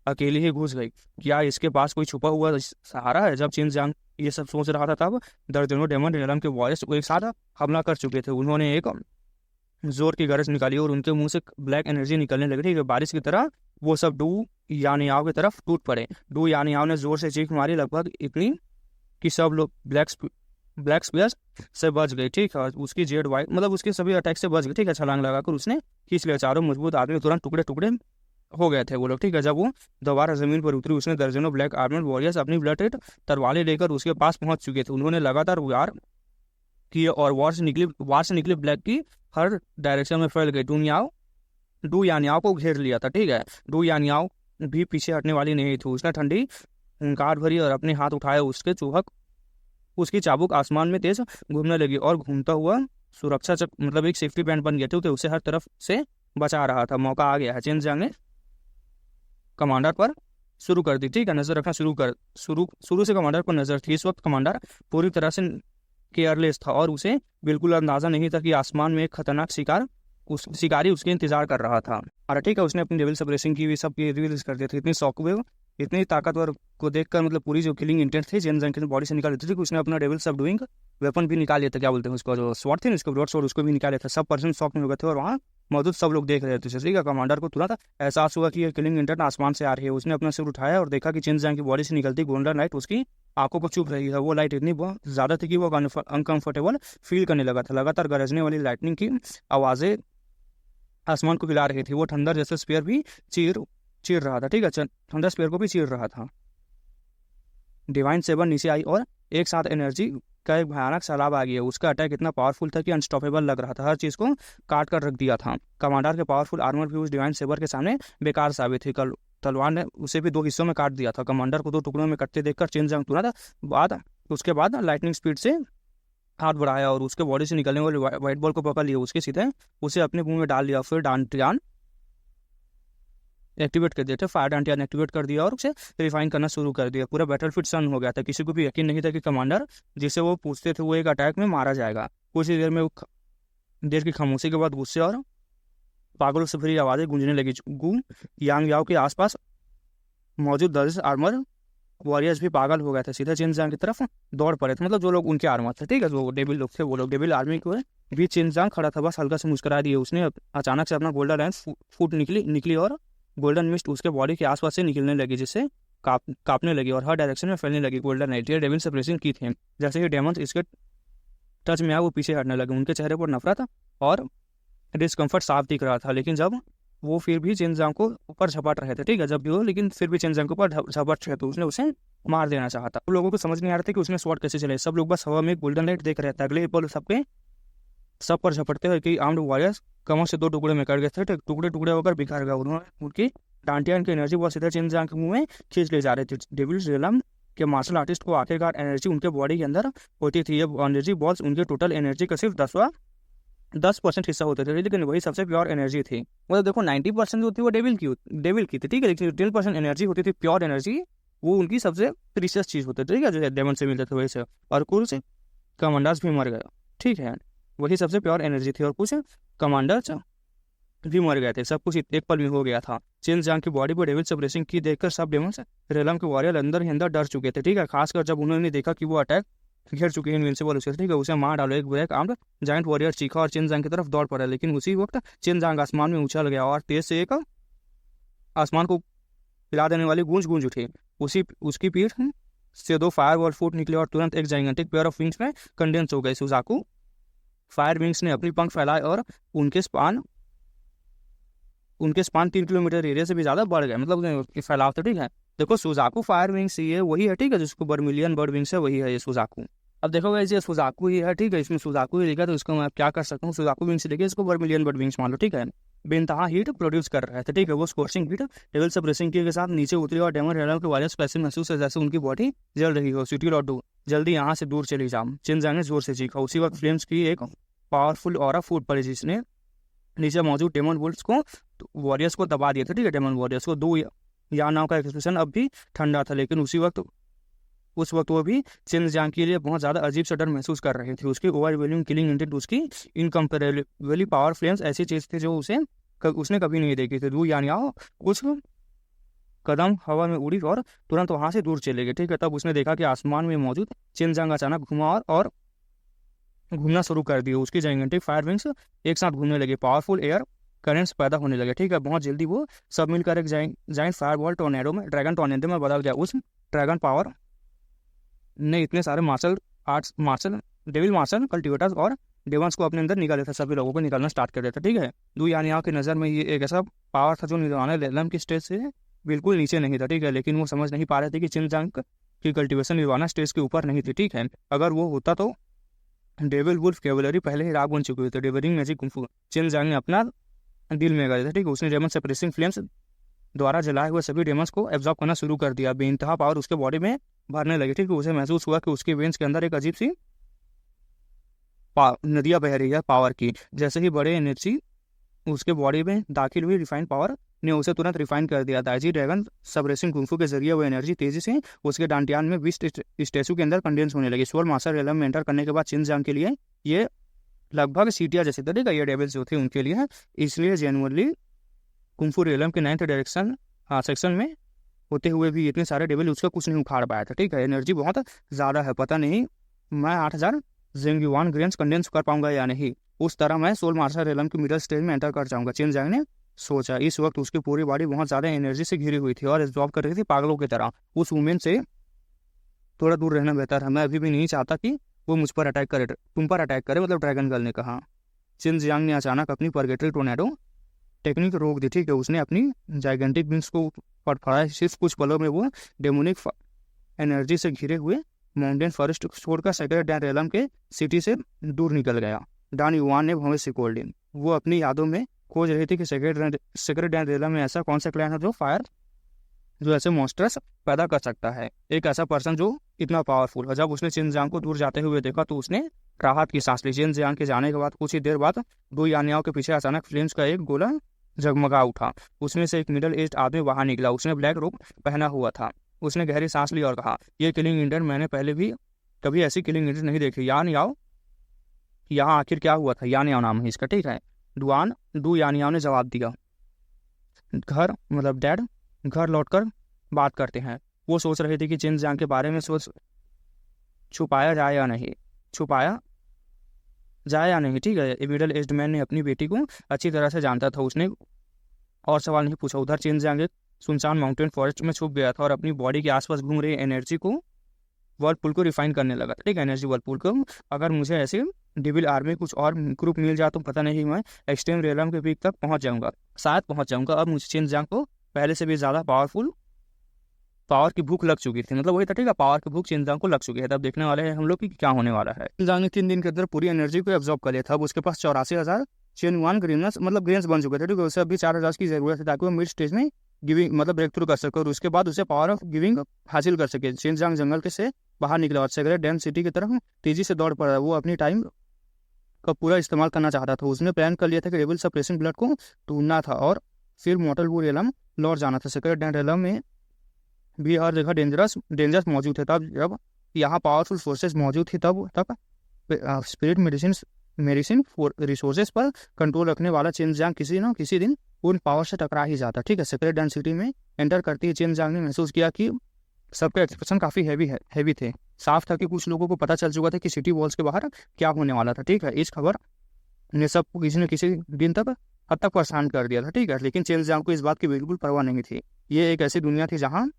अकेली ही घुस गई। क्या इसके पास कोई छुपा हुआ सहारा है? जब चिन जियांग ये सब सोच रहा था, तब दर्जनों डेमन रेलम के वॉरियर्स एक साथ हमला कर चुके थे। उन्होंने एक जोर की गरज निकाली और उनके मुंह से ब्लैक एनर्जी निकलने लगी। ठीक है, बारिश की तरह वो सब डू यानियाओ की तरफ टूट पड़े। डू यानियाओ ने जोर से चीख मारी, लगभग इतनी कि सब लोग ब्लैक स्पीयर्स से बच गए। ठीक है, उसकी जेड वाइट मतलब उसके सभी अटैक से बच गए। ठीक है, छलांग लगाकर उसने खींच लिया। चारों मजबूत आदमी तुरंत टुकड़े टुकड़े हो गए थे वो लोग। ठीक है, जब वो दोबारा जमीन पर उतरी, उसने दर्जनों ब्लैक आर्मर्ड वॉरियर्स अपनी ब्लड तलवारें लेकर उसके पास पहुंच चुके थे। उन्होंने लगातार वार किए और वार से निकली ब्लैक की हर डायरेक्शन में फैल गई। डू यानियाओ को घेर लिया था। ठीक है, डू यानियाओ भी पीछे हटने वाली नहीं थी। उसने ठंडी हुंकार भरी और अपने हाथ उठाए। उसकी चाबुक आसमान में तेज घूमने लगी और घूमता हुआ सुरक्षा मतलब एक सेफ्टी बैंड बन गया। ठीक है, उसे हर तरफ से बचा रहा था। मौका आ गया है। चिन जियांग ने कमांडर पर शुरू कर दी। ठीक है, नजर रखना शुरू से कमांडर पर नजर थी। इस वक्त कमांडर पूरी तरह से केयरलेस था और उसे बिल्कुल अंदाजा नहीं था कि आसमान में एक खतरनाक शिकारी उसके इंतजार कर रहा था। और ठीक है, उसने अपनी डेविल सप्रेसिंग की भी सब रिलीज कर दी थी। इतनी शॉकवेव इतनी ताकतवर को देखकर मतलब पूरी जो किलिंग इंटेंट थी चिन जियांग की बॉडी से निकाल दी थी। उसने अपना डेविल सब डूइंग वेपन भी निकाल लिया था। क्या बोलते हैं उसको, जो स्वॉर्ड थे ना, उसको ब्रॉड स्वॉर्ड, उसको भी निकाल लिया था। सब पर्सन शॉक में हो गए थे और वहाँ मौजूद सब लोग देख रहे थे। ठीक है, कमांडर को तुरंत एहसास हुआ कि ये किलिंग इंटेंट आसमान से आ रही है। उसने अपना सिर उठाया और देखा कि चिन जियांग की बॉडी से निकलती गोल्डन लाइट उसकी आंखों को चुभ रही है। वो लाइट इतनी ज्यादा थी कि वो अनकंफर्टेबल फील करने लगा था। लगातार गरजने वाली लाइटनिंग की आवाजें आसमान को हिला रही थी। वो थंडर जैसे स्पेयर भी चीर रहा था। ठीक है, थंडर स्पेयर को भी चीर रहा था। डिवाइन सेवन नीचे आई और एक साथ एनर्जी का एक भयानक सैलाब आ गया। उसका अटैक इतना पावरफुल था कि अनस्टॉपेबल लग रहा था। हर चीज को काट कर रख दिया था। कमांडर के पावरफुल आर्मर भी उस डिवाइन सेवर के सामने बेकार साबित थी। तलवार ने उसे भी 2 हिस्सों में काट दिया था। कमांडर को 2 टुकड़ों में कटते देखकर चिन जियांग तुरंत उसके बाद लाइटनिंग स्पीड से हाथ बढ़ाया और उसके बॉडी से निकलने वाले व्हाइट बॉल को पकड़ लिया। उसके सीधे उसे अपने मुंह में डाल लिया। फिर डांटियान एक्टिवेट कर दिया था। फायर डांटियान एक्टिवेट कर दिया और उसे रिफाइन करना शुरू कर दिया। पूरा बैटलफील्ड सन हो गया था। किसी को भी यकीन नहीं था कि कमांडर जिसे वो पूछते थे वो एक अटैक में मारा जाएगा। कुछ ही देर की खामोशी के बाद गुस्से और पागलों से भरी आवाजें गूंजने लगी। गू यांग याओ के आसपास मौजूद 10 आर्मर वॉरियर्स भी पागल हो गए थे। सीधे चिन जियांग की तरफ दौड़ पड़े थे। मतलब जो लोग उनके आर्मर थे। ठीक है, जो डेविल लोग थे वो लोग डेविल आर्मी को भी चिन जियांग खड़ा था, बस हल्का से मुस्कुरा दिए। उसने अचानक से अपना गोल्डन लैंस फूट निकली और गोल्डन मिस्ट उसके बॉडी के आसपास से निकलने लगी, जिससे कांपने लगी और हर डायरेक्शन में फैलने लगी। गोल्डन लाइट ये डेविल सप्रेसिंग की थे। जैसे ही डेमंस इसके टच में आया वो पीछे हटने लगे। उनके चेहरे पर नफरत और डिस्कम्फर्ट साफ दिख रहा था। लेकिन जब वो फिर भी चिन जियांग को ऊपर झपट रहे थे। ठीक है, जब भी हो लेकिन फिर भी चिन जियांग के ऊपर झपट रहे थे। उसने उसे मार देना चाहता। तो लोगों को समझ नहीं आ रहा था कि उसने स्वॉर्ड कैसे चले। सब लोग बस हवा में गोल्डन लाइट देख रहे थे। अगले पल सब पर झपटते हुए कि आर्म्ड वॉरियर्स कमर से 2 टुकड़े में कट गए थे। टुकड़े टुकड़े होकर बिखर गए। उन्होंने उनकी डांटियान की एनर्जी बहुत सीधे चिन जियांग के मुंह में खींच ले जा रही थी। डेविल रेलम के मार्शल आर्टिस्ट को आखिरकार एनर्जी उनके बॉडी के अंदर होती थी। ये एनर्जी बॉल्स उनके टोटल एनर्जी का सिर्फ 10% हिस्सा होते थे, लेकिन वही सबसे प्योर एनर्जी थी। मतलब देखो 90% जो थी वो डेविल की थी। ठीक है, लेकिन 10% एनर्जी होती थी प्योर एनर्जी, वो उनकी सबसे प्रीशियस चीज होती थी। ठीक है, जो डेमन से मिलते थे वही से। और कुछ कमांडर्स भी मर गए। ठीक है, वही सबसे प्योर एनर्जी थी। और कुछ कमांडर्स भी मर गए थे, सब कुछ एक पल में हो गया था। चिनजांग की बॉडी पर डेविल सप्रेसिंग की देखकर सब डेमन्स रेलम के वॉरियर अंदर ही अंदर डर चुके थे, ठीक है। खासकर जब उन्होंने देखा कि वो अटैक घेर चुके हैं इनविंसिबल उसे, ठीक है, उसे मार डालो। एक ब्लैक आर्म्ड जायंट वॉरियर चीखा और चिनजांग की तरफ दौड़ पड़ा, लेकिन उसी वक्त चिनजांग आसमान में उछल गया और तेज से एक आसमान को हिला देने वाली गूंज गूंज उठी। उसकी पीठ से 2 फायर फूट निकले और तुरंत एक जाइगेंटिक पेयर ऑफ विंग्स में कंडेंस हो गए। सुजाकू फायर विंग्स ने अपनी पंख फैलाए और उनके स्पान 3 किलोमीटर एरिया से भी ज्यादा बढ़ गए, मतलब उसके फैलाव थे, ठीक है। देखो सुजाकू फायर विंग्स ये वही है, ठीक है, जिसको बर्मिलियन बर्ड विंग्स है, वही है ये सुजाकू। अब देखो गाइस ये सुजाकू ही है, ठीक है, इसमें सुजाकू ही लिखा, तो इसको मैं क्या कर सकता हूँ, सुजाकू विंग्स लेके इसको बर्मिलियन बर्ड विंग्स मान लो, ठीक है। बेनतहा हीट प्रोड्यूस कर रहे थे, ठीक है, वो स्कोर्चिंग हीट डेविल सप्रेसिंग के साथ नीचे उतरी और डेमन रेलम के वायरस पैसे महसूस है जैसे उनकी बॉडी जल रही हो। सिटी लॉर्ड जल्दी यहाँ से दूर चली जाओ, चिनजांग ने जोर से चीखा। उसी वक्त फ्लेम्स की एक पावरफुल ऑरा फूट पड़ी, जिसने नीचे मौजूद डेमन वुल्फ्स को वॉरियर्स को दबा दिया था, ठीक है, डेमन वॉरियर्स को। 2 यानाओं का एक्सप्रेशन अब भी ठंडा था, लेकिन उस वक्त वो भी चिनजांग के लिए बहुत ज्यादा अजीब सा डर महसूस कर रहे थे। उसकी ओवरवेलमिंग किलिंग इंटेंट, उसकी इनकम्पेरेबली पावर फ्लेम्स ऐसी चीज थी जो उसने कभी नहीं देखी थी। 2 यानियाओं कुछ कदम हवा में उड़ी और तुरंत वहां से दूर चले गए, ठीक है। तब उसने देखा कि आसमान में मौजूद चिनजांग अचानक घुमा और घूमना शुरू कर दिया। उसकी जाइगेंटिक फायर विंग्स एक साथ घूमने लगे, पावरफुल एयर करेंट्स पैदा होने लगे, ठीक है। बहुत जल्दी वो सब मिलकर एक जाइंट फायरबॉल टोर्नेडो में ड्रैगन टोर्नेडो में बदल गया। उस ड्रैगन पावर ने इतने सारे डेविल मार्शल कल्टिवेटर्स और डेवंस को अपने अंदर निकाले थे, सभी लोगों को निकालना स्टार्ट कर देता, ठीक है। 2 यानियाओं की नज़र में ये एक ऐसा पावर था जो निर्वाणा रेलम की स्टेज से बिल्कुल नीचे नहीं था, ठीक है, लेकिन वो समझ नहीं पा रहे थे कि चिनजांग की कल्टिवेशन निर्वाणा स्टेज के ऊपर नहीं थी, ठीक है। अगर वो होता तो डेविल वुल्फ कैवलरी पहले ही राग बन चुकी हुई थी। डेविलिंग मैजिक कुंफू चिनजांग ने अपना डील में गए थे, ठीक है। उसने डेमन सप्रेसिंग फ्लेम्स द्वारा जलाए हुए सभी डेमन्स को एब्जॉर्ब करना शुरू कर दिया। बेइंतहा पावर उसके बॉडी में भरने लगी, ठीक है। उसे महसूस हुआ कि उसके वेन्स के अंदर एक अजीब सी नदियां बह रही है पावर की। जैसे ही बड़े एनर्जी उसके बॉडी में दाखिल हुई, रिफाइंड पावर ने उसे तुरंत रिफाइन कर दिया। दाइजी ड्रैगन सब्रेसिंग कुंफू के जरिए वो एनर्जी तेजी से उसके डांटियान में बीस्ट स्टेचू के अंदर कंडेंस होने लगी। सोल मास्टर रेलम में एंटर करने के बाद चिनजांग के लिए ये लगभग सीटिया जैसे थे, ठीक है, ये डेविल्स जो थे उनके लिए, इसलिए जेनुअनली कुंफू रेलम के 9th डायरेक्शन सेक्शन में होते हुए भी इतने सारे डेविल उसका कुछ नहीं उखाड़ पाया था, ठीक है। एनर्जी बहुत ज़्यादा है, पता नहीं मैं 8000 जेंगयुआन ग्रेन्स कंडेंस कर पाऊंगा या नहीं। उस तरह मैं सोल मार्शल रेलम की मिडल स्टेज में एंटर कर जाऊंगा, चिनजांग ने सोचा। इस वक्त उसकी पूरी बॉडी बहुत ज़्यादा एनर्जी से घिरी हुई थी और एब्जॉर्ब कर रही थी पागलों की तरह। उस वुमेन से थोड़ा दूर रहना बेहतर है, मैं अभी भी नहीं चाहता कि वो मुझ पर अटैक करे, तुम पर अटैक करे, मतलब ड्रैगन गर्ल ने कहा। चिनजांग ने अचानक अपनी परगेटरी टोर्नेडो टेक्निक रोक दी, ठीक है। उसने अपनी जाइगेंटिक विंग्स को फड़फड़ाया। सिर्फ कुछ पलों में वो डेमोनिक एनर्जी से घिरे हुए माउंटेन फॉरेस्ट छोड़कर सेक्रेट डैन रेलम के सिटी से दूर निकल गया। डॉन युआन ने भविष्य खोल दी। वो अपनी यादों में खोज रही थी कि सेक्रेट डैन रेलम में ऐसा कौन सा क्लैन है जो ऐसे मॉन्स्टर्स पैदा कर सकता है, एक ऐसा पर्सन जो इतना पावरफुल है। जब उसने चिनजांग को दूर जाते हुए देखा तो उसने राहत की सांस ली। चिनजांग के जाने के बाद कुछ ही देर बाद 2 यानियाओं के पीछे अचानक फ्लेम्स का एक गोला जगमगा उठा। उसमें से एक मिडल एज आदमी बाहर निकला। उसने ब्लैक रोब पहना हुआ था। उसने गहरी सांस ली और कहा, यह किलिंग इंटेंट मैंने पहले भी कभी ऐसी किलिंग इंटेंट नहीं देखी। यानियाओ, यहाँ आखिर क्या हुआ था? यानियाओ नाम है इसका, ठीक है। 2 यानियाओं ने जवाब दिया, घर मतलब डैड, घर लौटकर बात करते हैं। वो सोच रहे थे कि चिनजांग के बारे में छुपाया जाए या नहीं, ठीक है। मिडल एज्ड मैन ने अपनी बेटी को अच्छी तरह से जानता था। उसने और सवाल नहीं पूछा। उधर चिनजांग एक सुनसान माउंटेन फॉरेस्ट में छुप गया था और अपनी बॉडी के आसपास घूम रही एनर्जी को वर्लपूल को रिफाइन करने लगा, ठीक है, एनर्जी वर्लपूल को। अगर मुझे ऐसे डेविल आर्मी कुछ और ग्रुप मिल जाए तो पता नहीं मैं एक्सट्रीम रेलम के पीक तक पहुंच जाऊंगा। अब मुझे चिनजांग को पहले से भी ज़्यादा पावर की भूख लग चुकी थी, मतलब वही था, ठीक है, पावर की भूख चिनजांग को लग चुकी है। तब देखने वाले हैं हम लोग कि क्या होने वाला है। चिनजांग ने 3 दिन के अंदर पूरी एनर्जी को एब्जॉर्ब कर लिया था। अब उसके पास 84,000 जेन्युइन ग्रेन्स बन चुके थे, ठीक है। उसे अभी 4,000 की जरूरत है ताकि वो मिड स्टेज में गिविंग मतलब ब्रेक थ्रू कर सके और उसके बाद उसे पावर ऑफ गिविंग हासिल कर सके। चिनजांग जंगल के से बाहर निकला और सेक्रेट डैम सिटी की तरफ तेजी से दौड़ पड़ा। वो अपनी टाइम का पूरा इस्तेमाल करना चाहता था। उसने प्लान कर लिया था कि डेविल सप्रेसिंग ब्लड को ढूंढना था और फिर मॉर्टल वुड रेलम लौट जाना था। सेक्रेट डैन रेलम में भी हर जगह डेंजरस मौजूद थे। तब जब यहाँ पावरफुल फोर्सेस मौजूद थी तब स्पिरिट मेडिसिन रिसोर्सेज पर कंट्रोल रखने वाला चेन जियांग किसी न किसी दिन उन पावर से टकरा ही जाता। ठीक है, सेक्रेट डैन सिटी में एंटर करती है चेन जियांग ने महसूस किया कि सबके एक्सप्रेशन काफ़ी हैवी थे। साफ था कि कुछ लोगों को पता चल चुका था कि सिटी वॉल्स के बाहर क्या होने वाला था। ठीक है, इस खबर ने सबको किसी न किसी दिन तक हद तक परेशान कर दिया था। ठीक है, लेकिन चेन जियांग को इस बात की बिल्कुल परवाह नहीं थी। ये एक ऐसी दुनिया थी जहाँ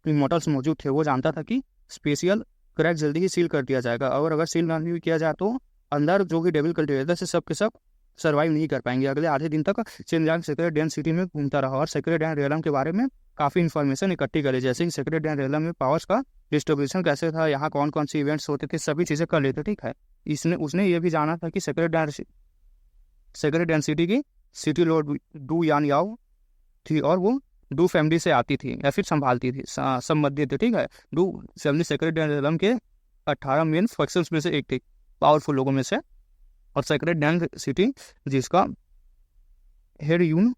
इमॉर्टल्स मौजूद थे। वो जानता था कि स्पेशियल क्रैक जल्दी ही सील कर दिया जाएगा, और अगर सील नहीं किया जाए तो अंदर जो कि डेविल कल्टिवेटर से सब के सब सर्वाइव नहीं कर पाएंगे। अगले आधे दिन तक Chen Jiang secret Dan city में घूमता रहा और सेक्रेट डैन रियलम के बारे में काफ़ी इन्फॉर्मेशन इकट्ठी करी, जैसे कि सेक्रेट डैन रियलम में पावर्स का डिस्ट्रीब्यूशन कैसे था, यहाँ कौन कौन सी इवेंट्स होते थे, सभी चीज़ें कर लेते। ठीक है, उसने ये भी जाना था कि सेक्रेट डैन सिटी की सिटी लॉर्ड डू यान याओ थी, और वो डू फैमिली से आती थी या फिर संभालती थी, संबंधित थी। ठीक है, Du family secret Dan realm के 18 मेन फैक्शंस में से एक थी, पावरफुल लोगों में से। और सेक्रेट डैन सिटी जिसका हेड यून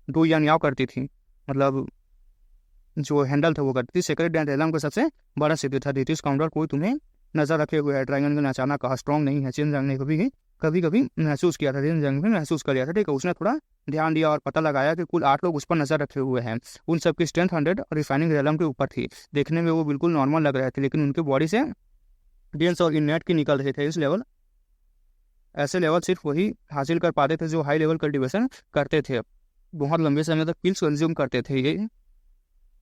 डू यान याओ करती थी, मतलब जो हैंडल था वो करती थी। सेक्रेट डैन रियलम का सबसे बड़ा सिटी था। ब्रिटिश काउंटर कोई तुम्हें नजर रखे हुए है, ड्रैगन ने अचानक कहा, स्ट्रॉन्ग नहीं है। चेन जियांग ने कभी कभी महसूस किया था, चेन जियांग भी महसूस कर लिया था। ठीक है, उसने थोड़ा ध्यान दिया और पता लगाया कि कुल 8 लोग उस पर नजर रखे हुए हैं। उन सबकी स्ट्रेंथ 100 रिफाइनिंग रियलम के ऊपर थी। देखने में वो बिल्कुल नॉर्मल लग रहे थे, लेकिन उनके बॉडी से डेंस और इननेट की निकल रहे थे। ऐसे लेवल सिर्फ वही हासिल कर पाते थे जो हाई लेवल कल्टिवेशन करते थे, बहुत लंबे समय तक पिल्स कंज्यूम करते थे। ये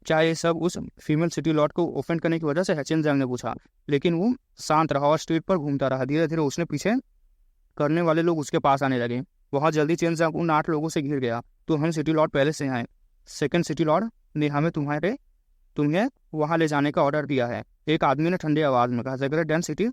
क्या ये सब उस फीमेल सिटी लॉर्ड को ऑफेंड करने की वजह से है? चेन जियांग ने पूछा, लेकिन वो शांत रहा और स्ट्रीट पर घूमता रहा। धीरे धीरे उसने पीछे करने वाले लोग उसके पास आने लगे। बहुत जल्दी चेन जियांग उन 8 लोगों से घिर गया। तो हम सिटी लॉर्ड पहले से आए, सेकंड सिटी लॉर्ड ने हमें तुम्हें वहां ले जाने का ऑर्डर दिया है, एक आदमी ने ठंडी आवाज में कहा। सेक्रेट डैन सिटी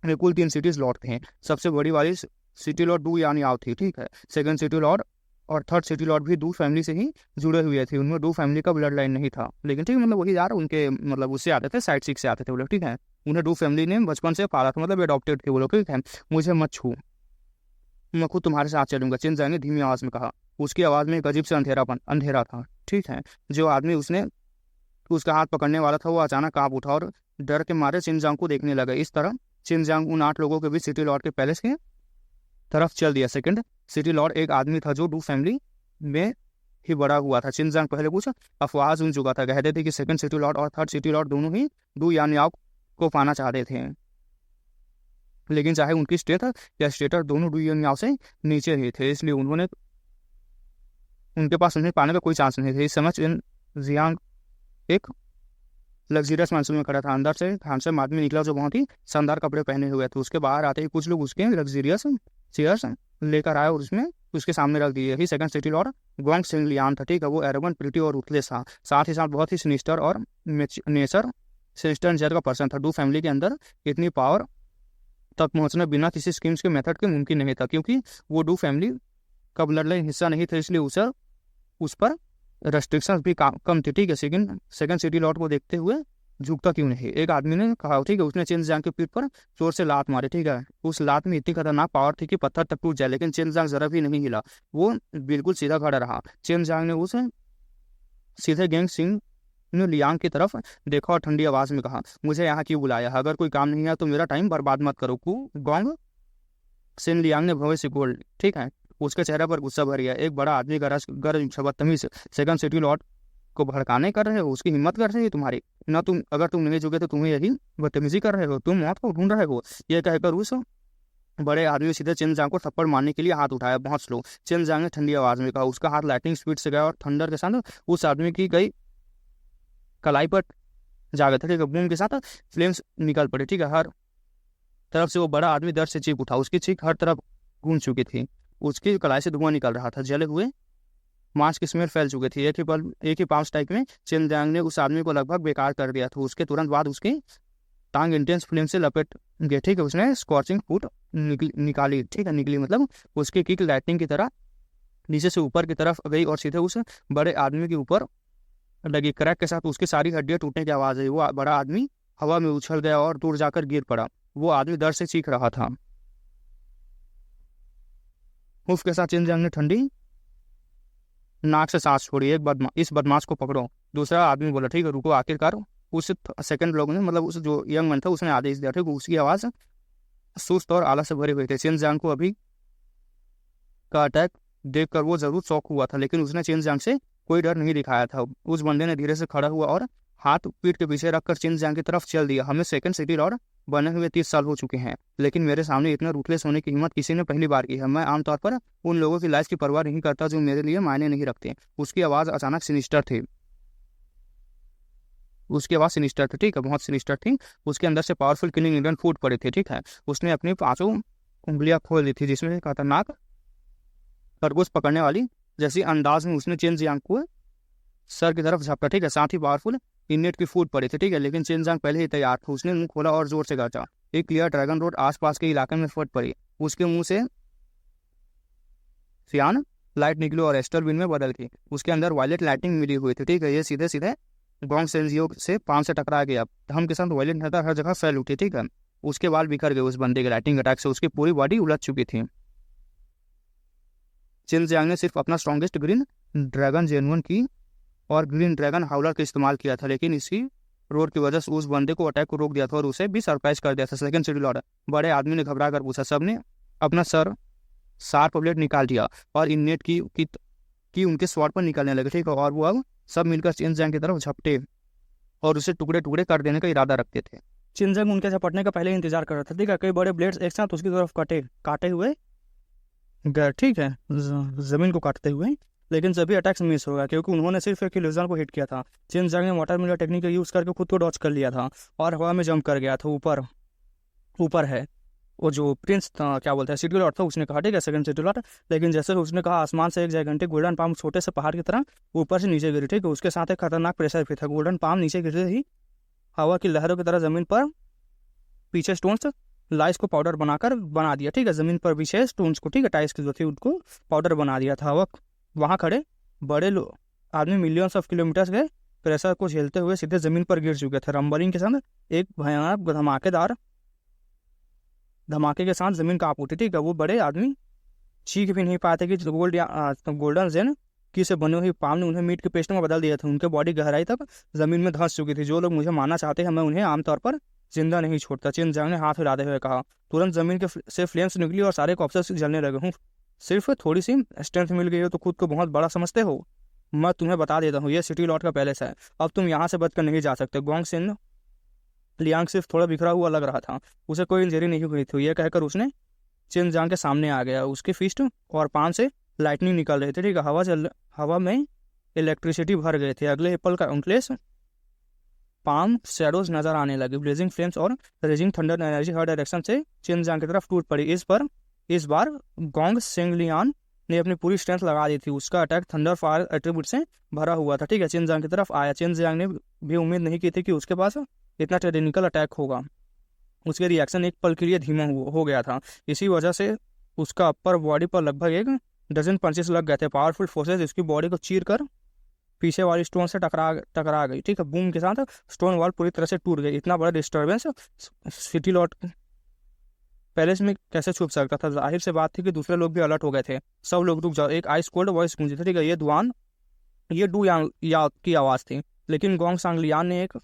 में कुल 3 सिटीज लॉर्ड थे। सबसे बड़ी वाली सिटी लॉर्ड डू यान याओ थी। ठीक है, सेकंड सिटी लॉर्ड और थर्ड सिटी लॉर्ड भी डू फैमिली से ही जुड़े हुए थे। उनमें डू फैमिली का ब्लड लाइन नहीं था, लेकिन ठीक मतलब वही यार उनके मतलब उससे आते थे, साइड सिक से आते थे वो लोग। ठीक है, उन्हें डू फैमिली ने बचपन से पाला था, मतलब एडॉप्टेड थे वो लोग। ठीक है, मुझे मत छू, मैं खुद तुम्हारे साथ चलूंगा, चेन जियांग ने धीमी आवाज में कहा। उसकी आवाज में एक अजीब से अंधेरा था। ठीक है, जो आदमी उसका हाथ पकड़ने वाला था वो अचानक कांप उठा और डर के मारे चेन जियांग को देखने लगा। इस तरह चेन जियांग उन 8 लोगों के बीच सिटी लॉर्ड के पैलेस के तरफ चल दिया। सेकंड सिटी लॉर्ड एक आदमी था जो डू फैमिली में ही बड़ा हुआ था। चेन जियांग पहले कुछ अफवाह सुन चुका था, कहते थे कि सेकंड सिटी लॉर्ड और थर्ड सिटी लॉर्ड दोनों ही डू यान याओ को पाना चाहते थे, लेकिन चाहे उनकी स्टेट या स्टेटर दोनों डू यान याओ से नीचे ही थे, इसलिए उनके पास उन्हें पाने का कोई चांस नहीं था। इस समय चेन जियांग एक लग्जरियस मानसून में खड़ा था। अंदर से हैंडसम आदमी निकला जो बहुत ही शानदार कपड़े पहने हुए थे। उसके बाहर आते ही कुछ लोग उसके लग्जरियस चेयर्स लेकर आए और उसमें उसके सामने रख दिए। ही सेकंड सिटी लॉर्ड ग्वांग सिंगलियान था। ठीक है, वो एरोगेंट, प्रिटी और रूथलेस था, साथ ही साथ बहुत ही सिनिस्टर और नेचर नेचर का पर्सन था। डू फैमिली के अंदर इतनी पावर तक पहुंचना बिना किसी स्कीम्स के मेथड के मुमकिन नहीं था, क्योंकि वो डू फैमिली का ब्लड लाइन हिस्सा नहीं था, इसलिए उस पर रेस्ट्रिक्शंस भी कम थे। ठीक है, सेकंड सिटी लॉर्ड को देखते हुए झुकता क्यों नहीं, एक आदमी ने कहा। ठीक है, उसने चेन जियांग के पीठ पर जोर से लात मारी। ठीक है, उस लात में इतनी खतरनाक पावर थी कि पत्थर तक टूट जाए, लेकिन चेन जियांग जरा भी नहीं हिला, वो बिल्कुल सीधा खड़ा रहा। चेन जियांग ने उसे सीधे गैंग सिंह ने लियांग की तरफ देखा और ठंडी आवाज में कहा, मुझे यहाँ क्यों बुलाया? अगर कोई काम नहीं है तो मेरा टाइम बर्बाद मत करो। गोंग सिन लियांग ने भव्य से बोल। ठीक है, उसके चेहरे पर गुस्सा भर गया। एक बड़ा आदमी बदतमीज सेकंड सिटी लॉर्ड को भड़काने कर रहे हो, उसकी हिम्मत कर रही है तुम्हारी ना। अगर तुम नहीं झुके तो तुम्हें यही बदतमीजी कर रहे हो, तुम मौत को ढूंढ रहे हो। यह कहकर उस बड़े आदमी सीधे चेन जियांग को थप्पड़ मारने के लिए हाथ उठाया, बहुत स्लो। चेन जियांग ने ठंडी आवाज में कहा। उसका हाथ लाइटिंग स्पीड से गया और थंडर के साथ उस आदमी की गई कलाई पर जा गया था। ठीक है, बूम के साथ फ्लेम्स निकल पड़े। ठीक है, हर तरफ से वो बड़ा आदमी दर्द से चीख उठा। उसकी चीख हर तरफ गूंज चुकी थी, उसकी कलाई से धुआं निकल रहा था, जले हुए मांस की स्मेल फैल चुकी थी। एक ही पांच स्ट्राइक में चेन जियांग ने उस आदमी को लगभग बेकार कर दिया था। उसके तुरंत बाद उसकी टांग इंटेंस फ्लेम से लपेट गई। ठीक है, उसने स्कॉचिंग फूट निकाली। ठीक है, निकली मतलब उसकी किक लाइटनिंग की तरह नीचे से ऊपर की तरफ गई और सीधे उस बड़े आदमी के ऊपर लगी। क्रैक के साथ उसकी सारी हड्डियां टूटने की आवाज आई। वो बड़ा आदमी हवा में उछल गया और दूर जाकर गिर पड़ा। वो आदमी दर्द से चीख रहा था। हुफ के साथ चेन जियांग ने ठंडी नाक से सांस छोड़ी। इस बदमाश को पकड़ो, दूसरा आदमी बोला। ठीक है, रुको, आखिरकार उस सेकंड लोग ने मतलब उस जो यंग मैन था उसने आदेश दिया। ठीक, उसकी आवाज सुस्त और आलस से भरे हुए थे। चेन जियांग को अभी का अटैक देखकर वो जरूर शॉक हुआ था, लेकिन उसने चेन जियांग से कोई डर नहीं दिखाया था। उस बंदे ने धीरे से खड़ा हुआ और हाथ पीठ के पीछे रखकर चेन जियांग की तरफ चल दिया। हमें सेकंड सिटी लॉर्ड बने हुए 30 साल हो चुके हैं, लेकिन मेरे सामने इतना रूथलेस होने की हिम्मत किसी ने पहली बार की है। मैं आमतौर पर उन लोगों की लाइफ की परवाह नहीं करता जो मेरे लिए मायने नहीं रखते। उसकी आवाज़ अचानक सिनिस्टर थी। उसकी आवाज़ सिनिस्टर थी, ठीक है, बहुत सिनिस्टर थी। उसके अंदर से पावरफुल किलिंग इंस्टेंट फूट पड़े थे, ठीक है। उसने अपनी 5 उंगलियां खोल दी थी, जिसमें खतरनाक खरगोश पकड़ने वाली जैसी अंदाज में उसने चेन जियांग को सर की तरफ झपटा, ठीक है। साथ ही पावरफुल इननेट की फूट पड़ी थी, ठीक है, लेकिन चेन जियांग पहले ही तैयार था। उसने मुंह खोला और जोर से गरजा। एक क्लियर ड्रैगन रोड आसपास के इलाके में फट पड़ी। उसके मुंह से सियान लाइट निकली और एस्टर विन में बदल गई। उसके अंदर वायलेट लाइटिंग मिली हुई थी, ठीक है। ये सीधे सीधे गोंग सेंजियो से पाम से टकरा गया। हम के साथ वायलेट नजर हर जगह फैल उठी, ठीक है। उसके बाल बिखर गए उस बंदे के लाइटिंग अटैक से। उसकी पूरी बॉडी उलझ चुकी थी। चेन जियांग ने सिर्फ अपना स्ट्रॉन्गेस्ट ग्रीन ड्रैगन जेनुअन की और ग्रीन ड्रैगन हाउलर का इस्तेमाल किया था, लेकिन इसी रोड की वजह से उस बंदे को अटैक को रोक दिया था और उसे भी सरप्राइज कर दिया था। सेकंड सिटी लॉर्ड बड़े आदमी ने घबरा कर पूछा। सबने अपना सर शार्प ब्लेड निकाल दिया और इननेट की उनके स्वॉर्ड पर निकलने लगे, ठीक है। और वो अब सब मिलकर चेन जियांग की तरफ झपटे और उसे टुकड़े टुकड़े कर देने का इरादा रखते थे। चेन जियांग उनके झपटने का पहले ही इंतजार कर रहा था, ठीक है। कई बड़े ब्लेड्स एक साथ उसकी तरफ काटे हुए गए, ठीक है, जमीन को काटते हुए। लेकिन सभी अटैक्स मिस हो गया क्योंकि उन्होंने सिर्फ एक इल्यूजन को हिट किया था। चेन जियांग ने वाटर मिलर टेक्निक का यूज करके खुद को डॉच कर लिया था और हवा में जंप कर गया था। ऊपर है वो जो प्रिंस था, क्या बोलते हैं, सिटी लॉर्ड था, उसने कहा, ठीक है, सेकंड सिटी लॉर्ड। लेकिन जैसे उसने कहा, आसमान से एक जायंटिक गोल्डन पाम छोटे से पहाड़ की तरह ऊपर से नीचे गिरी, ठीक है। उसके साथ एक खतरनाक प्रेशर भी था। गोल्डन पाम नीचे गिरते ही हवा की लहरों की तरह जमीन पर पीछे स्टोन्स लाइस को पाउडर बना दिया, ठीक है। जमीन पर पीछे स्टोन्स को, ठीक है, टाइल्स की जो थी उनको पाउडर बना दिया था। वहाँ खड़े बड़े आदमी मिलियंस ऑफ किलोमीटर्स के प्रेशर को झेलते हुए सीधे जमीन पर गिर चुके थे। रंबलिंग के साथ एक भयानक धमाके के साथ जमीन कांप उठी, ठीक है। वो बड़े आदमी चीख भी नहीं पाते कि गोल्डन जेन की से बनी हुई पाम ने उन्हें मीट के पेस्ट में बदल दिया था। उनके बॉडी गहराई तक जमीन में धंस चुकी थी। जो लोग मुझे मारना चाहते हैं, मैं उन्हें आमतौर पर जिंदा नहीं छोड़ता, चेन जियांग ने हाथ हिलाते हुए कहा। तुरंत जमीन से फ्लेम्स निकली और सारे कॉप्सेस जलने लगे। हूँ सिर्फ थोड़ी सी स्ट्रेंथ मिल गई हो तो खुद को बहुत बड़ा समझते हो। मैं तुम्हें बता देता हूँ, ये सिटी लॉर्ड का पैलेस है। अब तुम यहाँ से बचकर नहीं जा सकते। गोंग सेन लियांग सिर्फ थोड़ा बिखरा हुआ लग रहा था, उसे कोई इंजरी नहीं हुई थी। यह कहकर उसने चेन जियांग के सामने आ गया। उसके फिस्ट और पान से लाइटनिंग निकल रही थी, ठीक है। हवा में इलेक्ट्रिसिटी भर गए थे। अगले एप्पल का काउंटलेस पाम शैडोज नजर आने लगे। ब्लेजिंग फ्लेम्स और रेजिंग थंडर एनर्जी हर डायरेक्शन से चेन जियांग की तरफ टूट पड़ी। इस बार गोंग सेंगलियान ने अपनी पूरी स्ट्रेंथ लगा दी थी। उसका अटैक थंडर फायर एट्रीब्यूट से भरा हुआ था, ठीक है। चेन जियांग की तरफ आया। चेन जियांग ने भी उम्मीद नहीं की थी कि उसके पास इतना टेक्निकल अटैक होगा। उसके रिएक्शन एक पल के लिए धीमा हो गया था। इसी वजह से उसका अपर बॉडी पर लगभग 1 डज़न पंचेस लग गए थे। पावरफुल फोर्सेस इसकी बॉडी को चीर कर पीछे वाली स्टोन से टकरा गई, ठीक है। बूम के साथ स्टोन वॉल पूरी तरह से टूट गई। इतना बड़ा डिस्टर्बेंस सिटी लॉर्ड पैलेस में कैसे छुप सकता था? जाहिर से बात थी कि दूसरे लोग भी अलर्ट हो गए थे। सब लोग रुक जाओ, एक आइस कोल्ड वॉइस गूंजी थी, ठीक है। ये डू या की आवाज़ थी, लेकिन गोंग सांगलियान ने एक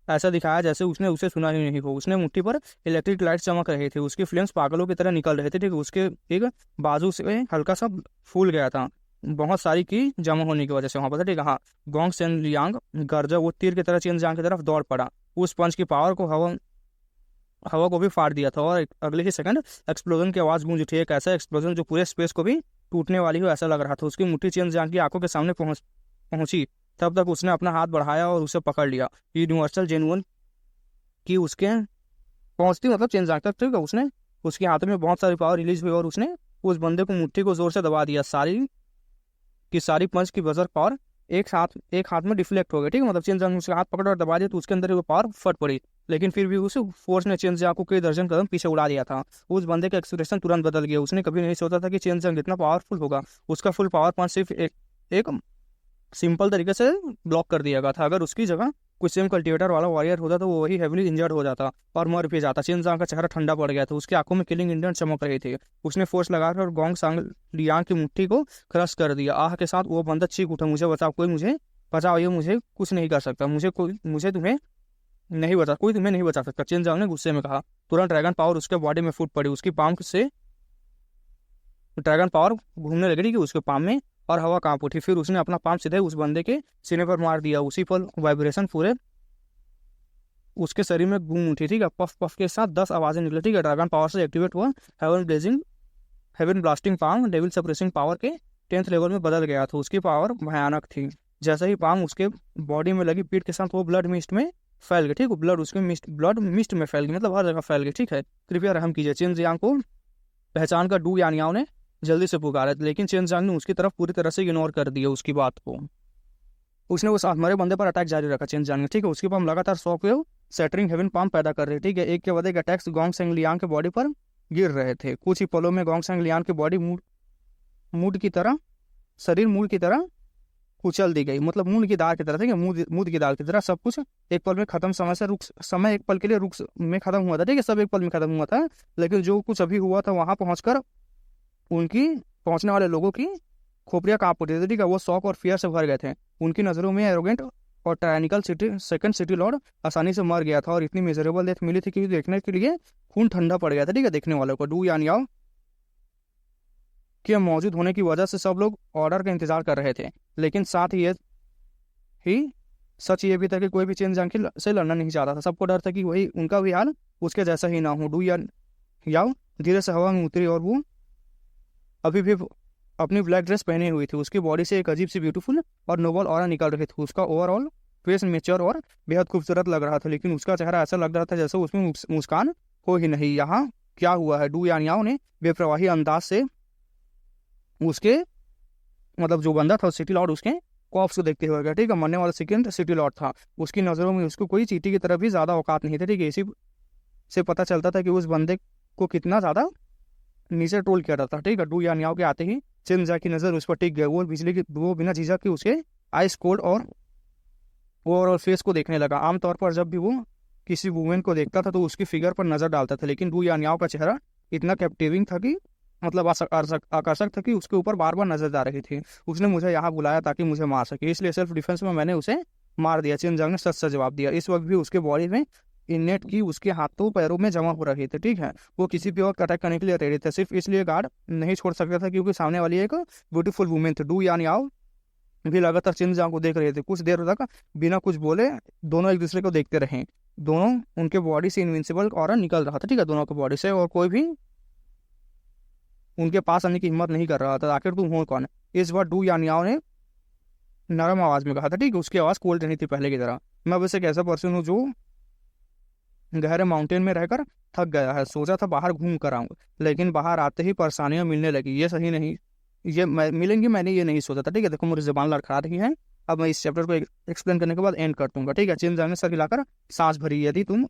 ऐसा दिखाया जैसे उसने उसे सुना ही नहीं हो। उसने मुट्ठी पर इलेक्ट्रिक लाइट चमक रहे थे। उसकी फ्लेम्स पागलों की तरह निकल रहे थे, ठीक है। उसके एक बाजू से हल्का सा फूल गया था, बहुत सारी की जमा होने की वजह से वहाँ पर, ठीक है। हाँ, गोंग सेन लियांग गर्जा वो तीर की तरह चेन जियांग की तरफ दौड़ पड़ा। उस पंच की पावर को हवा को भी फाड़ दिया था और अगले ही सेकंड एक्सप्लोजन की आवाज़ गूंज उठी। एक ऐसा एक्सप्लोजन जो पूरे स्पेस को भी टूटने वाली हो ऐसा लग रहा था। उसकी मुट्ठी चेन जियांग की आंखों के सामने पहुंची। तब तक उसने अपना हाथ बढ़ाया और उसे पकड़ लिया। यूनिवर्सल जेनुअन की उसके पहुंचती मतलब चेन जियांग तक, ठीक है। उसने उसके हाथों में बहुत सारी पावर रिलीज हुई और उसने उस बंदे को मुट्ठी को जोर से दबा दिया। सारी पंच की बजर पावर एक हाथ में डिफ्लेक्ट हो गई, ठीक है। मतलब चेन जियांग उसका हाथ पकड़ और दबा दिया तो उसके अंदर वो पावर फट पड़ी। लेकिन फिर भी उस फोर्स ने चेन जियांग को कई दर्जन कदम पीछे उड़ा दिया था। उस बंदे का एक्सप्रेशन तुरंत बदल गया। उसने कभी नहीं सोचा था कि चेन जियांग इतना पावरफुल होगा। उसका फुल पावर पंच सिर्फ एक सिंपल तरीके से ब्लॉक कर दिया गया था। अगर उसकी जगह कोई सेम कल्टिवेटर वाला वॉरियर होता तो वो वही हेवली इंजर्ड हो जाता और मर भी जाता। चेन जियांग का चेहरा ठंडा पड़ गया था। उसकी आंखों में किलिंग इंडेंट चमक रही थी। उसने फोर्स लगाकर गोंग सांगलियांग की मुट्ठी को क्रश कर दिया। आह के साथ वो बंदा चीख उठा, मुझे बचाओ, कोई मुझे बचाओ, ये मुझे कुछ नहीं कर सकता। मुझे तुम्हें नहीं बचा, कोई तुम्हें नहीं बचा सकता, चेन जांग ने गुस्से में कहा। तुरंत ड्रैगन पावर उसके बॉडी में फूट पड़ी, उसकी पाम से ड्रैगन पावर घूमने लगी कि उसके पाम में, और हवा कांप उठी। फिर उसने अपना पाम सीधे उस बंदे के सीने पर मार दिया। उसी पल वाइब्रेशन पूरे उसके शरीर में घूम उठी, ठीक है। पफ पफ के साथ 10 आवाजें निकली, ठीक है। ड्रैगन पावर से एक्टिवेट हुआ heaven blasting palm devil suppressing power के 10th लेवल में बदल गया था। उसकी पावर भयानक थी। जैसे ही पाम उसके बॉडी में लगी, पीठ के साथ वो ब्लड मिस्ट में फैल गई, ठीक है। ब्लड मिस्ट में फैल गई, मतलब हर जगह फैल गई, ठीक है। कृपया रहम कीजिए। चेन जियांग को पहचान कर डू यानियाओ ने जल्दी से पुकारा, लेकिन चेन जियांग ने उसकी तरफ पूरी तरह से इग्नोर कर दिया उसकी बात को। उसने उस मरे बंदे पर अटैक जारी रखा चेन जियांग ने, ठीक है। उसकी पाम लगातार शॉकवेव सेटरिंग हेवन पाम पैदा कर रही, ठीक है। एक के बाद एक अटैक्स गोंग सेंग लियांग के बॉडी पर गिर रहे थे। कुछ ही पलों में गोंग सेंग लियांग की बॉडी मूड की तरह कुचल दी गई, मतलब मूंग की दाल की तरह, ठीक है। मूंग की दाल की तरह सब कुछ एक पल में खत्म। समय एक पल के लिए रुक में खत्म हुआ था, ठीक है। सब एक पल में खत्म हुआ था, लेकिन जो कुछ अभी हुआ था वहां पहुंचकर उनकी पहुंचने वाले लोगों की खोपड़ियां कांप उठी थी, ठीक है। वो शॉक और फियर से भर गए थे। उनकी नजरों में एरोगेंट और टायनिकल सेकंड सिटी लॉर्ड आसानी से मर गया था, और इतनी मिजरेबल डेथ मिली थी कि देखने के लिए खून ठंडा पड़ गया था, ठीक है, देखने वालों को। डू यानियाओ के मौजूद होने की वजह से सब लोग ऑर्डर का इंतजार कर रहे थे, लेकिन साथ ही सच ये भी था कि कोई भी चेन जांग से लड़ना नहीं चाहता था। सबको डर था कि वही उनका भी हाल उसके जैसा ही ना हो। डू याओ धीरे से हवा में उतरी, और वो अभी भी अपनी ब्लैक ड्रेस पहनी हुई थी। उसकी बॉडी से एक अजीब सी ब्यूटीफुल और नोबल ऑरा निकल रही थी। उसका ओवरऑल फेस मेच्योर और बेहद खूबसूरत लग रहा था, लेकिन उसका चेहरा ऐसा लग रहा था जैसे उसमें मुस्कान हो ही नहीं। यहाँ क्या हुआ है? डू यानियाओ ने बेप्रवाही अंदाज से उसके मतलब जो बंदा था सिटी लॉर्ड उसके कॉप्स को देखते हुए गया, ठीक है। मरने वाला सेकंड सिटी लॉर्ड था। उसकी नज़रों में उसको कोई चींटी की तरह भी ज़्यादा औकात नहीं थे, ठीक है। इसी से पता चलता था कि उस बंदे को कितना ज़्यादा नीचे ट्रोल किया जाता था, ठीक है। डू यानियाओ के आते ही चेन जा की नज़र उस पर टिक गई। वो बिना झिझक के उसके आइस कोल्ड और ओवरऑल फेस को देखने लगा। आमतौर पर जब भी वो किसी वुमेन को देखता था तो उसकी फिगर पर नज़र डालता था, लेकिन डू यानियाओ का चेहरा इतना कैप्टिविंग था कि मतलब आकर्षक था कि उसके ऊपर बार बार नजर आ रही थी। उसने मुझे यहाँ बुलाया ताकि मुझे मार सके, इसलिए सेल्फ डिफेंस में मैंने उसे मार दिया। चेन जांग ने सच से जवाब दिया। इस वक्त भी उसके बॉडी में इनेट की उसके हाथों पैरों में जमा हो रही थी, ठीक है। वो किसी भी वक्त अटैक करने के लिए रेडी थे, सिर्फ इसलिए गार्ड नहीं छोड़ सकता था क्योंकि सामने वाली एक ब्यूटीफुल वुमेन थी। डू यानियाओ भी लगातार चेन जांग को देख रहे थे। कुछ देर तक बिना कुछ बोले दोनों एक दूसरे को देखते रहे। दोनों उनके बॉडी से इनविंसिबल ऑरा निकल रहा था, ठीक है, दोनों के बॉडी से, और कोई भी उनके पास आने की हिम्मत नहीं कर रहा था। आखिर तुम हो कौन? इस बार डू यानियाओ ने नरम आवाज में कहा था, ठीक है। उसकी आवाज़ कोल्ड नहीं थी पहले की तरह। मैं बस एक ऐसा पर्सन हूँ जो गहरे माउंटेन में रहकर थक गया है। सोचा था बाहर घूम कर आऊँ, लेकिन बाहर आते ही परेशानियां मिलने लगी। ये सही नहीं, मिलेंगी, मैंने ये नहीं सोचा था, ठीक है। देखो मेरी जुबान लड़खड़ा रही है। अब मैं इस चैप्टर को एक्सप्लेन करने के बाद एंड कर दूंगा, ठीक है। चेन जांग ने सर हिलाकर सांस भरी। यदि तुम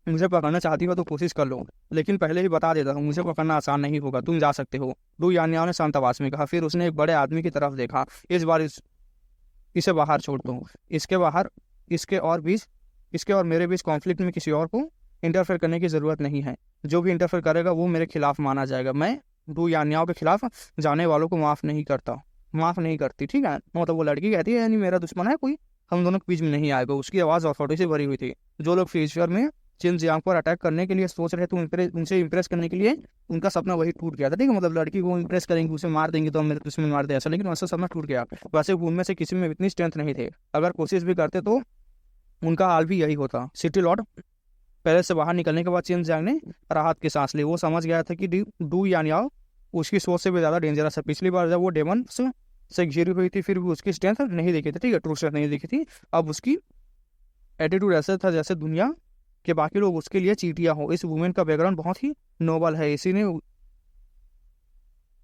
मुझे पकड़ना चाहती हो तो कोशिश कर लो, लेकिन पहले ही बता देता हूँ मुझे पकड़ना आसान नहीं होगा। तुम जा सकते हो, डू यानियाओ ने शांत आवाज में कहा। फिर उसने एक बड़े आदमी की तरफ देखा। इस बार इसे बाहर छोड़ दो। इसके और मेरे बीच कॉन्फ्लिक्ट में किसी और को इंटरफेयर करने की जरूरत नहीं है। जो भी इंटरफेयर करेगा वो मेरे खिलाफ माना जाएगा। मैं डू यानियाओ के खिलाफ जाने वालों को माफ नहीं करती, ठीक है। मतलब वो लड़की कहती है यानी मेरा दुश्मन है कोई, हम दोनों के बीच में नहीं आएगा। उसकी आवाज़ अथॉरिटी से भरी हुई थी। जो लोग फ्यूचर में चेन जियांग पर अटैक करने के लिए सोच रहे थे उनसे इंप्रेस करने के लिए उनका सपना वही टूट गया था, ठीक है। मतलब लड़की को इंप्रेस करेंगे, उसे मार देंगे तो हम मेरे दुश्मन मार दे, ऐसा, लेकिन वैसा सपना टूट गया। वैसे उनमें से किसी में इतनी स्ट्रेंथ नहीं थे। अगर कोशिश भी करते तो उनका हाल भी यही होता। सिटी लॉर्ड पैलेस से बाहर निकलने के बाद चेन जियांग ने राहत की सांस ली। वो समझ गया था कि डू यानियाओ उसकी सोच से भी ज़्यादा डेंजरस है। पिछली बार जब वो डेमन से घिरी हुई थी फिर भी उसकी स्ट्रेंथ नहीं दिखी थी, ठीक है, ट्रू स्ट्रेंथ नहीं दिखी थी। अब उसकी एटीट्यूड ऐसा था जैसे दुनिया के बाकी लोग उसके लिए चीटियां हो। इस वुमेन का बैकग्राउंड बहुत ही नोबल है, इसी ने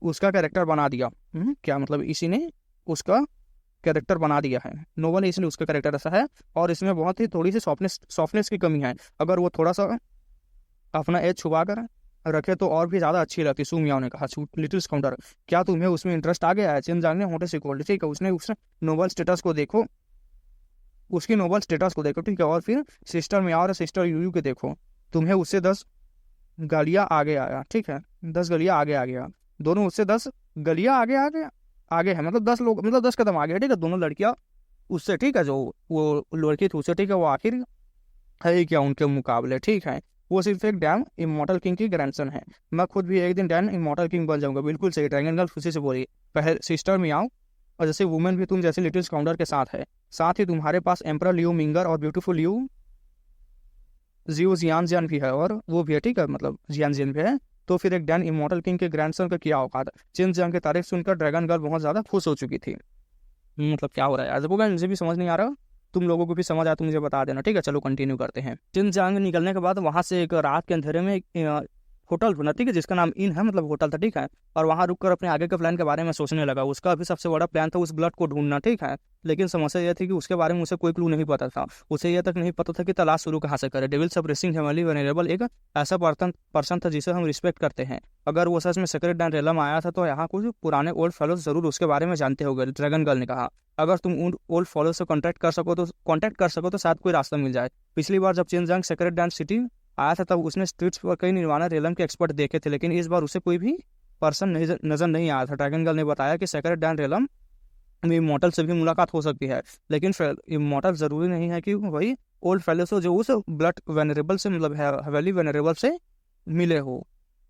उसका कैरेक्टर बना दिया। क्या मतलब? इसी ने उसका कैरेक्टर बना दिया है। नोबल है इसलिए उसका कैरेक्टर ऐसा है, और इसमें बहुत ही थोड़ी सी सॉफ्टनेस की कमी है। अगर वो थोड़ा सा अपना एज छुपा कर रखे तो और भी ज्यादा अच्छी लगती। सू मियाओ ने कहा। लिटिल काउंटर, क्या तुम्हें उसमें इंटरेस्ट आ गया है? चेन जांग ने होंठे से खोल ली, ठीक है। उसने नोबल स्टेटस को देखो, उसकी नोबल स्टेटस को देखो, ठीक है, और फिर सिस्टर मियाओ और सिस्टर यूयू के देखो। तुम्हें उससे 10 गलियां आगे आया, ठीक है, 10 गलियां आगे आ गया। दोनों उससे 10 गलियां आगे है, मतलब 10 लोग, मतलब 10 कदम आगे है, ठीक है। दोनों लड़कियां उससे, ठीक है, जो वो लड़की थी उससे, ठीक है, वो आखिर है ही क्या उनके मुकाबले, ठीक है। वो सिर्फ एक डैन इमॉर्टल किंग की ग्रैंडसन है। मैं खुद भी एक दिन डैन इमॉर्टल किंग बन जाऊंगा। बिल्कुल सही, ड्रैगन गर्ल खुशी से बोली। पहले सिस्टर मियाओ, और जैसे वुमेन भी तुम जैसे लिटिल स्काउंडर के साथ है, साथ ही तुम्हारे पास एम्परर लियो मिंगर और ब्यूटीफुल लियो जियो जियान भी है, और वो भी है, ठीक है, मतलब जियान भी है। तो फिर एक डैन इमॉर्टल किंग के ग्रैंडसन का क्या औकात है। चिन जियांग की तारीफ सुनकर ड्रैगन गर्ल बहुत ज्यादा खुश हो चुकी थी। मतलब क्या हो रहा है यार, देखो मुझे भी समझ नहीं आ रहा, तुम लोगों को भी समझ आया तो मुझे बता देना, ठीक है। चलो कंटिन्यू करते हैं। चिन जियांग निकलने के बाद वहां से एक रात के अंधेरे में एक होटल ढूंढा, ठीक है, जिसका नाम इन है, मतलब होटल था, ठीक है। और वहां रुककर अपने आगे के प्लान के बारे में सोचने लगा। उसका भी सबसे बड़ा प्लान था उस ब्लड को ढूंढना, ठीक है। लेकिन समस्या यह थी कि उसके बारे में उसे कोई क्लू नहीं पता था। उसे यह तक नहीं पता था कि तलाश शुरू कहाँ से करे। डेविल सप्रेसिंग हेवनली वेनरेबल एक ऐसा पर्सन था जिसे हम रिस्पेक्ट करते हैं। अगर वो सच में सेक्रेट डैन रेलम आया था तो यहाँ कुछ पुराने ओल्ड फेलोज जरूर उसके बारे में जानते होंगे, ड्रैगन गर्ल ने कहा। अगर तुम उन ओल्ड फॉलो से कांटेक्ट कर सको तो शायद कोई रास्ता मिल जाए। पिछली बार जब चिन जियांग सेक्रेट डैन सिटी आया था तब उसने स्ट्रीट्स पर कई निर्वाणा रेलम के एक्सपर्ट देखे थे, लेकिन इस बार उसे कोई भी पर्सन नजर नहीं आया था। ड्रैगन गर्ल ने बताया कि सेक्रेट डैन रेलम में इमॉर्टल से भी मुलाकात हो सकती है, लेकिन इमॉर्टल जरूरी नहीं है कि वही ओल्ड फेलो से जो उस ब्लड वेनरेबल से, मतलब हवेली वेनरेबल से मिले हो,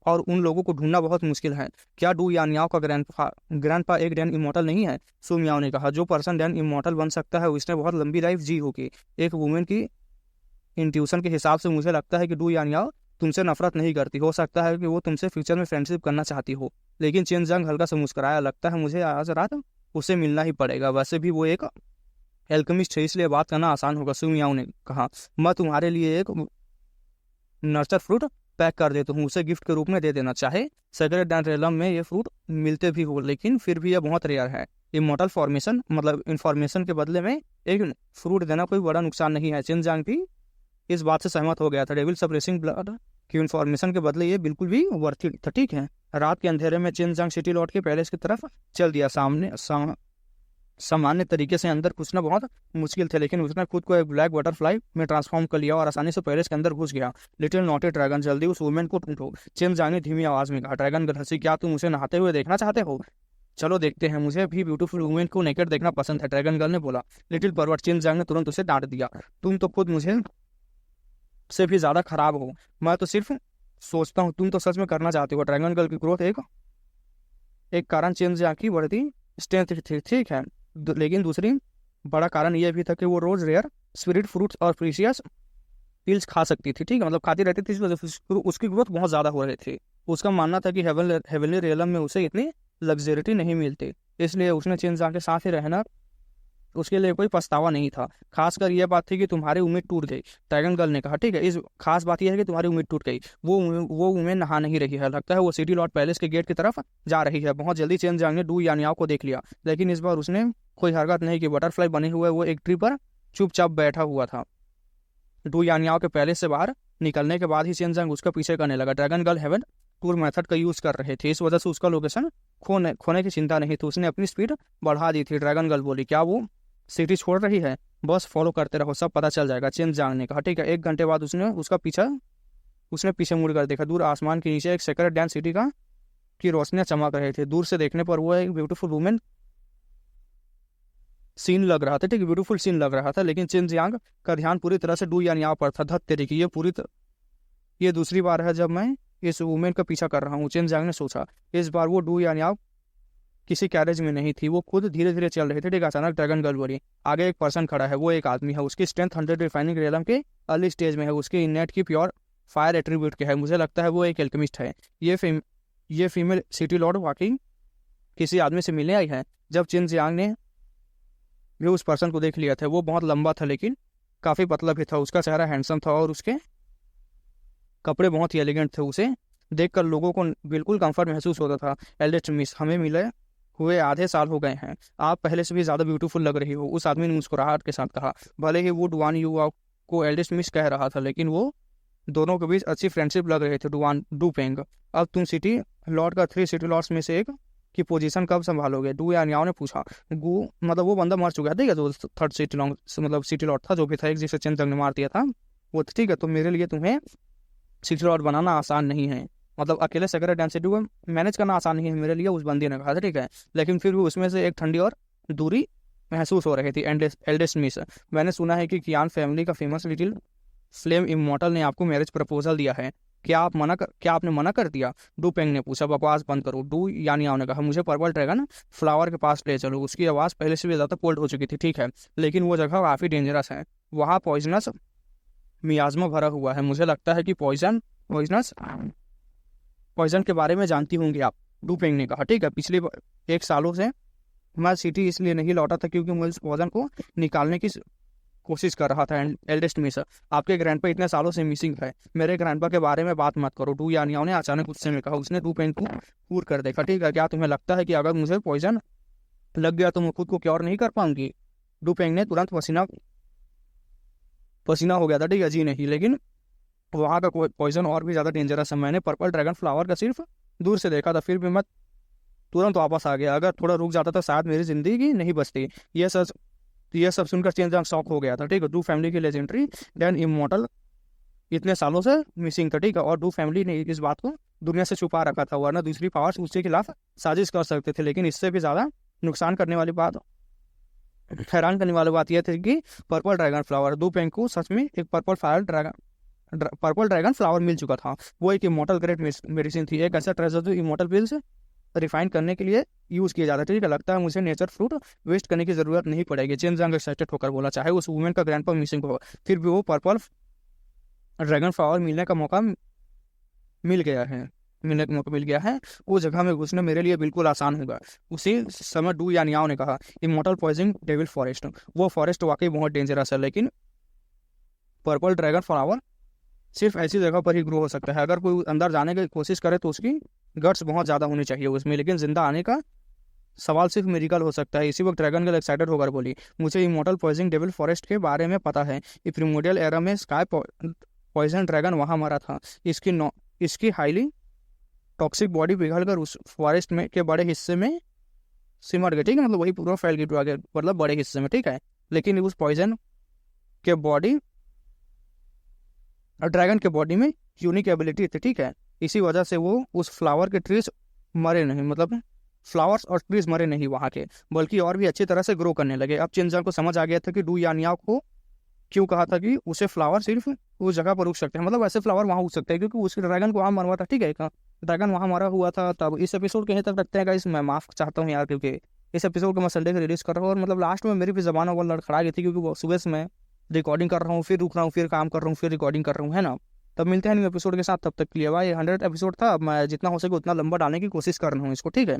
और उन लोगों को ढूंढना बहुत मुश्किल है। क्या डू यानियाओ का ग्रैंडपा एक डैन इमॉर्टल नहीं है? सु मियाओ ने कहा। जो पर्सन डैन इमॉर्टल बन सकता है उसने बहुत लंबी लाइफ जी होगी। एक वुमेन की इंट्यूशन के हिसाब से मुझे लगता है कि डू यानियाओ तुमसे नफरत नहीं करती। हो सकता है कि वो तुमसे फ्यूचर में फ्रेंडशिप करना चाहती हो। लेकिन चेन जंग हल्का सा मुस्कुराया। लगता है मुझे आज रात उसे मिलना ही पड़ेगा। वैसे भी वो एक एल्केमिस्ट है, इसलिए बात करना आसान होगा। सु मियाओ ने कहा। मैं तुम्हारे लिए एक नर्चर फ्रूट पैक कर देता हूँ, उसे गिफ्ट के रूप में दे देना। चाहे सेक्रेट डैन रेलम में ये फ्रूट मिलते भी हो, लेकिन फिर भी यह बहुत रेयर है। इमॉर्टल फॉर्मेशन, मतलब इन्फॉर्मेशन के बदले में एक फ्रूट देना कोई बड़ा नुकसान नहीं है। चिन जांग भी इस बात से सहमत हो गया था। डेविल सप्रेसिंग ब्लड की इन्फॉर्मेशन के बदले ये बिल्कुल भी वर्थ इट था, ठीक है। रात के अंधेरे में चिन जांग सिटी लौट के पैलेस की तरफ चल दिया। सामान्य तरीके से अंदर घुसना बहुत मुश्किल था, लेकिन उसने खुद को एक ब्लैक बटरफ्लाई में ट्रांसफॉर्म कर लिया और आसानी से पैलेस के अंदर घुस गया। लिटिल नॉटी ड्रैगन, जल्दी उस वुमेन को ढूंढो, चिन जांग ने धीमी आवाज में कहा। ड्रैगन हंसी। क्या तुम उसे नहाते हुए देखना चाहते हो? चलो देखते हैं, मुझे भी ब्यूटीफुल वुमेन को नेकेड देखना पसंद है, ड्रैगन गर्ल ने बोला। लिटिल परवर्ट, चिन जांग ने तुरंत उसे डांट दिया। तुम तो खुद मुझे से भी ज्यादा खराब हो। मैं तो सिर्फ सोचता हूँ, तुम तो सच में करना चाहते हो। ड्रैगन गर्ल की ग्रोथ एक कारण चिन जांग की बढ़ती स्ट्रेंथ थी, ठीक है। लेकिन दूसरी बड़ा कारण यह भी था कि वो रोज रेयर स्पिरिट फ्रूट्स और प्रीशियस पिल्स खा सकती थी, ठीक है, मतलब खाती रहती थी। इस वजह से उसकी ग्रोथ बहुत ज्यादा हो रही थी। उसका मानना था कि हेवनली रियलम में उसे इतनी लग्जरिटी नहीं मिलती, इसलिए उसने चिन जांग के साथ ही रहना उसके लिए कोई पछतावा नहीं था। खासकर यह बात थी कि तुम्हारी उम्मीद टूट गई, ड्रैगन गर्ल ने कहा, ठीक है। इस खास बात यह है कि तुम्हारी उम्मीद टूट गई। वो उम्मीद नहा नहीं रही है। लगता है वो सिटी लॉर्ड पैलेस के गेट की तरफ जा रही है। बहुत जल्दी चेन जांग ने डू यानियाओ को देख लिया, लेकिन इस बार उसने कोई हरकत नहीं की। बटरफ्लाई बने हुए वो एक ट्री पर चुपचाप बैठा हुआ था। डू यानियाओ के पैलेस से बाहर निकलने के बाद ही चेन जांग उसका पीछे करने लगा। Dragon girl heaven tour method का यूज कर रहे थे, इस वजह से उसका लोकेशन खोने की चिंता नहीं थी। उसने अपनी स्पीड बढ़ा दी थी। ड्रैगन गर्ल बोली, क्या वो सिटी छोड़ रही है? बस फॉलो करते रहो, सब पता चल जाएगा, चेन जांग ने कहा, ठीक है। 1 घंटे बाद उसने पीछे मुड़कर देखा। दूर आसमान के नीचे एक सेक्रेट डैन सिटी की रोशनियां चमक रहे थे। दूर से देखने पर वो एक ब्यूटीफुल वुमेन सीन लग रहा था, ठीक है, ब्यूटीफुल सीन लग रहा था। लेकिन चेन जियांग का ध्यान पूरी तरह से डू यानियाओ पर था। धत तेरी की, ये दूसरी बार है जब मैं इस वुमेन का पीछा कर रहा हूँ, चेन जियांग ने सोचा। इस बार वो डू यानियाओ किसी कैरेज में नहीं थी, वो खुद धीरे धीरे चल रहे थे, ठीक। अचानक ड्रैगन गर्ल बोली, आगे एक पर्सन खड़ा है, वो एक आदमी है। उसकी स्ट्रेंथ 100 रिफाइनिंग रेलम के अर्ली स्टेज में है। उसके इननेट की प्योर फायर एट्रीब्यूट के है। मुझे लगता है वो एक एल्केमिस्ट है। ये फीमेल सिटी लॉर्ड वाकई किसी आदमी से मिलने आई है। जब चिन जियांग ने भी उस पर्सन को देख लिया था, वो बहुत लंबा था लेकिन काफी पतला भी था। उसका चेहरा हैंडसम था और उसके कपड़े बहुत ही एलिगेंट थे। उसे देखकर लोगों को बिल्कुल कंफर्ट महसूस होता था। एल्डेस्ट मिस, हमें मिले हुए आधे साल हो गए हैं, आप पहले से भी ज्यादा ब्यूटीफुल लग रही हो, उस आदमी ने मुस्कुराहट के साथ कहा। भले ही वो डुआन यू को एल्डेस्ट मिस कह रहा था, लेकिन वो दोनों के बीच अच्छी फ्रेंडशिप लग रही थी। डू पेंग, अब तुम सिटी लॉर्ड का 3 सिटी लॉर्ड्स में से एक की पोजीशन कब संभालोगे? डू यानियाओ ने पूछा। मतलब वो बंदा मर चुका है, ठीक है, जो 3rd सिटी लॉर्ड, मतलब सिटी लॉर्ड था, जो भी था, एक जिसे चेन जंग ने मार दिया था वो, ठीक है। तो मेरे लिए तुम्हें सिटी लॉर्ड बनाना आसान नहीं है, मतलब अकेले सेक्रेट डैन सिटी को मैनेज करना आसान नहीं है मेरे लिए, उस बंदी ने कहा था, ठीक है। लेकिन फिर भी उसमें से एक ठंडी और दूरी महसूस हो रही थी। एल्डेस्ट मिस, मैंने सुना है कि कियान फैमिली का फेमस लिटिल फ्लेम इमॉर्टल ने आपको मैरिज प्रपोजल दिया है, क्या आपने मना कर दिया? डू पेंग ने पूछा। बकवास बंद करो, डू यानी आओ ने कहा। मुझे पर्पल ड्रैगन फ्लावर के पास ले चलो। उसकी आवाज़ पहले से भी ज़्यादा कोल्ड हो चुकी थी, ठीक है, लेकिन वो जगह काफ़ी डेंजरस है, वहाँ पॉइजनस मियाज़मा भरा हुआ है। मुझे लगता है कि पॉइजन के बारे में जानती होंगी आप, डू पेंग ने कहा। ठीक है, पिछले 1 सालों से मैं सिटी इसलिए नहीं लौटा था क्योंकि मैं इस पॉइजन को निकालने की कोशिश कर रहा था। एल्डेस्ट मिस, आपके ग्रैंडपा इतने सालों से मिसिंग है, मेरे ग्रैंडपा के बारे में बात मत करो, डू यानियाओ ने अचानक गुस्से में कहा। उसने डू पेंग को पूर कर देखा। ठीक है, क्या तुम्हें लगता है कि अगर मुझे पॉइजन लग गया तो मैं खुद को क्योर नहीं कर पाऊंगी? डू पेंग ने तुरंत पसीना हो गया था। ठीक है, जी नहीं, लेकिन वहाँ का पॉइजन और भी ज़्यादा डेंजरस है। मैंने पर्पल ड्रैगन फ्लावर का सिर्फ दूर से देखा था, फिर भी मैं तुरंत वापस आ गया। अगर थोड़ा रुक जाता था शायद मेरी जिंदगी नहीं बचती। यह सब सुनकर चेंजांग शॉक हो गया था। ठीक है, डू फैमिली की लेजेंडरी देन इमॉर्टल इतने सालों से मिसिंग था। ठीक है, और डू फैमिली ने इस बात को दुनिया से छुपा रखा था, वरना दूसरी पावर्स उसके खिलाफ साजिश कर सकते थे। लेकिन इससे भी ज़्यादा हैरान करने वाली बात यह थी कि पर्पल ड्रैगन फ्लावर, डू पेंग को सच में एक पर्पल ड्रैगन फ्लावर मिल चुका था। वो एक इमॉर्टल ग्रेट मेडिसिन थी, एक ऐसा ट्रेजर जो इमॉर्टल पिल्स रिफाइन करने के लिए यूज़ किया जाता है। ठीक है, लगता है मुझे नेचर फ्रूट वेस्ट करने की जरूरत नहीं पड़ेगी, चेंजांग एक्साइटेड होकर बोला। चाहे उस वुमेन का ग्रैंडपा मिसिंग हो, फिर भी वो पर्पल ड्रैगन फ्लावर मिलने का मौका मिल गया है। वो जगह में घुसना मेरे लिए बिल्कुल आसान होगा। उसी समय डू यानियाओ ने कहा, इमॉर्टल पॉइजन डेविल फॉरेस्ट, वो फॉरेस्ट वाकई बहुत डेंजरस है, लेकिन पर्पल ड्रैगन फ्लावर सिर्फ ऐसी जगह पर ही ग्रो हो सकता है। अगर कोई अंदर जाने की कोशिश करे तो उसकी गट्स बहुत ज़्यादा होनी चाहिए उसमें, लेकिन जिंदा आने का सवाल सिर्फ मेडिकल हो सकता है। इसी वक्त ड्रैगन गर्ल एक्साइटेड होकर बोली, मुझे इमॉर्टल पॉइजन डेविल फॉरेस्ट के बारे में पता है। ये प्रीमोडियल एरा में स्काई पॉइजन ड्रैगन वहाँ मरा था। इसकी हाईली टॉक्सिक बॉडी पिघलकर उस फॉरेस्ट में के बड़े हिस्से में सिमट गई। ठीक है, मतलब वही पूरा फैल गई आगे, मतलब बड़े हिस्से में। ठीक है, लेकिन उस पॉइजन के बॉडी और ड्रैगन के बॉडी में यूनिक एबिलिटी थी। ठीक है, इसी वजह से वो उस फ्लावर के ट्रीज मरे नहीं, मतलब फ्लावर्स और ट्रीज मरे नहीं वहाँ के, बल्कि और भी अच्छी तरह से ग्रो करने लगे। अब चेंजांग को समझ आ गया था कि डू यानियाओ को क्यों कहा था कि उसे फ्लावर सिर्फ उस जगह पर उग सकते हैं, मतलब वैसे फ्लावर वहाँ उग सकते हैं क्योंकि उसके ड्रैगन को वहाँ मरवा था। ठीक है, ड्रैगन वहाँ मरा हुआ था। तब इस एपिसोड के यहीं तक रखते हैं गाइस, मैं माफ चाहता हूँ यार, क्योंकि इस एपिसोड को मैं संडे को रिलीज कर रहा हूँ और मतलब लास्ट में मेरी भी जबान वो लड़खड़ा गई थी, क्योंकि वो सुबह से मैं रिकॉर्डिंग कर रहा हूँ, फिर रुक रहा हूँ, फिर काम कर रहा हूँ, फिर रिकॉर्डिंग कर रहा हूँ, है ना। तब मिलते हैं न्यू एपिसोड के साथ, तब तक के लिए भाई। 100 एपिसोड था, मैं जितना हो सके उतना लंबा डालने की कोशिश कर रहा हूँ इसको। ठीक है।